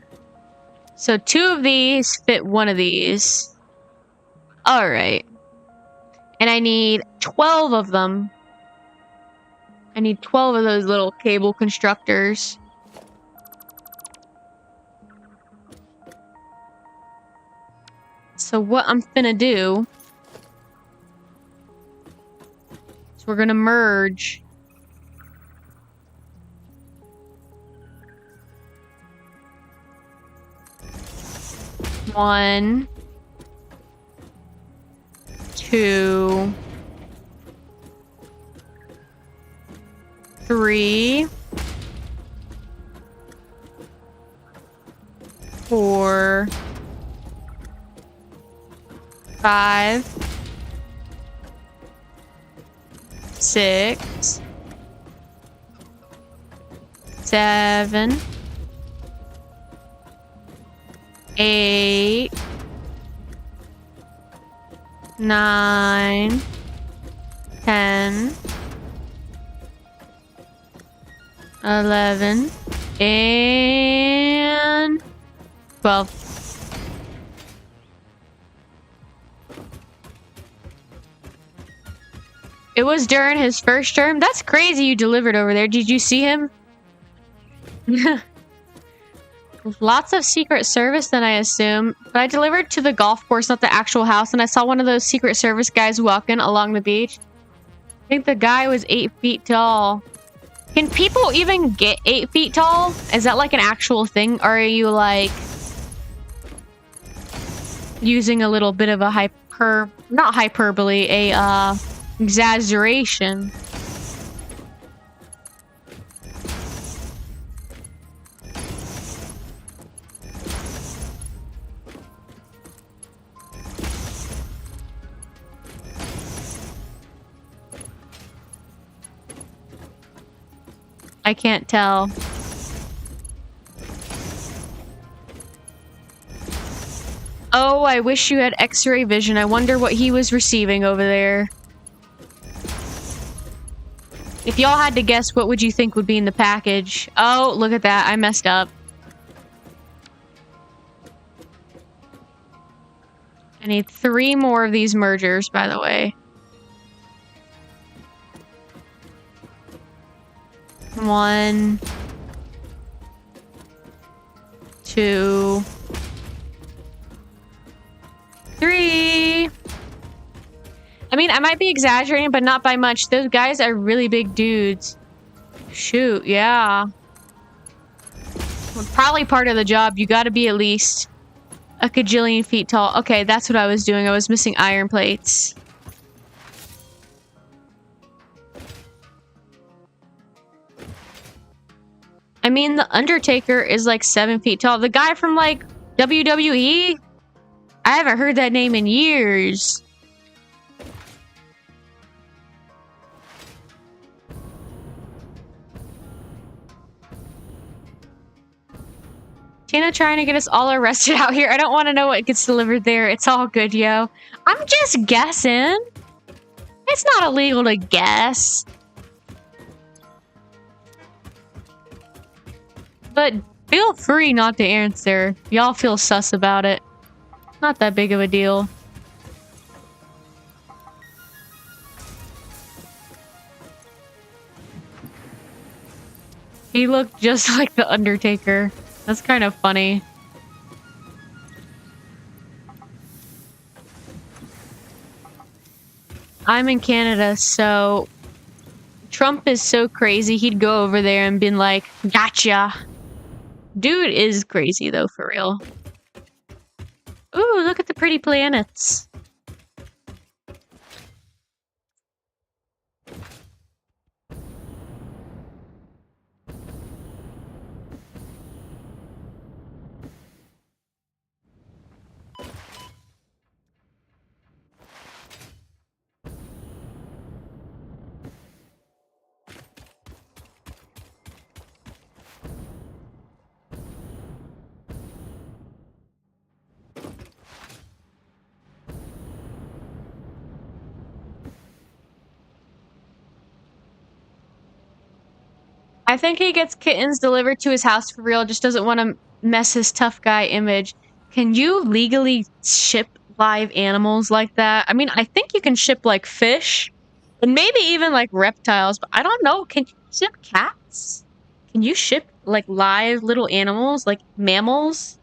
Speaker 1: So 2 of these fit one of these. Alright. And I need 12 of them. I need 12 of those little cable constructors. So what I'm finna do is we're gonna merge one, two, 3, 4, 5, 6, 7, 8, 9, 10, 11, and 12. It was during his first term. That's crazy you delivered over there. Did you see him? Lots of Secret Service then, I assume. But I delivered to the golf course, not the actual house, and I saw one of those Secret Service guys walking along the beach. I think the guy was 8 feet tall. Can people even get 8 feet tall? Is that like an actual thing? Or are you like using a little bit of a not hyperbole, a exaggeration? I can't tell. Oh, I wish you had X-ray vision. I wonder what he was receiving over there. If y'all had to guess, what would you think would be in the package? Oh, look at that. I messed up. I need 3 more of these mergers, by the way. 1, 2, 3. I mean, I might be exaggerating, but not by much. Those guys are really big dudes. Shoot, yeah. Well, probably part of the job. You gotta be at least a cajillion feet tall. Okay, that's what I was doing. I was missing iron plates. I mean, the Undertaker is like 7 feet tall. The guy from like WWE? I haven't heard that name in years. Tina trying to get us all arrested out here. I don't want to know what gets delivered there. It's all good, yo. I'm just guessing. It's not illegal to guess. But feel free not to answer. Y'all feel sus about it. Not that big of a deal. He looked just like the Undertaker. That's kind of funny. I'm in Canada, so Trump is so crazy. He'd go over there and been like, gotcha. Dude is crazy though, for real. Ooh, look at the pretty planets. I think he gets kittens delivered to his house for real, just doesn't want to mess his tough guy image. Can you legally ship live animals like that? I mean, I think you can ship like fish and maybe even like reptiles, but I don't know. Can you ship cats? Can you ship like live little animals, like mammals?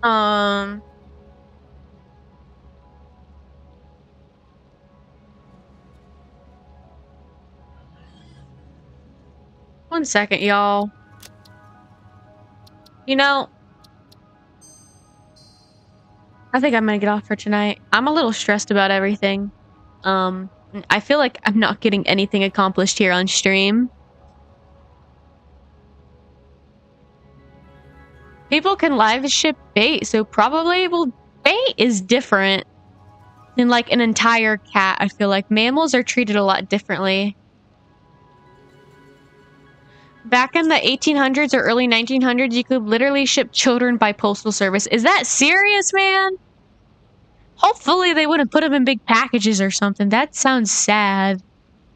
Speaker 1: Um, One second, y'all. You know, I think I'm gonna get off for tonight. I'm a little stressed about everything. I feel like I'm not getting anything accomplished here on stream. People can live ship bait, so probably, well, bait is different than like an entire cat. I feel like mammals are treated a lot differently. Back in the 1800s or early 1900s, you could literally ship children by postal service. Is that serious, man? Hopefully they wouldn't put them in big packages or something. That sounds sad.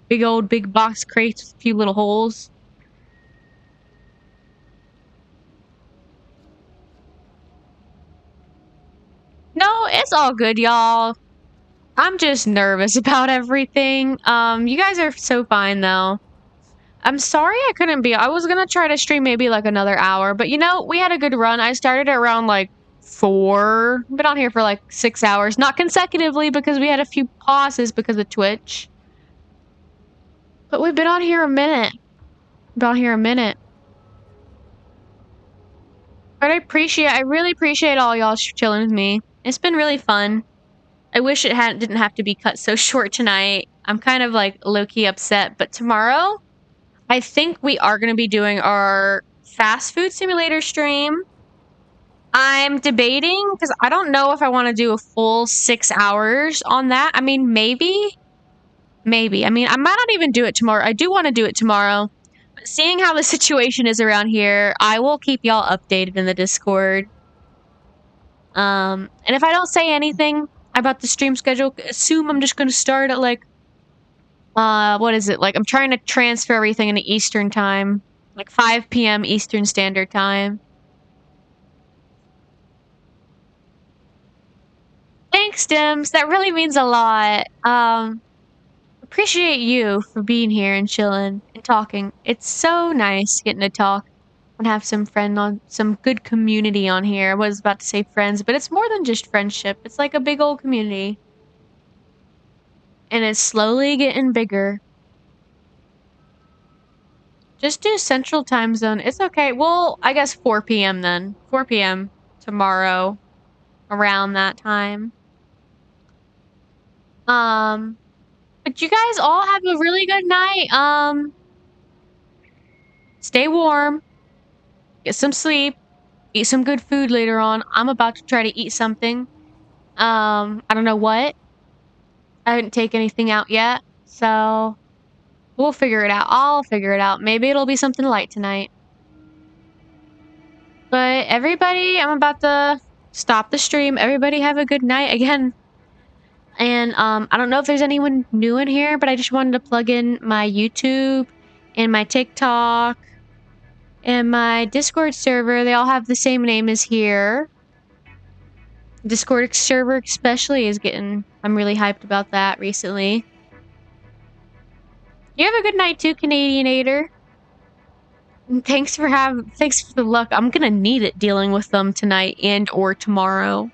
Speaker 1: Big box crates with a few little holes. No, it's all good, y'all. I'm just nervous about everything. You guys are so fine, though. I'm sorry I couldn't be. I was gonna try to stream maybe like another hour, but you know, we had a good run. I started at around like 4. Been on here for like 6 hours. Not consecutively because we had a few pauses because of Twitch. But we've been on here a minute. Been on here a minute. But I really appreciate all y'all chilling with me. It's been really fun. I wish it didn't have to be cut so short tonight. I'm kind of like low-key upset, but tomorrow I think we are going to be doing our fast food simulator stream. I'm debating because I don't know if I want to do a full 6 hours on that. I mean, maybe. I mean, I might not even do it tomorrow. I do want to do it tomorrow. But seeing how the situation is around here, I will keep y'all updated in the Discord. And if I don't say anything about the stream schedule, assume I'm just going to start at like What is it? Like, I'm trying to transfer everything into Eastern time. Like 5 PM Eastern Standard Time. Thanks, Dims. That really means a lot. Appreciate you for being here and chilling and talking. It's so nice getting to talk and have some good community on here. I was about to say friends, but it's more than just friendship. It's like a big old community. And it's slowly getting bigger. Just do Central Time Zone. It's okay. Well, I guess 4 PM then. 4 PM tomorrow around that time. Um, but you guys all have a really good night. Stay warm, get some sleep, eat some good food later on. I'm about to try to eat something. I don't know what. I didn't take anything out yet, so we'll figure it out. I'll figure it out. Maybe it'll be something light tonight. But everybody, I'm about to stop the stream. Everybody have a good night again. And I don't know if there's anyone new in here, but I just wanted to plug in my YouTube and my TikTok and my Discord server. They all have the same name as here. Discord server especially is getting, I'm really hyped about that recently. You have a good night too, Canadianator. And thanks for the luck. I'm gonna need it dealing with them tonight and or tomorrow.